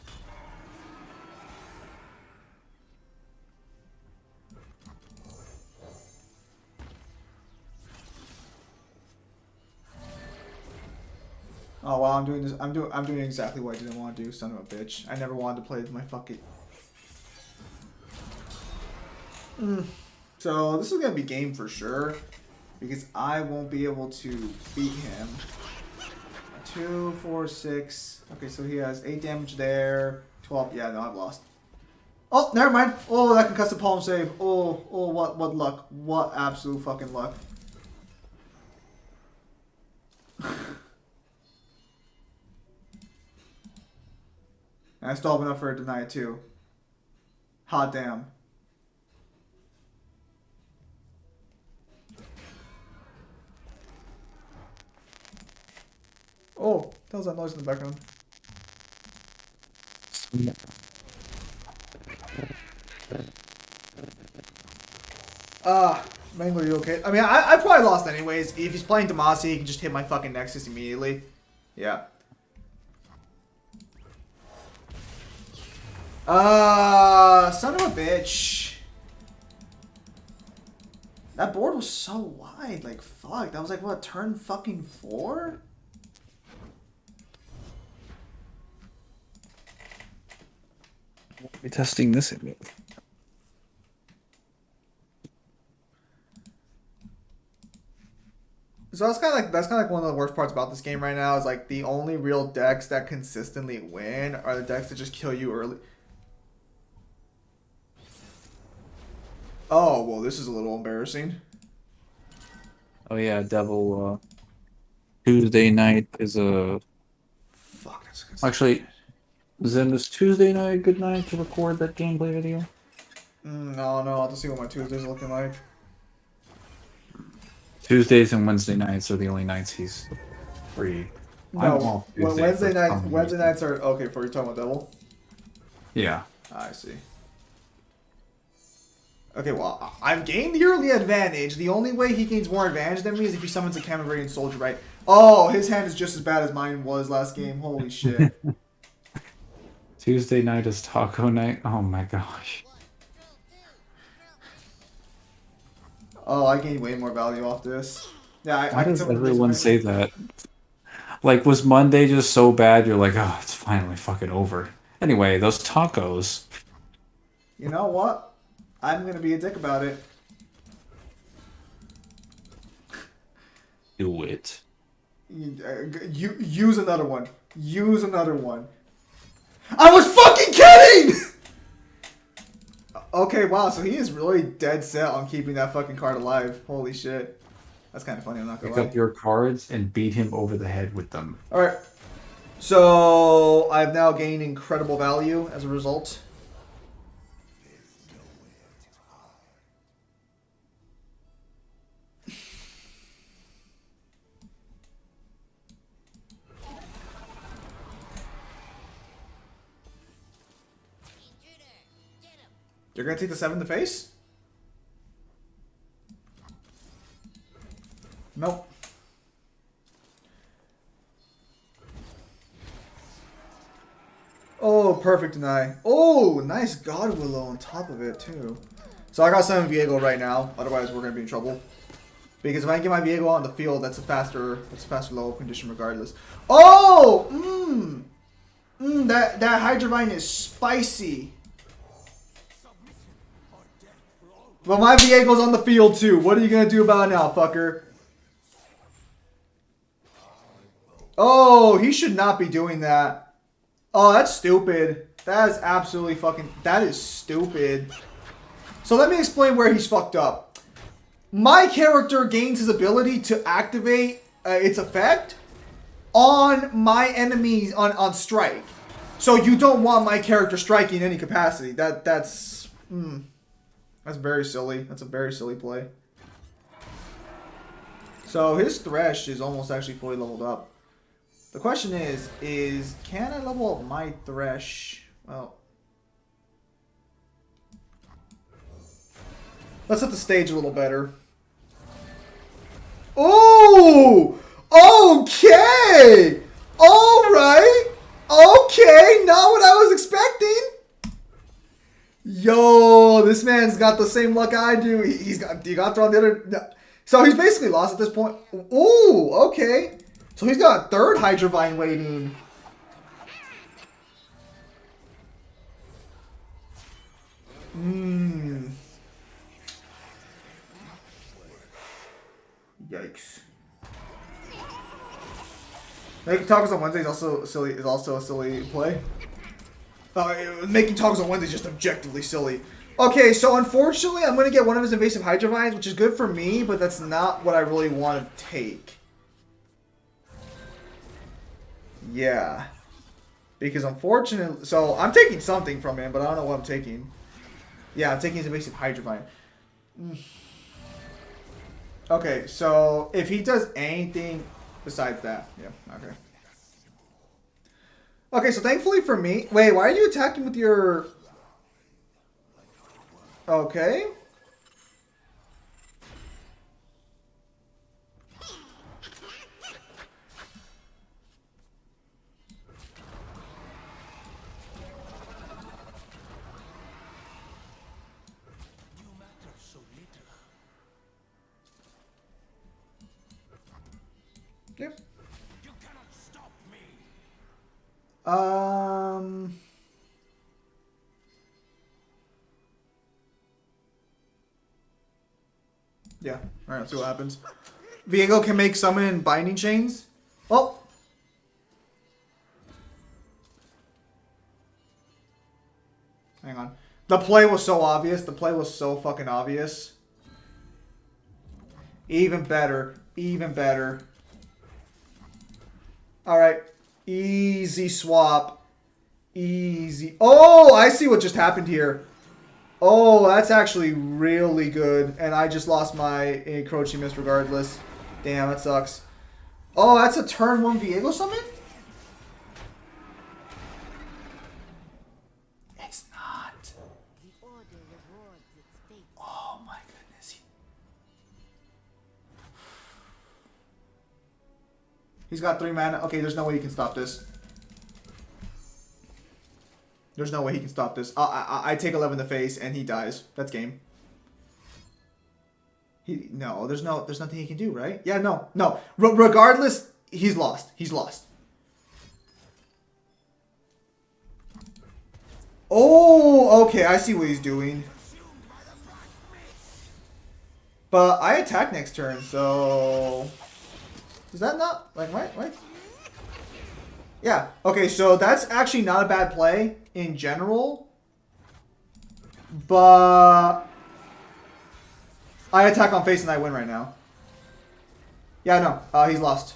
Oh wow, I'm doing this. I'm doing exactly what I didn't want to do, son of a bitch. I never wanted to play my fucking. So this is gonna be game for sure, because I won't be able to beat him. 2, 4, 6. Okay, so he has 8 damage there. 12. Yeah, no, I've lost. Oh, never mind. Oh, that concussive palm save. Oh, what luck. What absolute fucking luck. And I still have enough for her to deny it too. Hot damn. Oh, that was that noise in the background. Mangler, you okay? I mean, I probably lost anyways. If he's playing Demacia, he can just hit my fucking Nexus immediately. Yeah. Son of a bitch. That board was so wide, like, fuck. That was like, what, turn fucking 4? We're testing this in. So that's kind of like one of the worst parts about this game right now is like the only real decks that consistently win are the decks that just kill you early. Oh, well, this is a little embarrassing. Oh yeah, Devil. Tuesday night is a. Fuck, that's a good Actually, Zen, is Tuesday night a good night to record that gameplay video? No, I'll have to see what my Tuesday's looking like. Tuesdays and Wednesday nights are the only nights he's free. I'm No, off Tuesday Wednesday for night. some Wednesday reason. nights are okay for your talking about Devil. Yeah. I see. Okay, well, I've gained the early advantage. The only way he gains more advantage than me is if he summons a Camararian Soldier, right? Oh, his hand is just as bad as mine was last game. Holy shit. Tuesday night is taco night. Oh my gosh. Oh, I gained way more value off this. Yeah, I Why can does summon everyone this say that? Like, was Monday just so bad? You're like, oh, it's finally fucking over. Anyway, those tacos. You know what? I'm gonna be a dick about it. Do it. You use another one. Use another one. I was fucking kidding! Okay, wow, so he is really dead set on keeping that fucking card alive. Holy shit. That's kind of funny, I'm not gonna Pick lie. up your cards and beat him over the head with them. Alright. So, I've now gained incredible value as a result. You're gonna take the 7 to face? Nope. Oh, perfect deny. Oh, nice God Willow on top of it, too. So I got summon Viego right now. Otherwise, we're gonna be in trouble. Because if I get my Viego on the field, that's a faster level condition regardless. Oh! That Hydrovine is spicy. But my Viego's on the field too. What are you gonna do about it now, fucker? Oh, he should not be doing that. Oh, that's stupid. That is absolutely fucking... That is stupid. So let me explain where he's fucked up. My character gains his ability to activate its effect on my enemies on strike. So you don't want my character striking in any capacity. That's very silly. That's a very silly play. So his Thresh is almost actually fully leveled up. The question is can I level up my Thresh? Well, let's set the stage a little better. Oh! Okay! Alright! Okay, not what I was expecting! Yo, this man's got the same luck I do. He got thrown the other... No. So he's basically lost at this point. Ooh, okay. So he's got a third Hydrovine waiting. Yikes. Making tacos on Wednesday is also silly. Is also a silly play. Making tacos on Wednesday is just objectively silly. Okay, so unfortunately, I'm gonna get one of his invasive Hydrovines, which is good for me, but that's not what I really want to take. Yeah, because unfortunately, so I'm taking something from him, but I don't know what I'm taking. Yeah, I'm taking his invasive Hydrovine. Okay, so if he does anything besides that, yeah, okay. Okay, so thankfully for me, wait, why are you attacking with your... Okay. Yep. You cannot stop me. Yeah. Alright, let's see what happens. Viego can make summon binding chains. Oh! Hang on. The play was so obvious. The play was so fucking obvious. Even better. Even better. Alright. Easy swap. Easy. Oh, I see what just happened here. Oh, that's actually really good. And I just lost my encroaching miss regardless. Damn, that sucks. Oh, that's a turn 1 Viego summon? It's not. The order rewards its fate. Oh my goodness. He's got 3 mana. Okay, there's no way he can stop this. There's no way he can stop this. I take 11 in the face and he dies. That's game. No, there's nothing he can do, right? Yeah, no. Regardless, he's lost. He's lost. Oh, okay, I see what he's doing. But I attack next turn, so... Is that not... Like, right? Yeah, okay, so that's actually not a bad play in general. But... I attack on face and I win right now. Yeah, no, he's lost.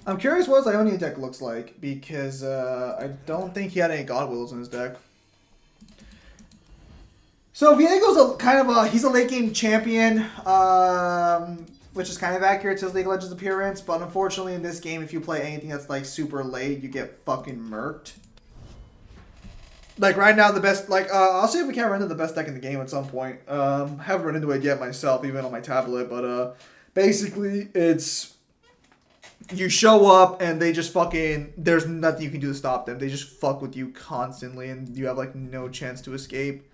I'm curious what his Ionia deck looks like, because I don't think he had any God Willows in his deck. So Viego's he's a late game champion, which is kind of accurate to his League of Legends appearance, but unfortunately in this game, if you play anything that's like super late, you get fucking murked. Like right now, the best, I'll see if we can't run into the best deck in the game at some point. Haven't run into it yet myself, even on my tablet, but basically it's... You show up and they just fucking... There's nothing you can do to stop them. They just fuck with you constantly and you have like no chance to escape.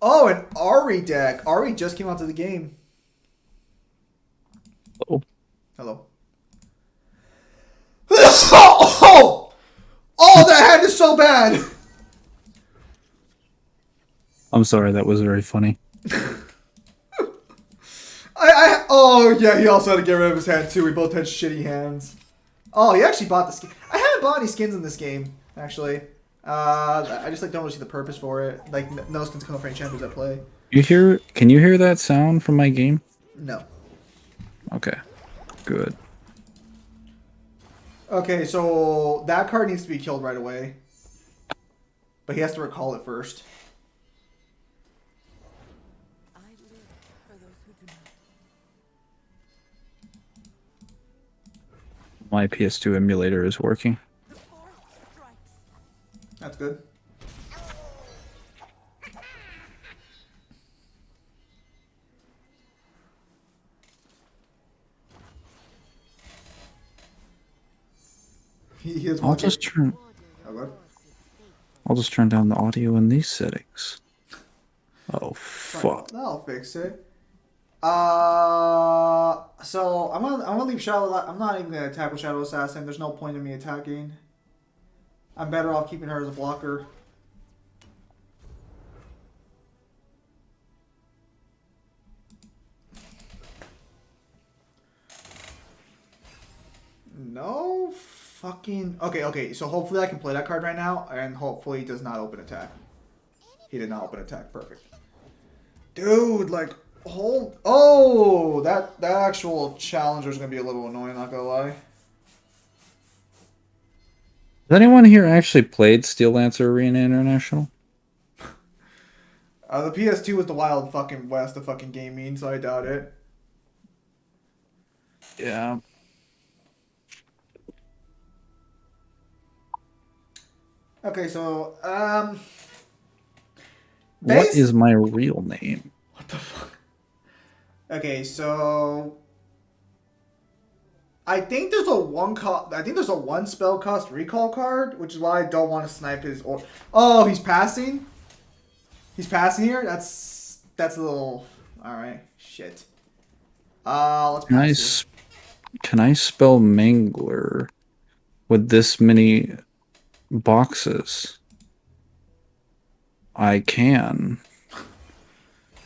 Oh, an Ari deck. Ari just came out to the game. Oh, Hello. Oh! Oh, that hand is so bad! I'm sorry, that was very funny. Oh, yeah, he also had to get rid of his hand, too. We both had shitty hands. Oh, he actually bought the skin. I haven't bought any skins in this game, actually. I just, like, don't really see the purpose for it. Like, no skins come up for any champions I play. Can you hear that sound from my game? No. Okay, good. Okay, so that card needs to be killed right away. But he has to recall it first. I live for those who do not. My PS2 emulator is working. The force strikes. That's good. He is I'll watching. just turn Oh, good. I'll just turn down the audio in these settings. Oh Sorry, fuck. That'll fix it. So I'm gonna leave Shadow. I'm not even gonna attack with Shadow Assassin. There's no point in me attacking. I'm better off keeping her as a blocker. No fucking. Okay. So hopefully I can play that card right now, and hopefully he does not open attack. He did not open attack. Perfect. Dude, like, hold. Oh, that actual challenger is gonna be a little annoying. Not gonna lie. Has anyone here actually played Steel Lancer Arena International? The PS2 was the wild fucking west of fucking gaming, so I doubt it. Yeah. Okay, so What is my real name? what the fuck? Okay, so I think there's a one spell cost recall card, which is why I don't want to snipe his. Oh, he's passing. He's passing here. That's a little. All right, shit. Let's Can I pass here. can I spell Mangler with this many boxes? I can.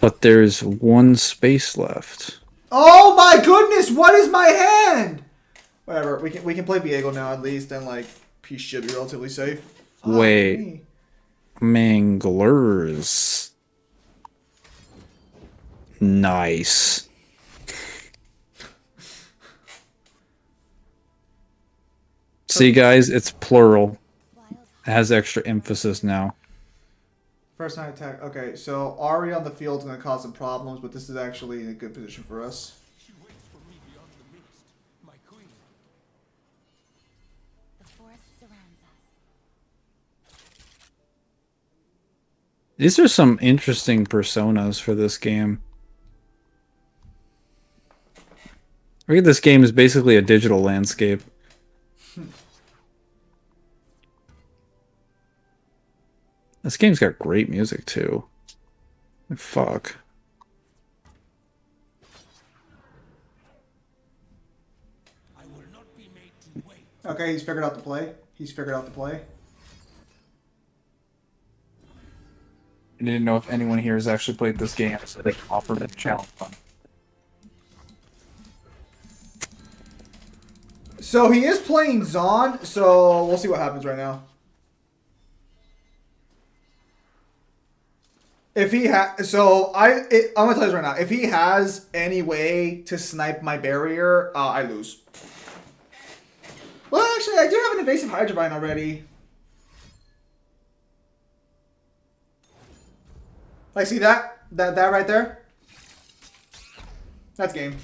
But there's one space left. Oh my goodness! What is my hand? Whatever. We can play Viego now at least, and like he should be relatively safe. Fuck Wait. me. Manglers. Nice. See, guys, it's plural. It has extra emphasis now. First night attack. Okay, so Ari on the field is going to cause some problems, but this is actually in a good position for us. She waits for me beyond the mist, my queen. The forest surrounds us. These are some interesting personas for this game. I think this game is basically a digital landscape. This game's got great music too. Fuck. I will not be made to wait. Okay, he's figured out the play. I didn't know if anyone here has actually played this game, so they can offer a challenge on. So he is playing Zon, so we'll see what happens right now. If he I'm gonna tell you this right now. If he has any way to snipe my barrier, I lose. Well, actually, I do have an invasive Hydrovine already. Like, see that right there? That's game.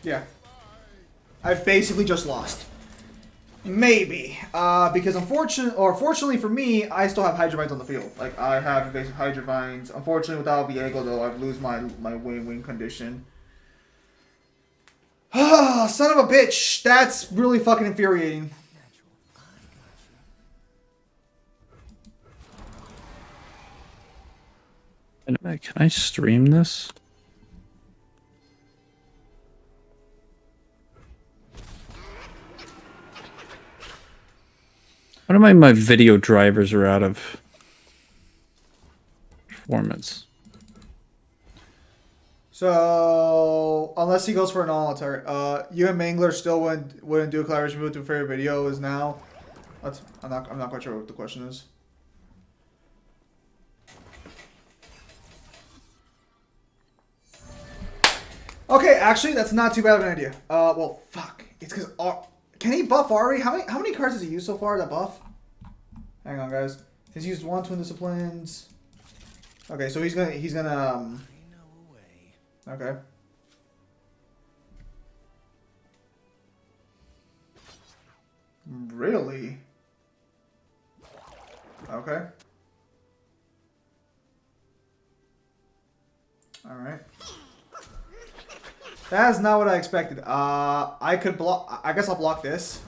Yeah. I've basically just lost. Maybe. Because fortunately for me, I still have Hydrovines on the field. Like, I have invasive Hydrovines. Unfortunately, without Viego, though, I've lose my win-win condition. Ah, son of a bitch. That's really fucking infuriating. Can I stream this? What am my video drivers are out of performance? So unless he goes for an all-attack, you and Mangler still wouldn't do a collaboration move to favorite video is now. I'm not quite sure what the question is. Okay, actually, that's not too bad of an idea. Well, fuck. It's because can he buff Ari? How many cards has he used so far that buff? Hang on, guys. He's used 1 Twin Disciplines. Okay, so he's gonna okay. Really? Okay. Alright. That is not what I expected. I could block. I guess I'll block this.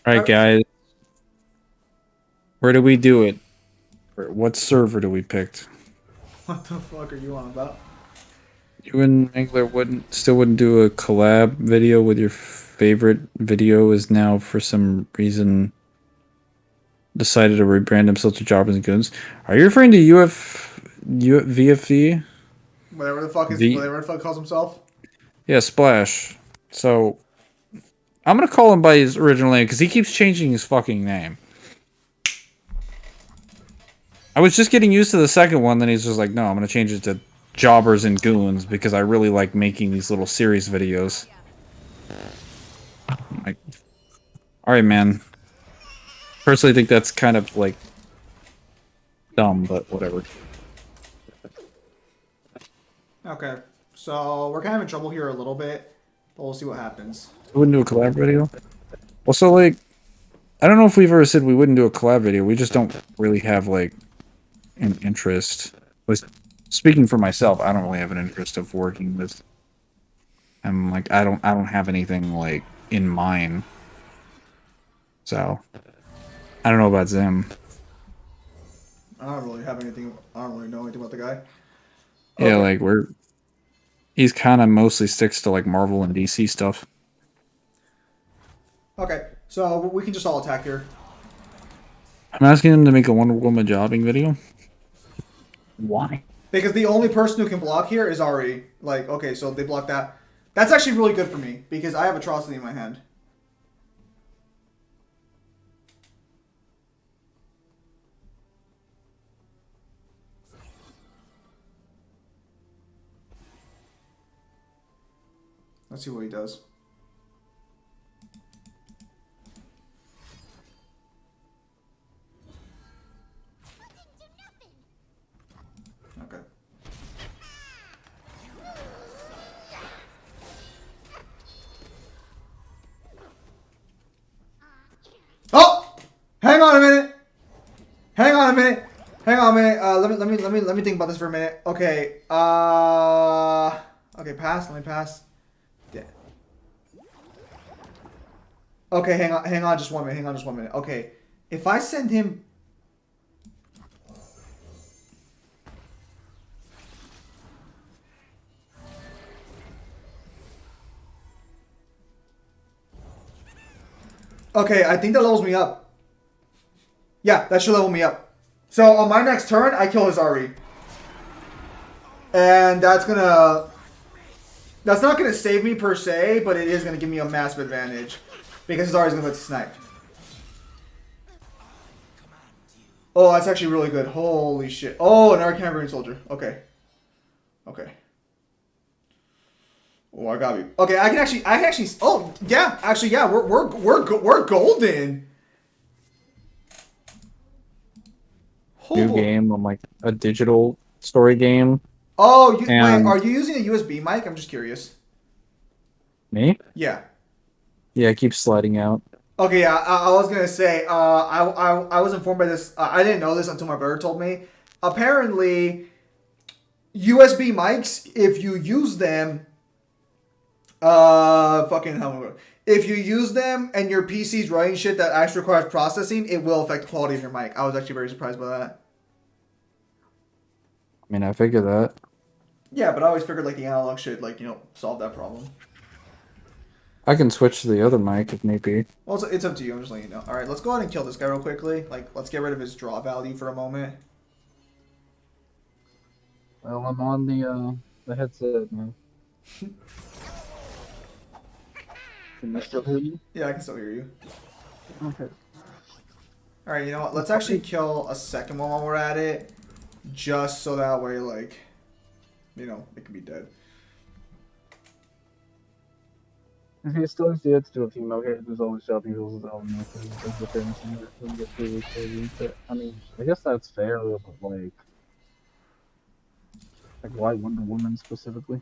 All right, guys. Where do we do it? What server do we pick? What the fuck are you on about? You and Mangler wouldn't do a collab video with your favorite video is now for some reason decided to rebrand himself to Jobbers and Goons. Are you referring to VFV? Whatever the fuck whatever the fuck calls himself. Yeah, Splash. So I'm gonna call him by his original name because he keeps changing his fucking name. I was just getting used to the second one, then he's just like, no, I'm gonna change it to Jobbers and Goons because I really like making these little series videos. Like, alright, man. Personally, think that's kind of like dumb, but whatever. Okay, so we're kind of in trouble here a little bit, but we'll see what happens. We wouldn't do a collab video. Also, like, I don't know if we've ever said we wouldn't do a collab video. We just don't really have like an interest. Speaking for myself, I don't really have an interest of working with. I'm like, I don't have anything like in mind. So, I don't know about Zim. I don't really have anything. I don't really know anything about the guy. Yeah, like he's kind of mostly sticks to like Marvel and DC stuff. Okay, so we can just all attack here. I'm asking him to make a Wonder Woman jobbing video. Why? Because the only person who can block here is Ari. Like, okay, so they block that. That's actually really good for me, because I have Atrocity in my hand. Let's see what he does. Okay. Oh! Hang on a minute. Hang on a minute. Hang on a minute. Let me think about this for a minute. Okay. Okay, pass. Let me pass. Yeah. Okay, hang on just 1 minute. Hang on just 1 minute. Okay. If I send him Okay, I think that levels me up. Yeah, that should level me up. So on my next turn, I kill his Ari. And that's not gonna save me per se, but it is gonna give me a massive advantage. Because his Ari's gonna get sniped. Oh, that's actually really good. Holy shit. Oh, an Arcane Marine Soldier. Okay. Okay. Oh, I got you. Okay, I can actually. Oh, yeah. Actually, yeah. We're golden. New game on like a digital story game. Oh, wait. Are you using a USB mic? I'm just curious. Me? Yeah. Yeah, it keeps sliding out. Okay, yeah, I was gonna say, I was informed by this. I didn't know this until my brother told me. Apparently, USB mics, if you use them, fucking hell, if you use them and your PC's running shit that actually requires processing, it will affect the quality of your mic. I was actually very surprised by that. I mean, I figured that. Yeah, but I always figured like the analog should like solve that problem. I can switch to the other mic if need be. Well, it's up to you. I'm just letting you know. All right, let's go ahead and kill this guy real quickly. Like, let's get rid of his draw value for a moment. Well, I'm on the headset now. Can you still hear me? Yeah, I can still hear you. Okay. All right, you know what? Let's actually kill a second one while we're at it, just so that way, like, it can be dead. If you still see it to a female here, there's always job eagles as the things you get through but I mean, I guess that's fair, but like why Wonder Woman specifically?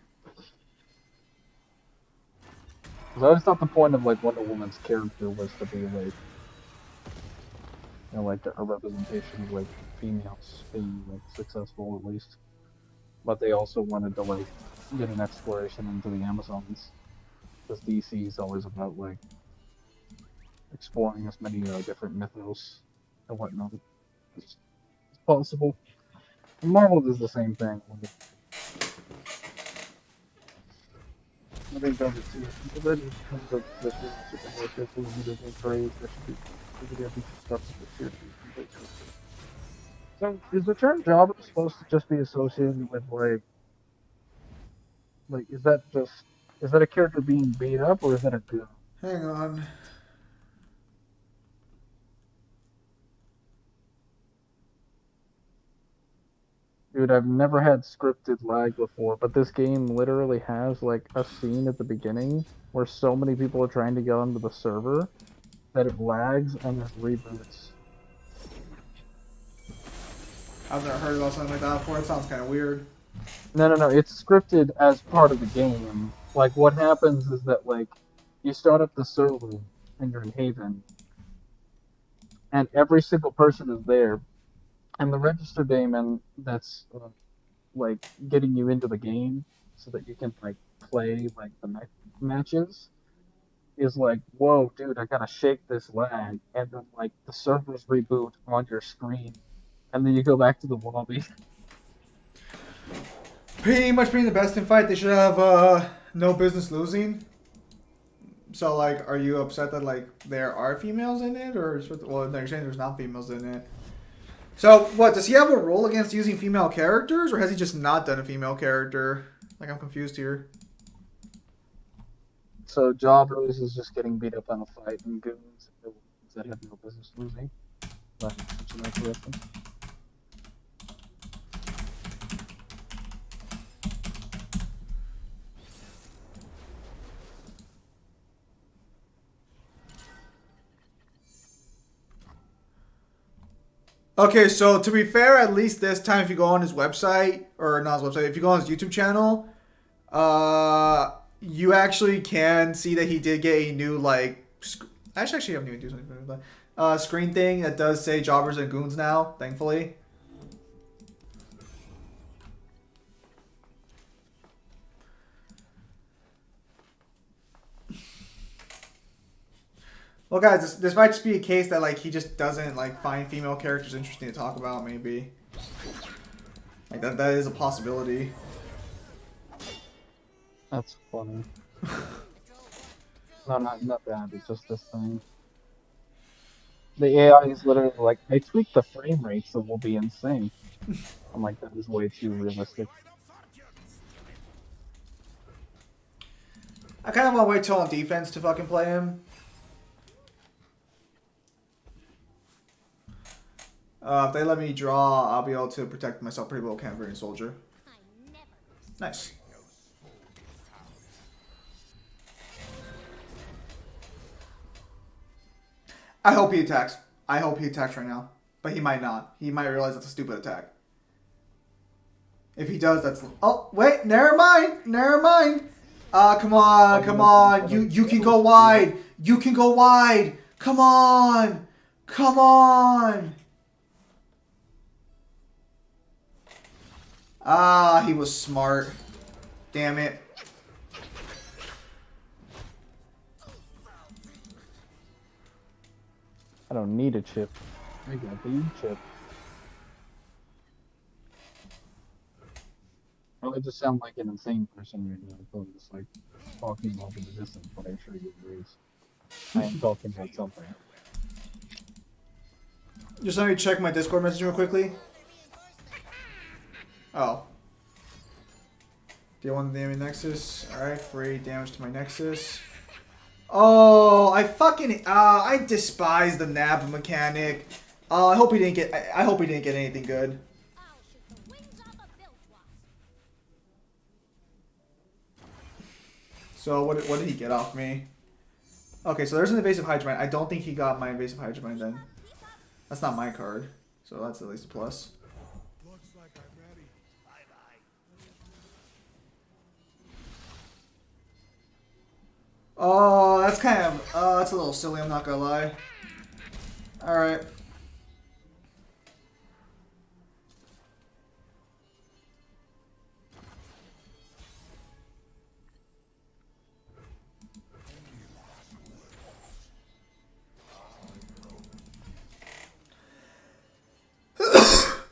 Because I always thought the point of like Wonder Woman's character was to be like, like a representation of like females being like successful at least, but they also wanted to like get an exploration into the Amazons. Because DC is always about like exploring as many different mythos and whatnot as possible. And Marvel does the same thing. I think that is already in terms of the superhero movies and praise that should be stuff with the So is the term jobber supposed to just be associated with like is that a character being beat up, or is that a goon? Hang on. Dude, I've never had scripted lag before, but this game literally has like a scene at the beginning where so many people are trying to get onto the server that it lags and it reboots. I've never heard about something like that before. It sounds kind of weird. No, it's scripted as part of the game. Like, what happens is that, like, you start up the server and you're in Haven, and every single person is there, and the register daemon that's, like, getting you into the game so that you can, like, play, like, the matches is like, whoa, dude, I gotta shake this lag, and then, like, the servers reboot on your screen, and then you go back to the lobby. Pretty much being the best in fight, they should have no business losing. So, like, are you upset that, like, there are females in it? Or, well, no, you're saying there's not females in it. So, what, does he have a rule against using female characters? Or has he just not done a female character? Like, I'm confused here. So jobbers is just getting beat up on a fight, and goons are the ones that have no business losing. But mention that correctly. Okay, so to be fair, at least this time, if you go on his website, or not his website, if you go on his YouTube channel, you actually can see that he did get a new, like, I should actually have new do something, screen thing that does say jobbers and goons now, thankfully. Well, guys, this might just be a case that, like, he just doesn't, like, find female characters interesting to talk about, maybe. Like, that is a possibility. That's funny. No, not bad. It's just this thing. The AI is literally like, I tweaked the frame rate so we'll be insane. I'm like, that is way too realistic. I kind of want to wait till on defense to fucking play him. If they let me draw, I'll be able to protect myself pretty well, Canvarian Soldier. Nice. I hope he attacks. I hope he attacks right now. But he might not. He might realize that's a stupid attack. If he does, that's... Oh, wait. Never mind. Never mind. Come on. Come on. You can go wide. You can go wide. Come on! Come on! Ah, he was smart. Damn it. I don't need a chip. I got the chip. I just sound like an insane person right now. So I'm just like talking over the distance, but I'm sure you agree. I am talking about something. Just let me check my Discord message real quickly. Oh. Deal 1 damage Nexus. Alright, free damage to my Nexus. Oh, I despise the nab mechanic. I hope he didn't get I hope he didn't get anything good. I'll shoot the wings off a built wasp. So what did he get off me? Okay, so there's an invasive Hydramite. I don't think he got my invasive Hydramite then. That's not my card. So that's at least a plus. Looks like I'm ready. Oh, that's kind of that's a little silly, I'm not gonna lie. Alright.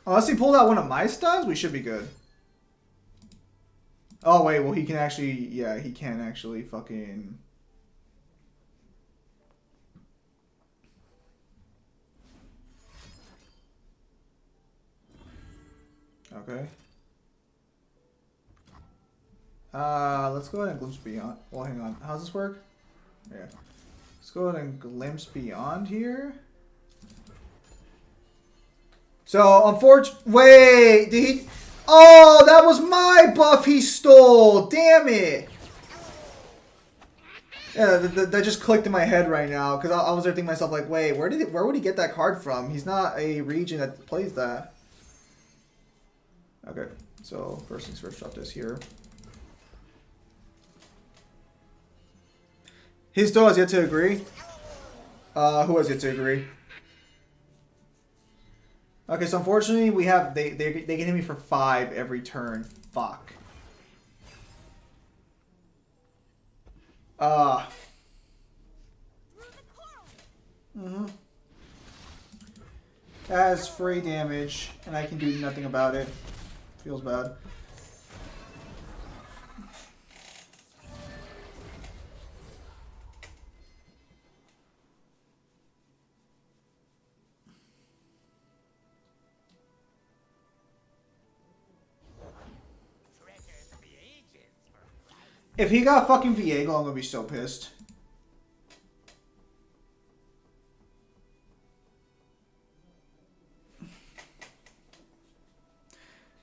Unless he pulled out one of my stuns, we should be good. Oh wait, well he can actually, yeah, he can actually fucking... Okay. Let's go ahead and glimpse beyond. Well, hang on. How's this work? Yeah. Let's go ahead and glimpse beyond here. So, unfortunately, wait, did he? Oh, that was my buff he stole. Damn it. Yeah, that just clicked in my head right now because I was there thinking to myself like, wait, where would he get that card from? He's not a region that plays that. Okay, so first things first, drop this here. He still has yet to agree. Who has yet to agree? Okay, so unfortunately we have they can hit me for 5 every turn. Fuck. That's free damage, and I can do nothing about it. Feels bad. If he got fucking Viego, I'm gonna be so pissed.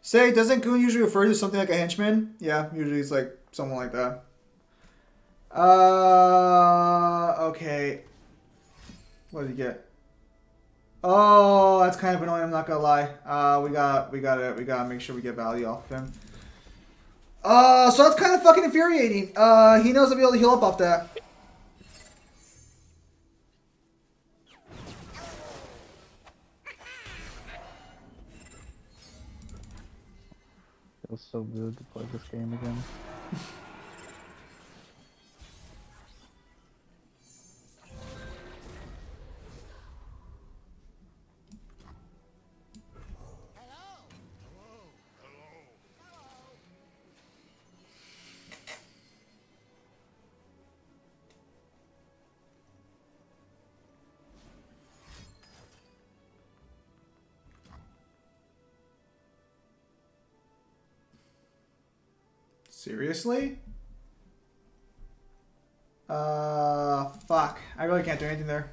Say, doesn't Goon usually refer to something like a henchman? Yeah, usually it's like someone like that. Okay. What did he get? Oh, that's kind of annoying, I'm not gonna lie. We gotta make sure we get value off of him. So that's kind of fucking infuriating. He knows I'll be able to heal up off that. Feels so good to play this game again. Seriously? Fuck. I really can't do anything there.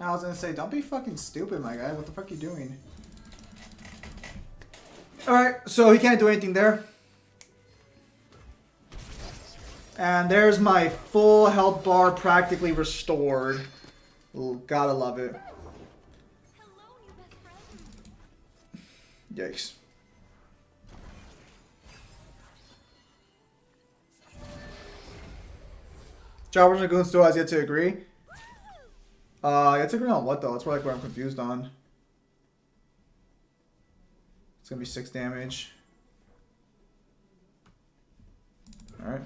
I was gonna say, don't be fucking stupid, my guy. What the fuck are you doing? Alright, so he can't do anything there. And there's my full health bar practically restored. Ooh, gotta love it. Hello, new best friend. Yikes. Jobbers and Goon still has yet to agree. Yet to agree on what though? That's like what I'm confused on. It's gonna be 6 damage. Alright.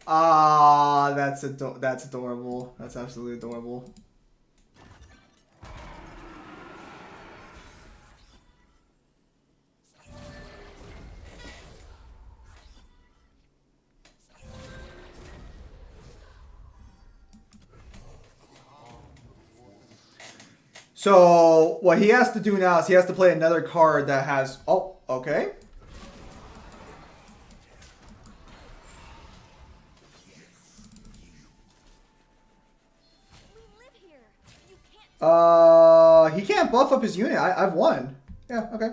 Ah, that's adorable. That's absolutely adorable. So what he has to do now is he has to play another card that has. Oh, okay. We live here. You can't. He can't buff up his unit. I've won. Yeah, okay.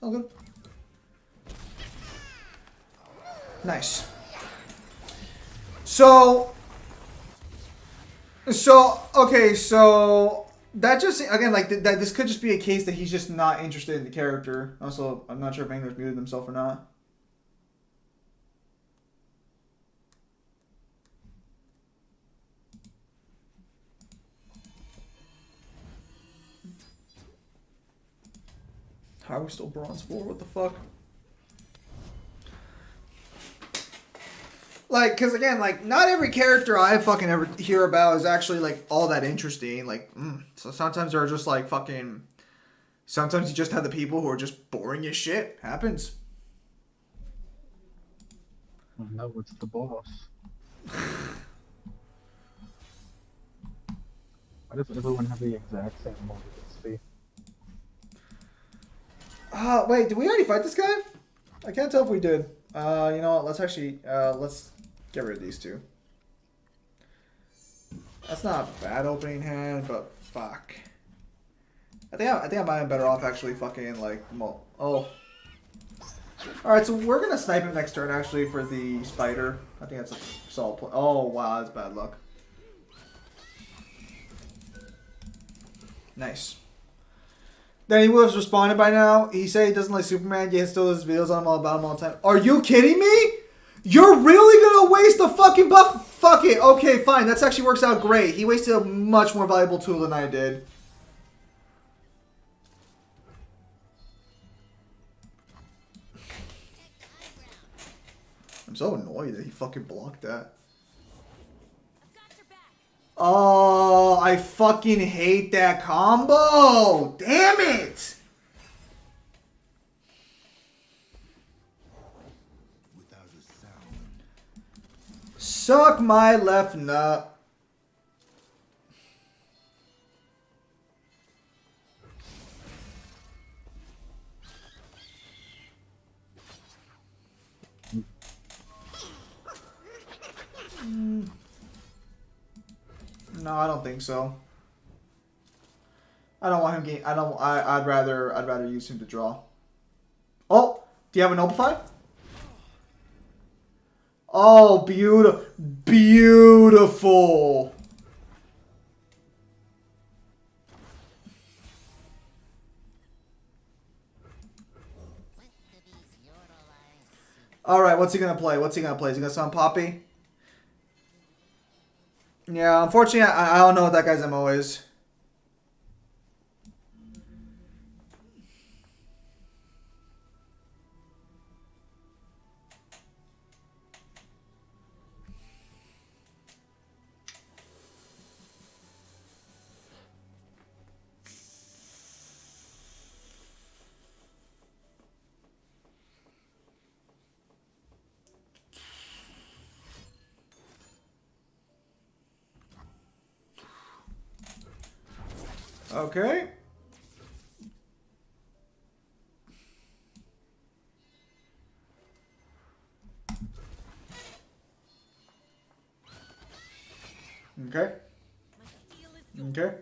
Sounds good. Nice. So, okay, so that just, again, like, that this could just be a case that he's just not interested in the character. Also, I'm not sure if Angler's muted himself or not. How are we still bronze 4? What the fuck? Like, because again, like, not every character I fucking ever hear about is actually, like, all that interesting. Like, so sometimes they're just, like, fucking... Sometimes you just have the people who are just boring as shit. Happens. No, it's the boss. Why does everyone have the exact same mobility? Wait, did we already fight this guy? I can't tell if we did. You know what, let's actually, let's get rid of these two. That's not a bad opening hand, but fuck. I think I might have been better off actually fucking, like, oh. Alright, so we're gonna snipe him next turn, actually, for the spider. I think that's a solid play. Oh, wow, that's bad luck. Nice. Then he would have responded by now. He said he doesn't like Superman, yet still does videos on him all about him all the time. Are you kidding me? You're really gonna waste the fucking buff? Fuck it. Okay, fine. That actually works out great. He wasted a much more valuable tool than I did. I'm so annoyed that he fucking blocked that. I've got your back. Oh, I fucking hate that combo. Damn it. Suck my left nut. No, I don't think so. I don't want him getting. I'd rather use him to draw. Oh, do you have an Opify? Oh, beautiful, beautiful. All right, what's he gonna play? What's he gonna play? Is he gonna sound Poppy? Yeah, unfortunately, I don't know what that guy's MO is. Okay. Okay. My heel is yours. Okay.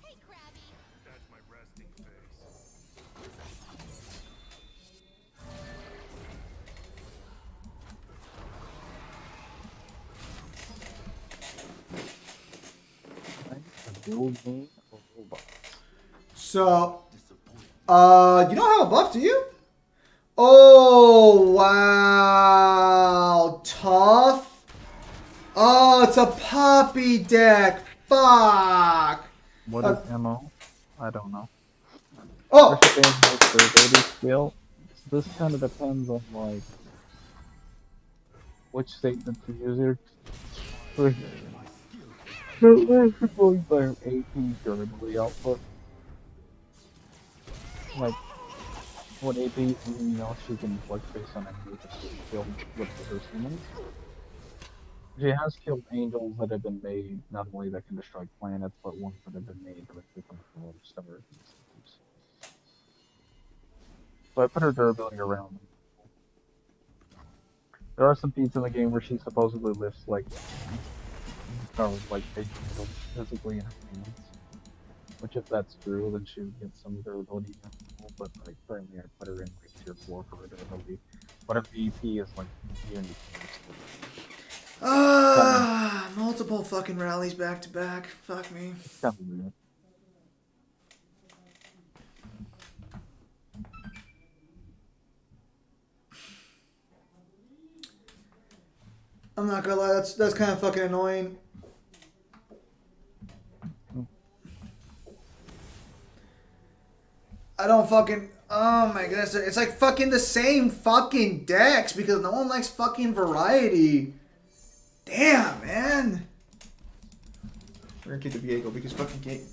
Hey, Krabby. That's my resting face. Trying to build me a robot. So, you don't have a buff, do you? Oh, wow. Tough. Oh, it's a puppy deck. Fuck. What is MO? I don't know. Oh, Especially in like the ability skill. This kind of depends on like which statement you use here. For going by AP durability output. Like what AP is anything else she can flex based on enemies that she killed with her summons. She has killed angels that have been made, not only that can destroy planets, but ones that have been made directly from the stars. So I put her durability around. There are some feats in the game where she supposedly lifts like big angels physically in her hands. Which if that's true, then she would get some durability. But like currently I put her in like tier 4 for her durability. But her VP is like even multiple fucking rallies back to back. Fuck me. kind of weird. I'm not gonna lie, that's kind of fucking annoying. I don't fucking. Oh my goodness, it's like fucking the same fucking decks because no one likes fucking variety. Damn, man. We're gonna keep the Viego because fucking Kate.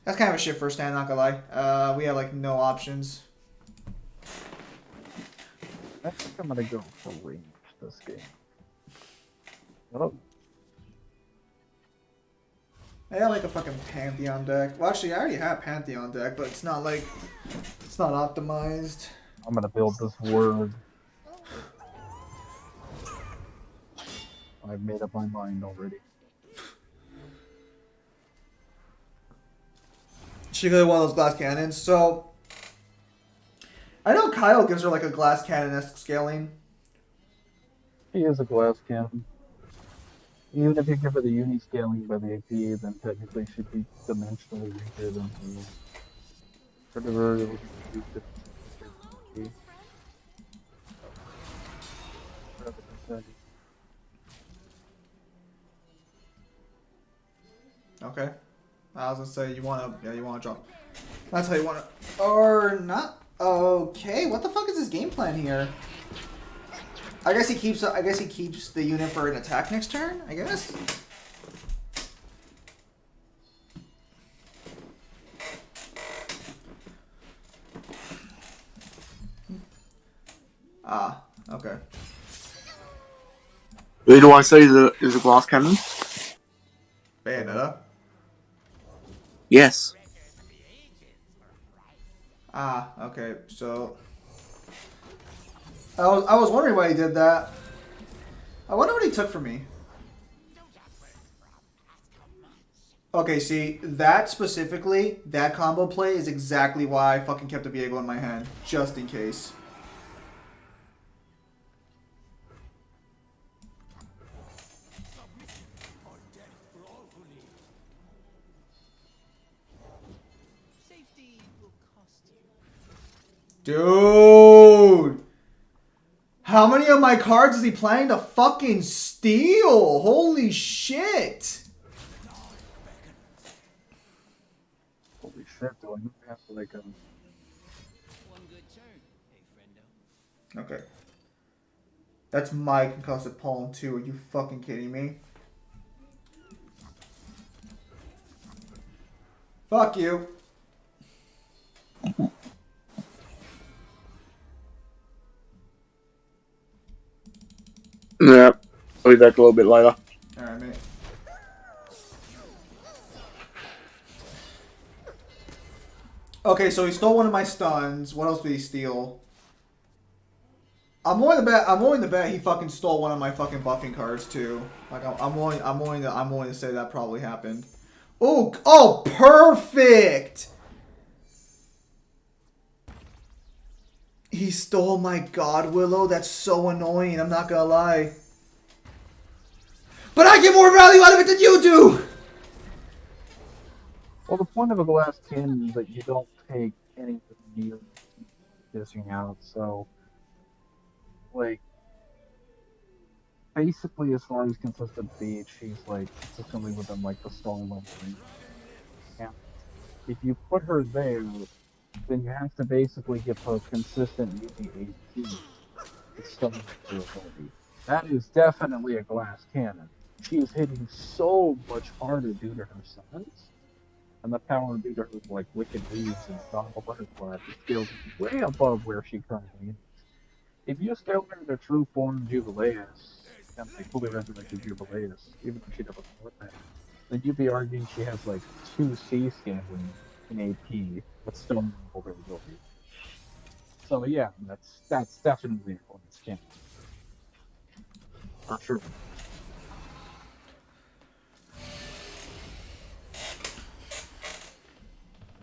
That's kind of a shit first stand, not gonna lie. We have like no options. I think I'm gonna go for range this game. Oh, I got like a fucking Pantheon deck. Well, actually, I already have Pantheon deck, but it's not like it's not optimized. I'm gonna build this word. I've made up my mind already. She could have one of those glass cannons. So I know Kyle gives her like a glass cannon-esque scaling. He is a glass cannon. Even if you give her the uni scaling by the AP, then technically she'd be dimensionally weaker than the Predator. It would be weaker. Okay. I was gonna say you wanna drop. That's how you wanna or not. Okay, what the fuck is his game plan here? I guess he keeps the unit for an attack next turn, I guess. Ah, okay. Who do I say is a glass cannon? Bayonetta. Yes. Ah, okay. So I was wondering why he did that. I wonder what he took from me. Okay, see, that specifically, that combo play is exactly why I fucking kept a Viego in my hand, just in case. Dude! How many of my cards is he planning to fucking steal? Holy shit! Holy shit, do I not have like a... Okay. That's my concussive pollen too. Are you fucking kidding me? Fuck you. Yeah, I'll be back a little bit later. Alright, mate. Okay, so he stole one of my stuns. What else did he steal? I'm willing to bet he fucking stole one of my fucking buffing cards too. Like I'm willing to say that probably happened. Oh, perfect. He stole my God Willow. That's so annoying. I'm not gonna lie. But I get more value out of it than you do. Well, the point of a glass cannon is that you don't take anything near dishing out, so, like, basically, as far as consistent beat, she's, like, consistently within, like, the stall level. And if you put her there, then you have to basically give her consistent moving AP to summon her ability. That is definitely a glass cannon. She is hitting so much harder due to her summons. And the power due to her, like, Wicked Reads and Donald Butterfly skills way above where she currently is. If you scale her to true form Jubileus, and like fully resurrected Jubileus, even if she doesn't work that, then you'd be arguing she has like 2 C scaling in AP, but still no vulnerability. So yeah, that's definitely a glass cannon. For sure.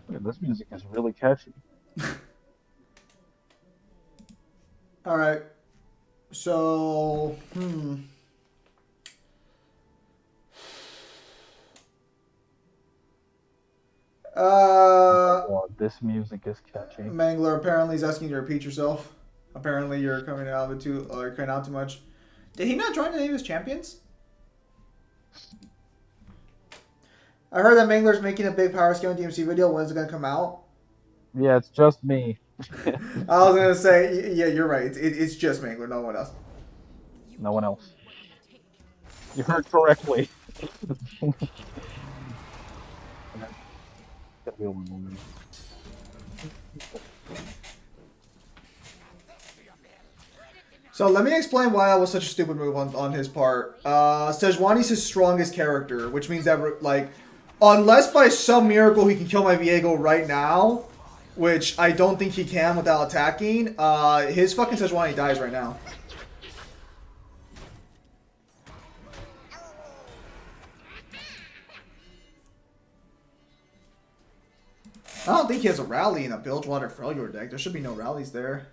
Yeah, this music is really catchy. All right. So, Oh, this music is catchy. Mangler apparently is asking you to repeat yourself. Apparently you're coming out of it too, or coming out too much. Did he not join any of his champions? I heard that Mangler's making a big power scaling DMC video. When is it gonna come out? Yeah, it's just me. I was gonna say, yeah, you're right. It's just Mangler, no one else. No one else. You heard correctly. So let me explain why that was such a stupid move on his part. Sejuani's his strongest character, which means that, like, unless by some miracle he can kill my Viego right now, which I don't think he can without attacking, his fucking Sejuani dies right now. I don't think he has a rally in a Bilgewater Freljord deck. There should be no rallies there.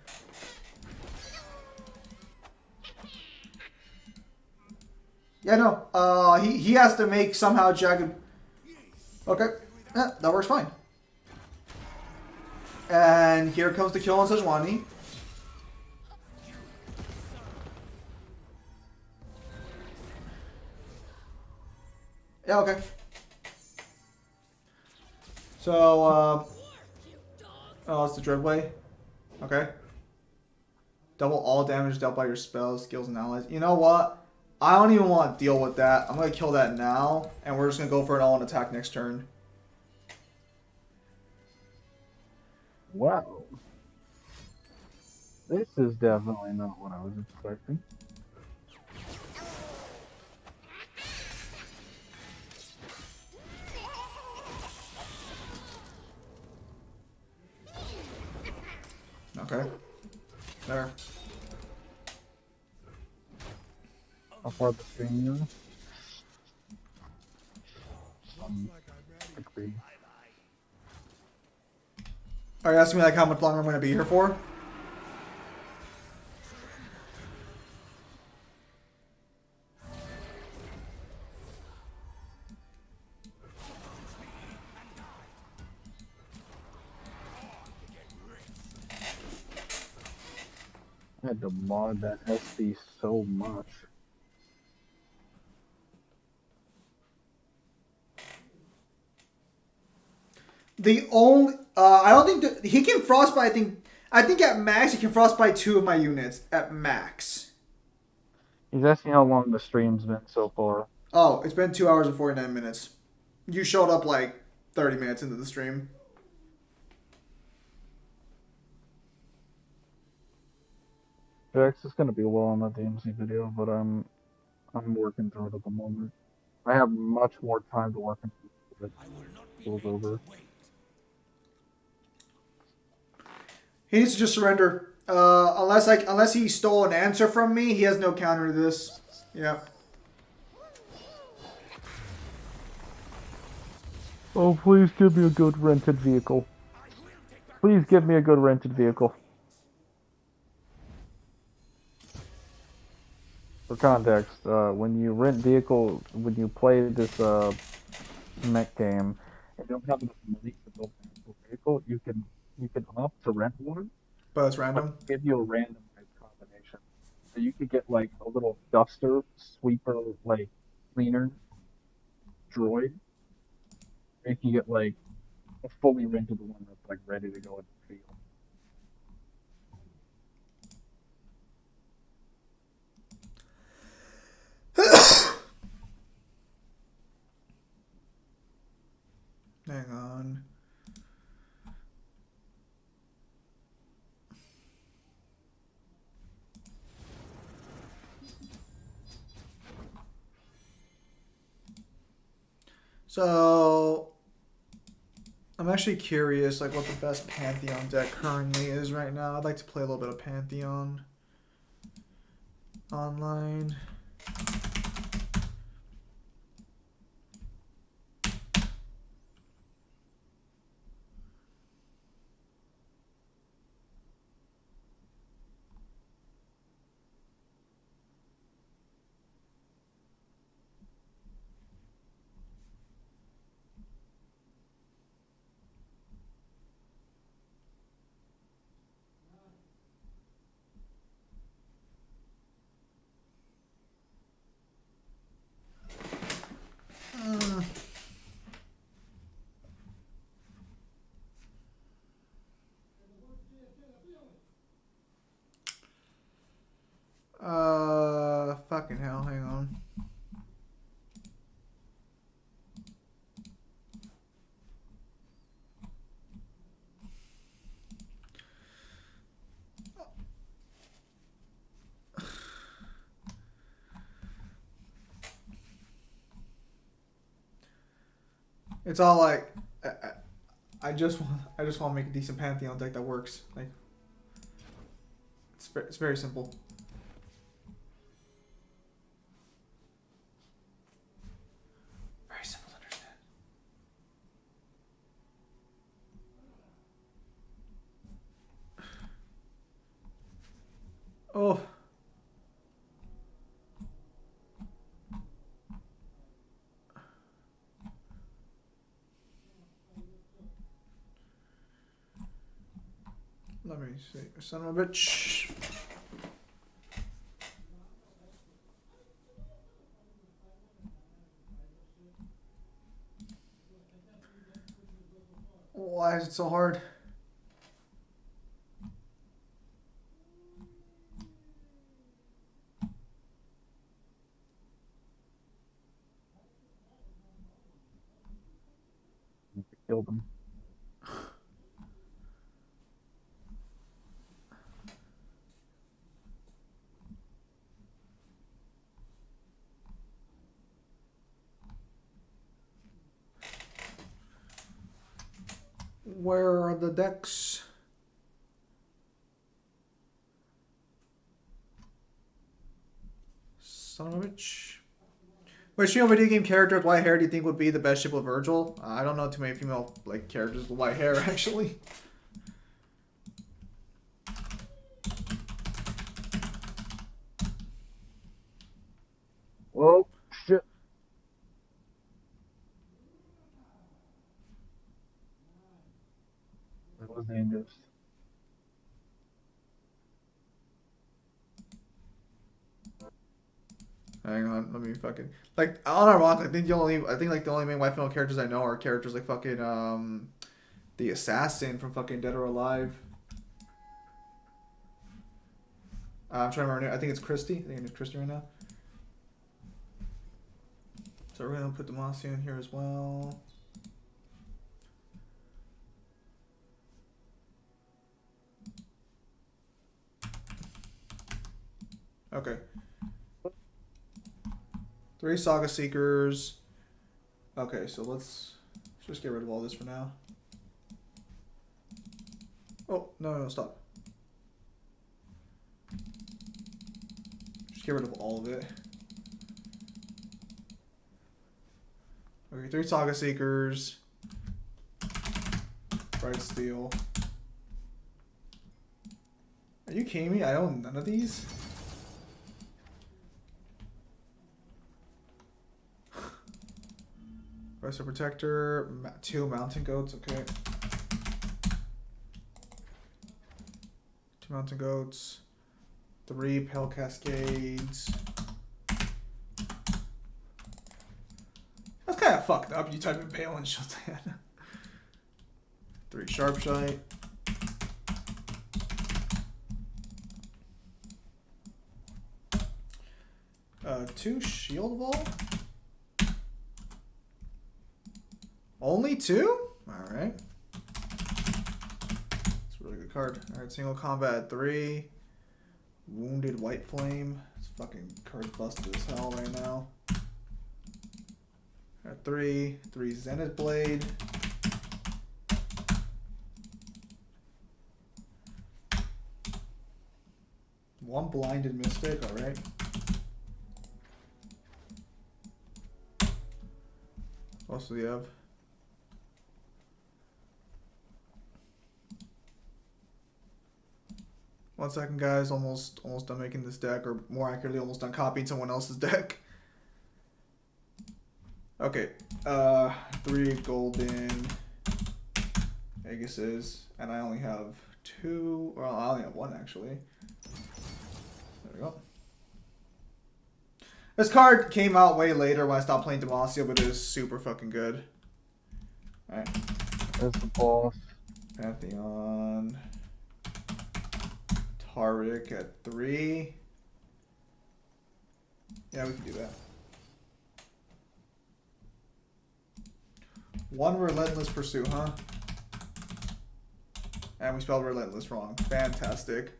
Yeah, no. He has to make somehow Jagged... Okay. Yeah, that works fine. And here comes the kill on Sejuani. Yeah, okay. So, oh, it's the Dreadway. Okay. Double all damage dealt by your spells, skills, and allies. You know what? I don't even want to deal with that. I'm going to kill that now, and we're just going to go for an all-in attack next turn. Wow. This is definitely not what I was expecting. Okay. There. How far the stream is? Agree. Are you asking me, like, how much longer I'm going to be here for? I had to mod that SB so much. The only... I don't think... that he can frostbite, I think at max he can frostbite 2 of my units. At max. He's asking how long the stream's been so far. Oh, it's been 2 hours and 49 minutes. You showed up like 30 minutes into the stream. Dex is gonna be well on the DMC video, but I'm working through it at the moment. I have much more time to work until it goes over. He needs to just surrender. Unless he stole an answer from me, he has no counter to this. Yeah. Oh, please give me a good rented vehicle. Please give me a good rented vehicle. For context, when you rent vehicles, when you play this mech game, and you don't have enough money to build an actual vehicle, you can opt to rent one, But it's but random. give you a randomized combination. So you could get like a little duster, sweeper, like cleaner droid. Or you can get like a fully rented one that's like ready to go in the field. Hang on. So I'm actually curious, like, what the best Pantheon deck currently is right now. I'd like to play a little bit of Pantheon online. Fucking hell, hang on. It's all like, I just want to make a decent Pantheon deck that works. Like, it's very simple. Very simple to understand. Oh. Let me see. Son of a bitch. Why is it so hard? Killed him. Where are the decks? Son of a bitch. Which female video game character with white hair do you think would be the best ship with Virgil? I don't know too many female like characters with white hair actually. Oh shit! That was dangerous. Hang on, let me fucking like unironically. I think like the only main white female characters I know are characters like fucking the assassin from fucking Dead or Alive. I'm trying to remember her name. I think it's Christy. I think it's Christy right now. So we're gonna put Demacia in here as well. Okay. 3 Saga Seekers. Okay, so let's just get rid of all this for now. Oh, no, stop. Just get rid of all of it. Okay, 3 Saga Seekers. Bright Steel. Are you kidding me? I own none of these? Vice Protector, 2 Mountain Goats, okay. 2 Mountain Goats, 3 Pale Cascades. That's kind of fucked up. You type in Pale and shut that. 3 Sharpshite. Two Shield Wall? Only 2? Alright. It's a really good card. Alright, single combat 3. Wounded White Flame. This fucking card's busted as hell right now. Got 3. 3 Zenith Blade. One Blinded Mystic, alright. What else do we have? One second, guys. Almost done making this deck, or more accurately, almost done copying someone else's deck. Okay. 3 golden Aegises, and I only have 2. Well, I only have 1 actually. There we go. This card came out way later when I stopped playing Demacia, but it is super fucking good. Alright. There's the boss. Pantheon. Taric at 3. Yeah, we can do that. 1 Relentless Pursuit, huh? And we spelled Relentless wrong. Fantastic.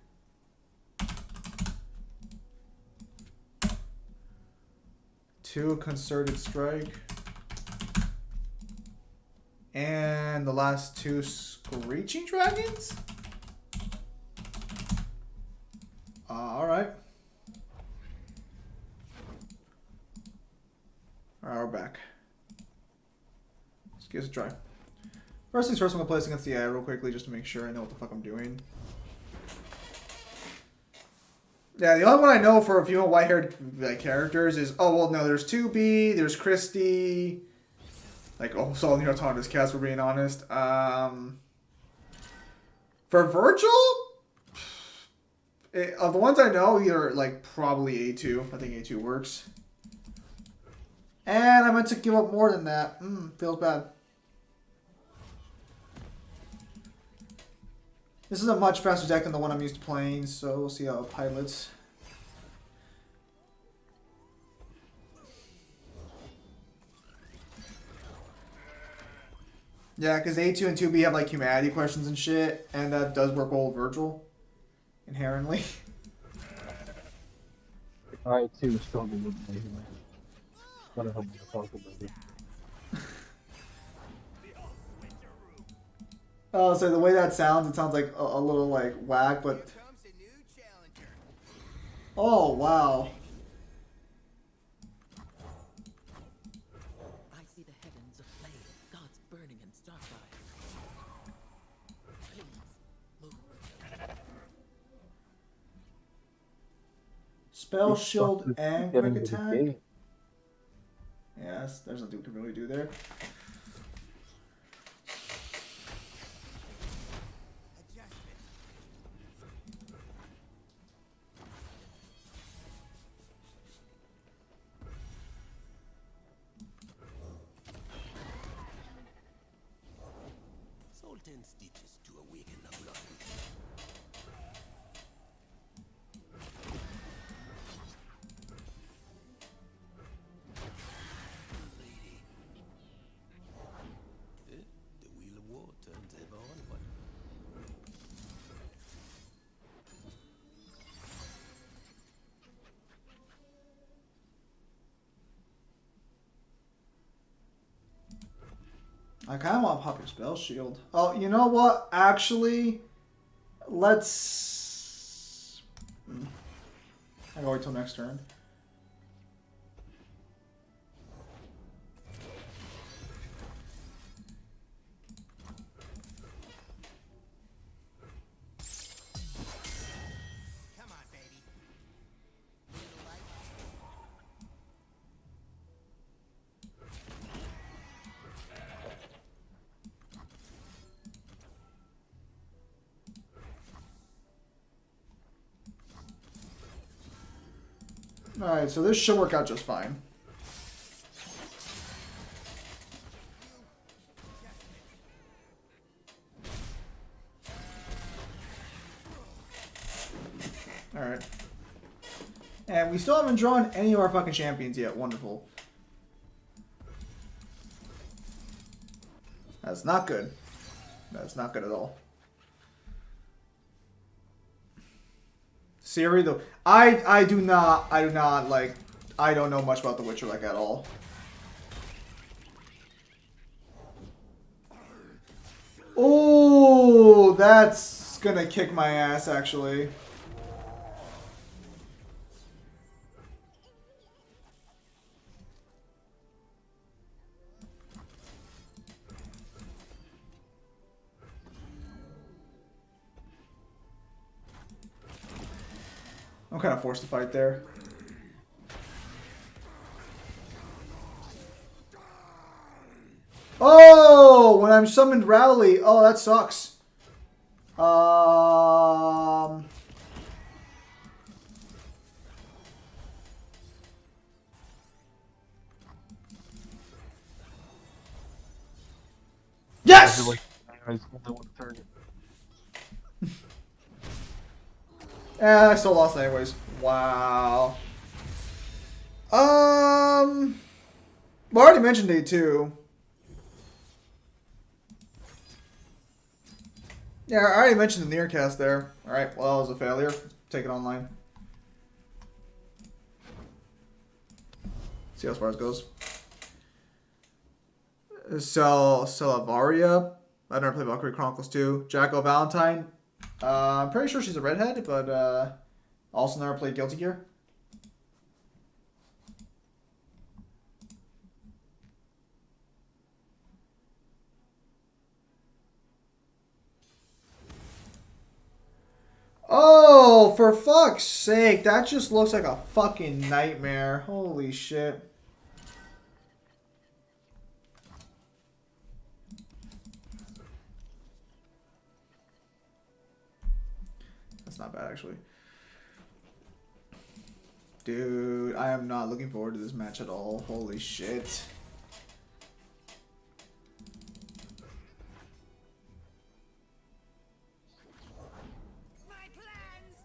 Two Concerted Strike. And the last 2 Screeching Dragons? Alright. Alright, we're back. Let's give this a try. First things first, I'm going to play this against the AI real quickly just to make sure I know what the fuck I'm doing. Yeah, the only one I know for a female white-haired like, characters is... Oh, well, no, there's 2B, there's Christy... Like, oh, so Neo Autonomous Cast, for being honest. For Virgil... Of the ones I know, either, like, probably A2. I think A2 works. And I meant to give up more than that. Feels bad. This is a much faster deck than the one I'm used to playing, so we'll see how it pilots. Yeah, because A2 and 2B have, like, humanity questions and shit, and that does work well with Virgil. Inherently. I too struggle with me. What a hell of a talk about it. Oh, so the way that sounds, it sounds like a little like whack, but. Oh wow. I see the heavens aflame, gods burning in starfire. Please move. Spell, shield, Just and get quick into the attack. game. Yes, there's nothing we can really do there. Soul 10 stitches to awaken the blood. Lady. The wheel of war turns ever onward. I kind of want to pop your spell shield. Oh, you know what? Actually, let's. I gotta wait till next turn. Come on, baby. Alright, so this should work out just fine. Alright. And we still haven't drawn any of our fucking champions yet. Wonderful. That's not good. That's not good at all. Siri, though, I do not like, I don't know much about The Witcher, like, at all. Oh, that's gonna kick my ass, actually. I'm kind of forced to fight there. Oh, when I'm summoned Rowley. Oh, that sucks. Yes! I still lost anyways. Wow. Well, I already mentioned day 2. Yeah, I already mentioned the Nearcast there. Alright, well, that was a failure. Take it online. See how Spars goes. Salavaria. I've never played Valkyrie Chronicles 2. Jacko Valentine. I'm pretty sure she's a redhead, but also never played Guilty Gear. Oh, for fuck's sake. That just looks like a fucking nightmare. Holy shit. That's not bad, actually. Dude, I am not looking forward to this match at all. Holy shit. My plans!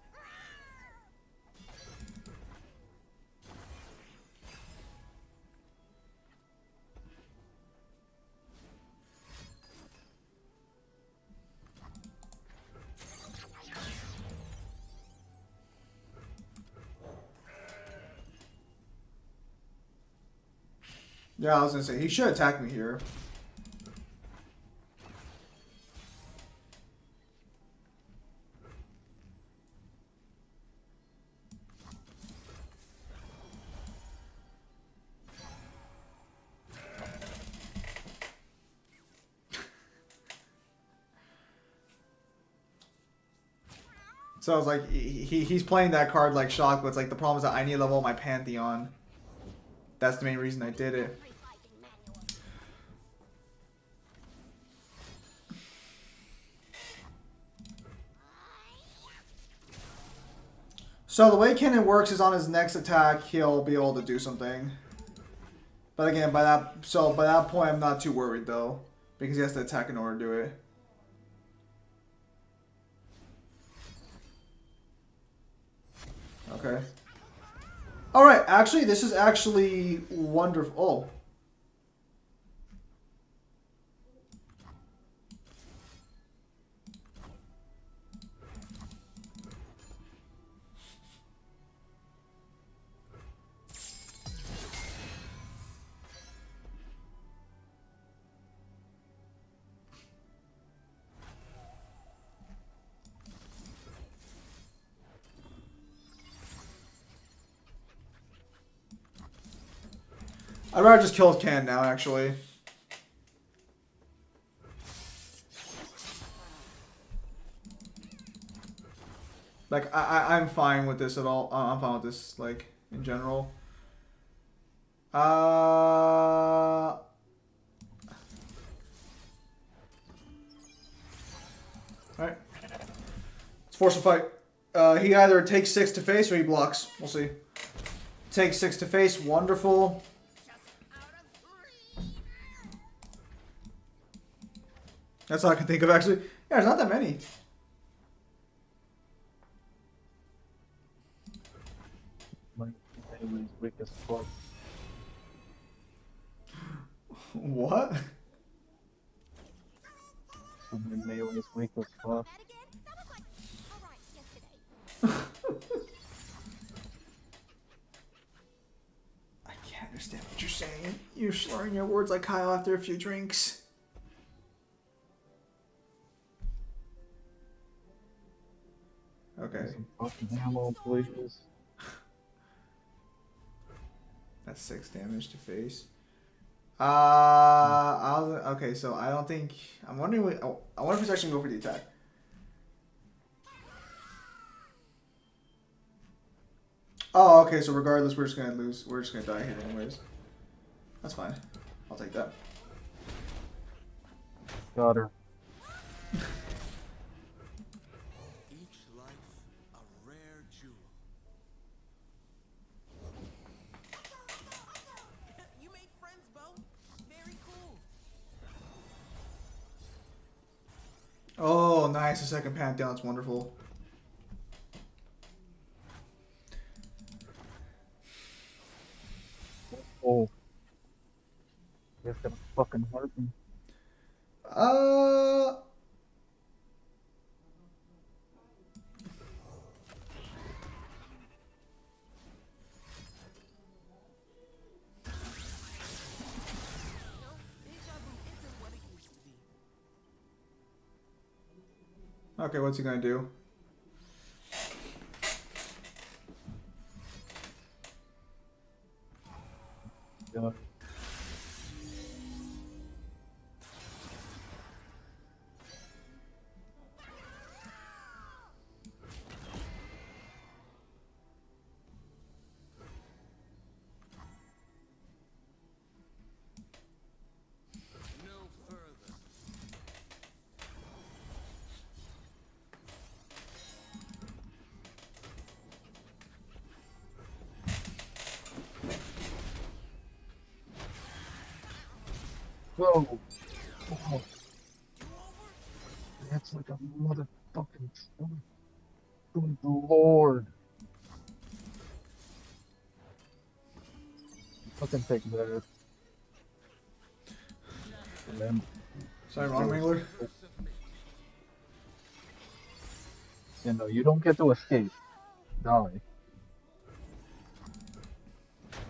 Yeah, I was gonna say, he should attack me here. So I was like, he's playing that card like Shock, but it's like the problem is that I need to level up my Pantheon. That's the main reason I did it. So the way Kennen works is on his next attack, he'll be able to do something. But again, by that point, I'm not too worried though, because he has to attack in order to do it. Okay. All right. Actually, this is actually wonderful. Oh. I'd rather just kill Ken now, actually. Like, I'm fine with this at all. I'm fine with this, like, in general. Alright. Let's force a fight. He either takes 6 to face or he blocks. We'll see. Takes 6 to face. Wonderful. That's all I can think of, actually. Yeah, there's not that many. Like, Melee's weak as fuck. What? Melee's weak as fuck. That again? That was like, alright, yesterday. I can't understand what you're saying. You're slurring your words like Kyle after a few drinks. Okay, Some fucking ammo, please. that's 6 damage to face. Okay, so I don't think I'm wondering. I wonder if he's actually gonna go for the attack. Oh, okay. So regardless, we're just gonna lose. We're just gonna die here anyways. That's fine. I'll take that. Got her. Each life a rare jewel. You made friends, Bo. Very cool. Oh, nice. The second Pantheon. That's wonderful. Oh. It's gonna fucking hurt me. No, deja vu isn't what it used to be. Okay. What's he gonna do? Yeah. No further. Whoa. Oh. That's like a motherfucking truth. Good lord. Fucking take that. And then, Sorry, wrong Mangler. you know, you don't get to escape. Die.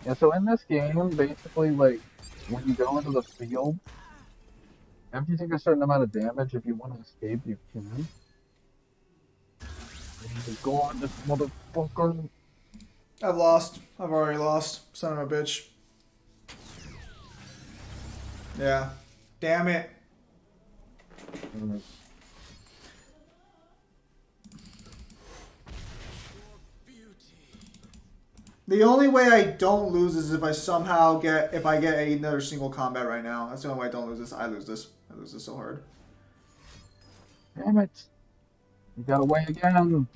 Yeah, so in this game, basically, like, when you go into the field, after you take a certain amount of damage, if you want to escape, you can. And go on this motherfucker. I've lost. I've already lost. Son of a bitch. Yeah. Damn it. The only way I don't lose is if I somehow get another single combat right now. That's the only way I don't lose this. I lose this. I lose this so hard. Damn it. You got away again.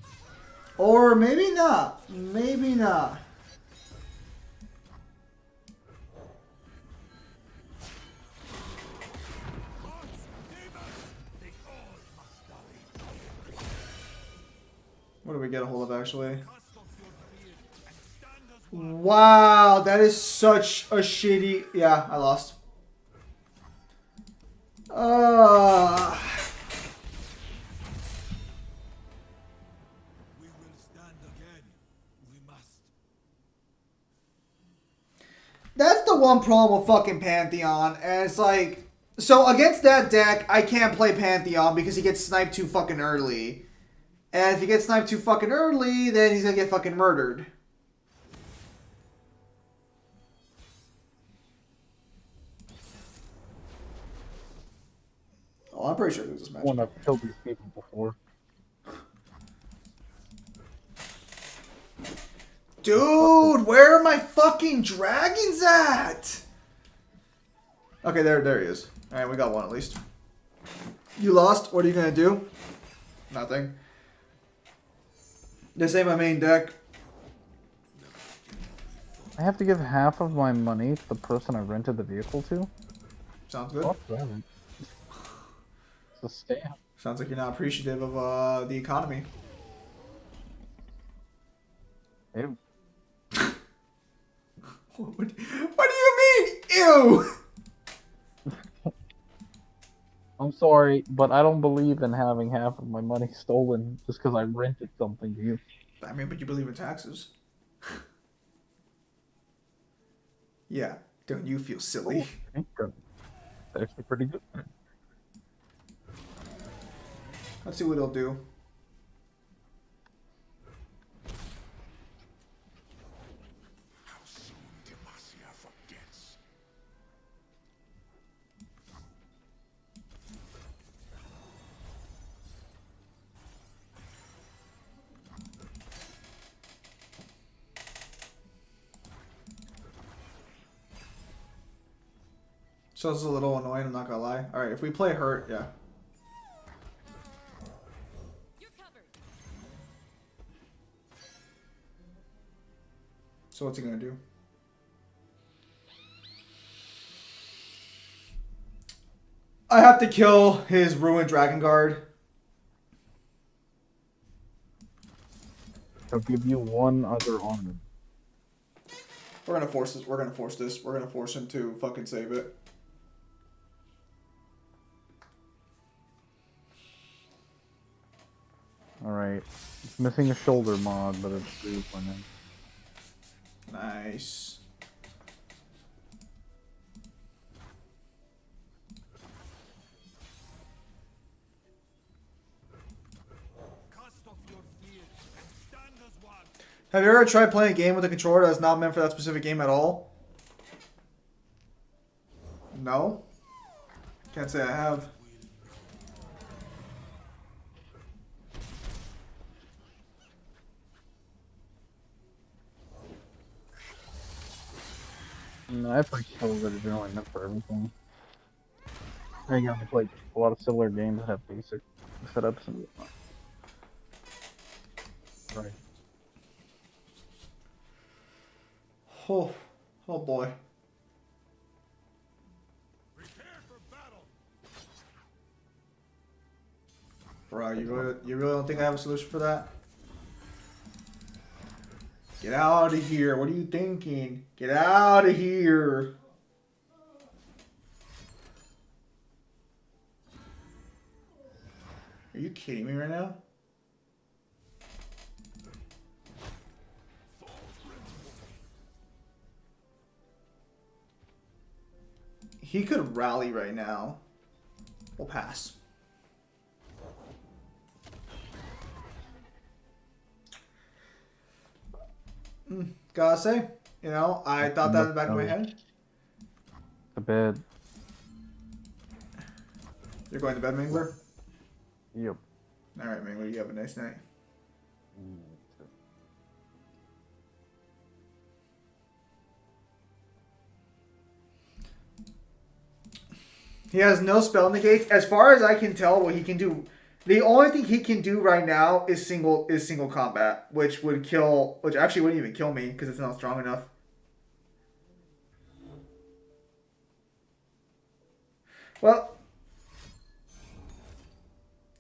Or maybe not. Maybe not. What do we get a hold of actually? Wow, that is such a shitty. Yeah, I lost. We will stand again. We must. That's the one problem with fucking Pantheon, and it's like, so against that deck, I can't play Pantheon because he gets sniped too fucking early. And if he gets sniped too fucking early, then he's gonna get fucking murdered. I'm pretty sure there's this match. When I've killed these people before. Dude, where are my fucking dragons at? Okay, there he is. Alright, we got one at least. You lost. What are you gonna do? Nothing. This ain't my main deck. I have to give half of my money to the person I rented the vehicle to? Sounds good. Fuck that. It's a scam. Sounds like you're not appreciative of the economy. Ew. What do you mean? Ew! I'm sorry, but I don't believe in having half of my money stolen just because I rented something to you. I mean, but you believe in taxes. Yeah, don't you feel silly? It's actually pretty good. Let's see what he'll do. How soon Demacia forgets. So it's a little annoying, I'm not gonna lie. Alright, if we play hurt, yeah. You're covered. So what's he gonna do? I have to kill his ruined Dragon Guard. I'll give you one other armor. We're gonna force this. We're gonna force this. We're gonna force him to fucking save it. Alright. It's missing a shoulder mod, but it's blue for now. Nice. Cast off your fears and stand as one. Have you ever tried playing a game with a controller that's not meant for that specific game at all? No. Can't say I have. I think so that it's really meant for everything. I got to play a lot of similar games that have basic setups and whatnot. Right. Oh boy. Prepare for battle. Bro, you really don't think I have a solution for that? Get out of here. What are you thinking? Get out of here. Are you kidding me right now? He could rally right now. We'll pass. Gotta say, you know, I thought that in the back of my head. The bed. You're going to bed, Mingler? Yep. Alright, Mingler, you have a nice night. He has no spell negates. As far as I can tell, what he can do, the only thing he can do right now is single combat, which would kill, which actually wouldn't even kill me because it's not strong enough. Well,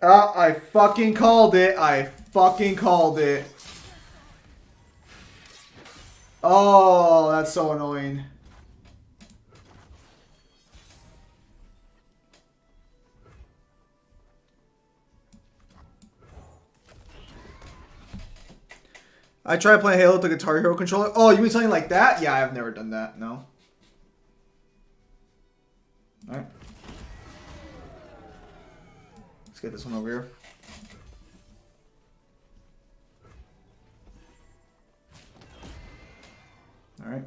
I fucking called it. I fucking called it. Oh, that's so annoying. I tried playing Halo with the Guitar Hero controller. Oh, you mean something like that? Yeah, I've never done that. No. Alright. Let's get this one over here. Alright.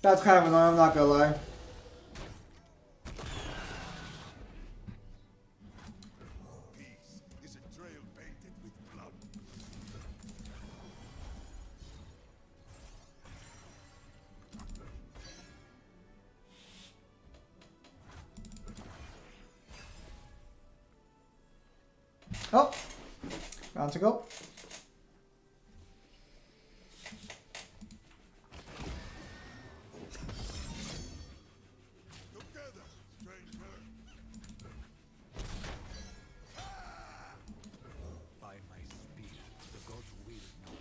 That's kind of annoying, I'm not gonna lie. Peace is a trail painted with blood. Oh, round to go. Together, stranger. By my spear, the gods will know.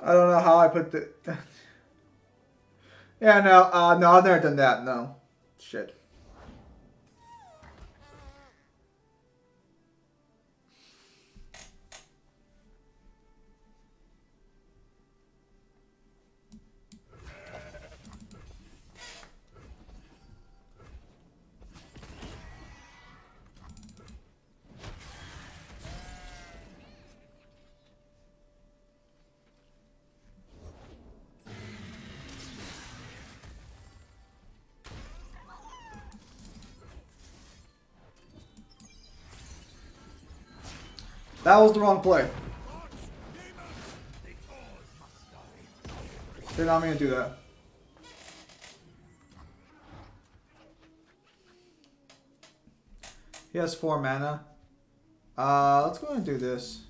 I don't know how I put the. Yeah, no, I've never done that. No, shit. That was the wrong play. They're not gonna do that. He has 4 mana. Let's go ahead and do this.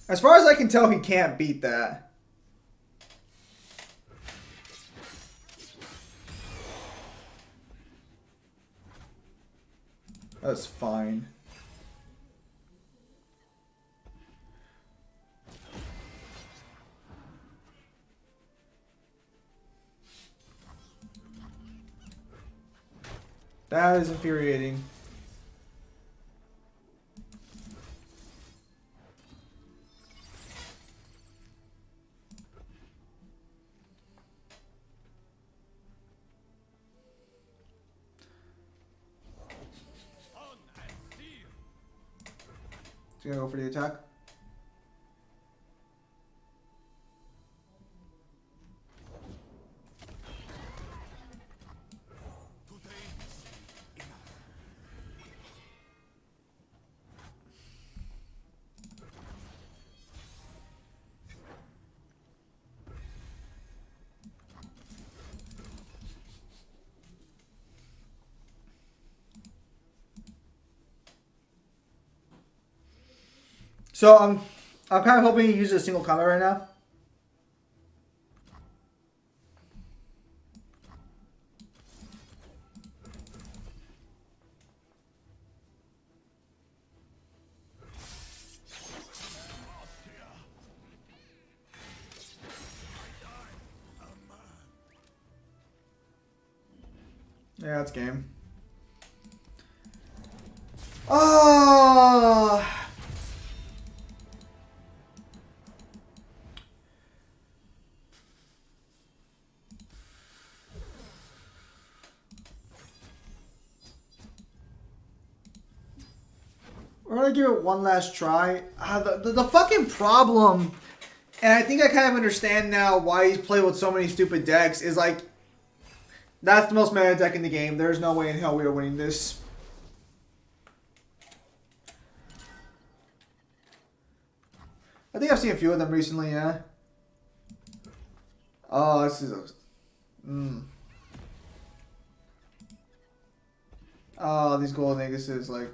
As far as I can tell, he can't beat that. That's fine. That is infuriating. He's gonna go for the attack. So I'm kind of hoping he uses a single combat right now. Yeah, that's game. Oh. We're gonna give it one last try. The fucking problem, and I think I kind of understand now why he's played with so many stupid decks, is like, that's the most meta deck in the game. There's no way in hell we are winning this. I think I've seen a few of them recently, yeah. Oh, this is a... Oh, these gold Neguses, like...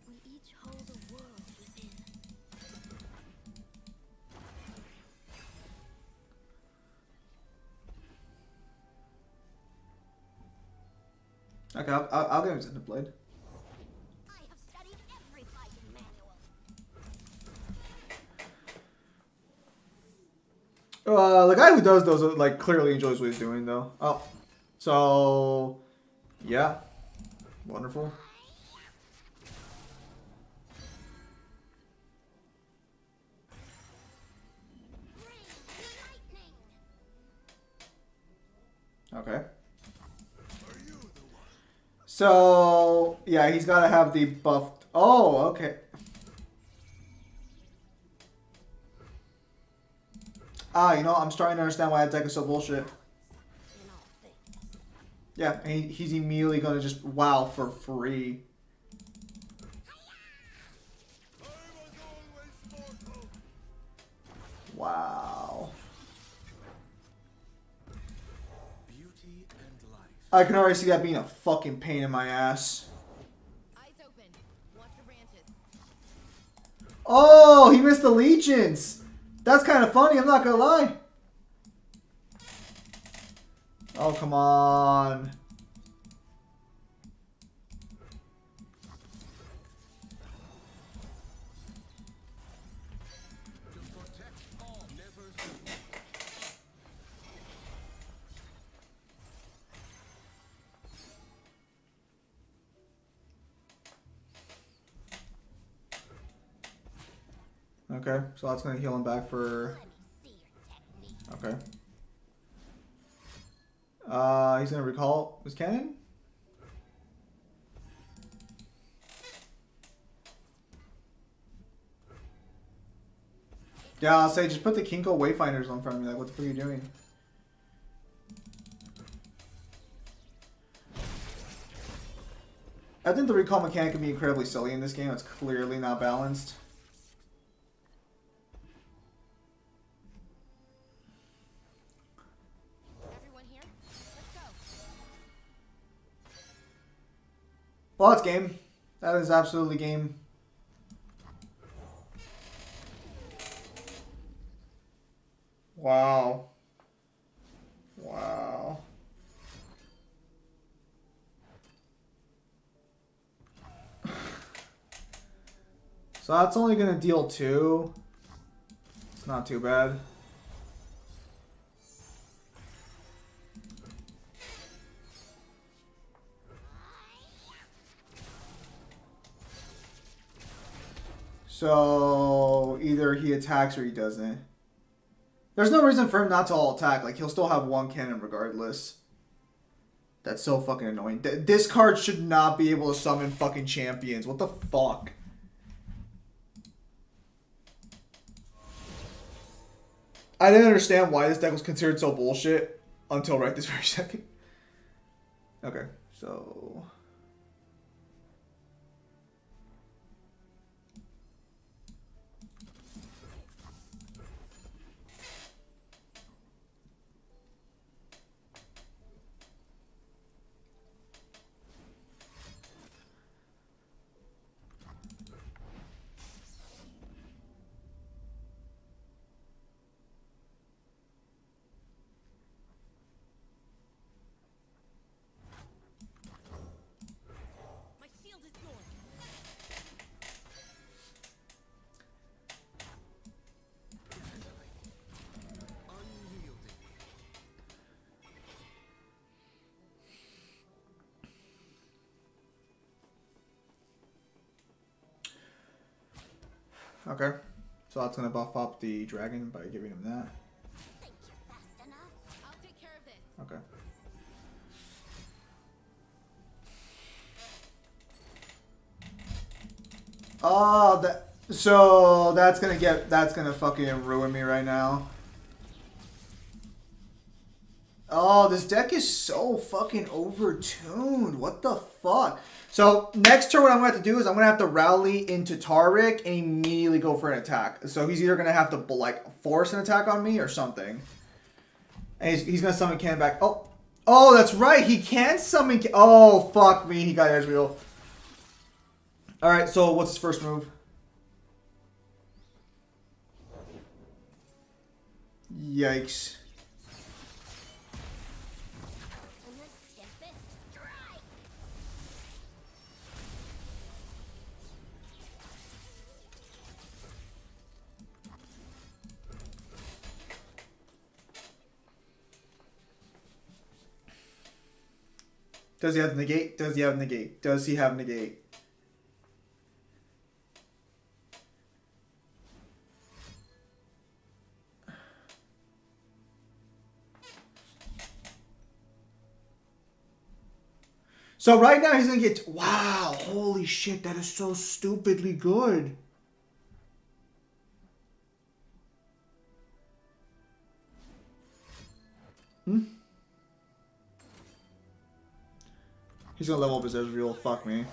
We each hold a world within. Okay, I'll give him Xenoblade. I have studied every fighting manual. The guy who does those like clearly enjoys what he's doing though. Oh, so yeah, wonderful. Lightning. Okay. So yeah, he's got to have the buffed. Oh, okay. You know, I'm starting to understand why that deck is so bullshit. In all things. Yeah, and he's immediately gonna just wow for free. I was always mortal. Wow. Beauty and life. I can already see that being a fucking pain in my ass. Eyes open. Watch your branches. Oh, he missed allegiance. That's kind of funny. I'm not gonna lie. Oh, come on. To protect all. Never do. Okay, so that's gonna heal him back for. Let me see your technique. Okay. He's gonna recall his cannon. Yeah, I'll say just put the Kinko Wayfinders on front of me. Like, what the fuck are you doing? I think the recall mechanic can be incredibly silly in this game. It's clearly not balanced. Everyone here? Let's go. Well, that's game. That is absolutely game. Wow. Wow. So that's only going to deal 2. It's not too bad. So either he attacks or he doesn't. There's no reason for him not to all attack. Like, he'll still have 1 cannon regardless. That's so fucking annoying. This card should not be able to summon fucking champions. What the fuck? I didn't understand why this deck was considered so bullshit until right this very second. Okay, so... My shield is yours. Unyielding. Okay. So that's gonna buff up the dragon by giving him that. Think you're fast enough? I'll take care of this. Okay. Oh, that. So that's gonna fucking ruin me right now. Oh, this deck is so fucking overtuned. What the fuck? So next turn, what I'm gonna have to do is I'm gonna have to rally into Taric and immediately go for an attack. So he's either gonna have to like force an attack on me or something. And he's gonna summon Cannon back. Oh, that's right. He can summon. Oh, fuck me. He got Ezreal. All right. So what's his first move? Yikes. And the Tempest strike. Does he have negate? Does he have negate? Does he have negate? So right now he's gonna get, wow, holy shit, that is so stupidly good. He's gonna level up his Ezreal, fuck me.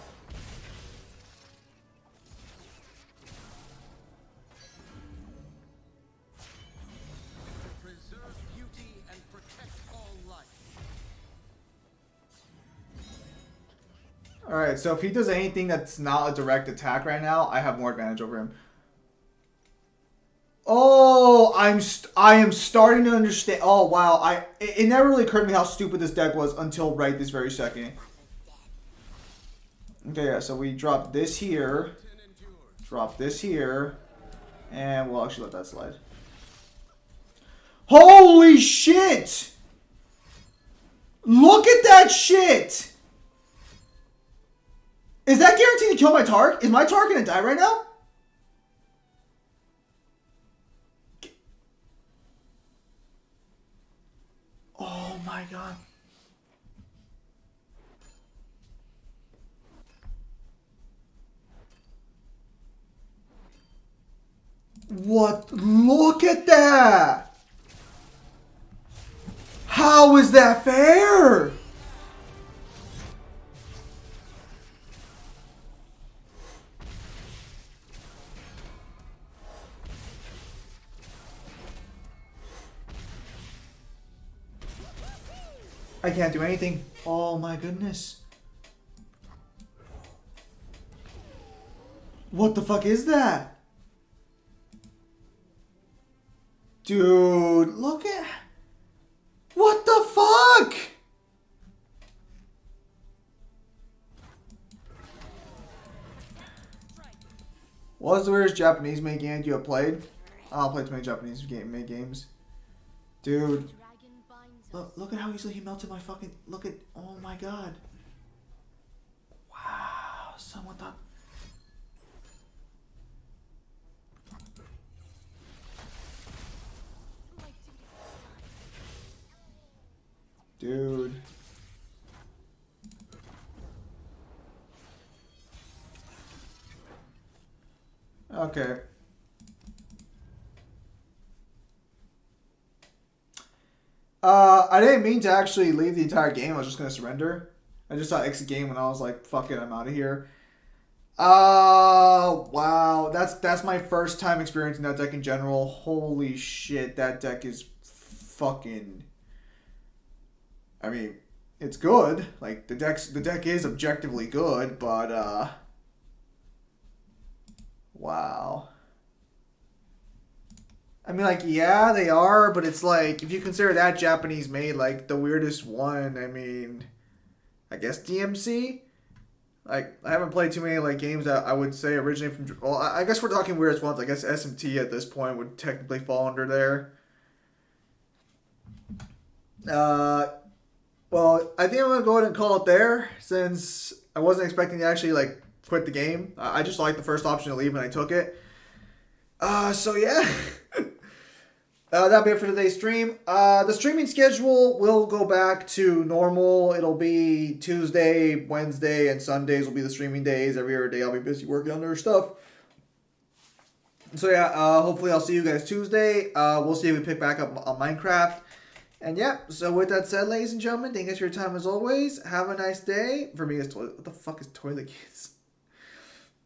Preserve beauty and protect all life. Alright, so if he does anything that's not a direct attack right now, I have more advantage over him. Oh, I am starting to understand. Oh wow, it never really occurred to me how stupid this deck was until right this very second. Okay, yeah, so we drop this here, drop this here, and we'll actually let that slide. Holy shit! Look at that shit! Is that guaranteed to kill my Tark? Is my Tark gonna die right now? Oh my god. What? Look at that! How is that fair? I can't do anything. Oh my goodness. What the fuck is that? Dude, look at... What the fuck? What was the weirdest Japanese made game you have played? I don't play too many Japanese made games. Dude. Look at how easily he melted my fucking... Look at... Oh my god. Wow. Someone thought... Dude. Okay. I didn't mean to actually leave the entire game. I was just going to surrender. I just saw exit game and I was like, fuck it, I'm out of here. Wow. That's my first time experiencing that deck in general. Holy shit, that deck is fucking... I mean, it's good. Like, the deck is objectively good, but, wow. I mean, like, yeah, they are, but it's like, if you consider that Japanese made, like, the weirdest one, I mean, I guess DMC? Like, I haven't played too many, like, games that I would say originate from, well, I guess we're talking weirdest ones. I guess SMT at this point would technically fall under there. Well, I think I'm going to go ahead and call it there, since I wasn't expecting to actually, like, quit the game. I just liked the first option to leave and I took it. So yeah. That'll be it for today's stream. The streaming schedule will go back to normal. It'll be Tuesday, Wednesday, and Sundays will be the streaming days. Every other day I'll be busy working on other stuff. So yeah, hopefully I'll see you guys Tuesday. We'll see if we pick back up on Minecraft. And yeah, so with that said, ladies and gentlemen, thank you guys for your time as always. Have a nice day. For me, it's toilet. What the fuck is toilet kids?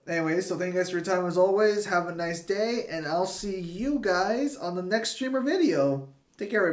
Anyways, so thank you guys for your time as always. Have a nice day, and I'll see you guys on the next streamer video. Take care, everybody.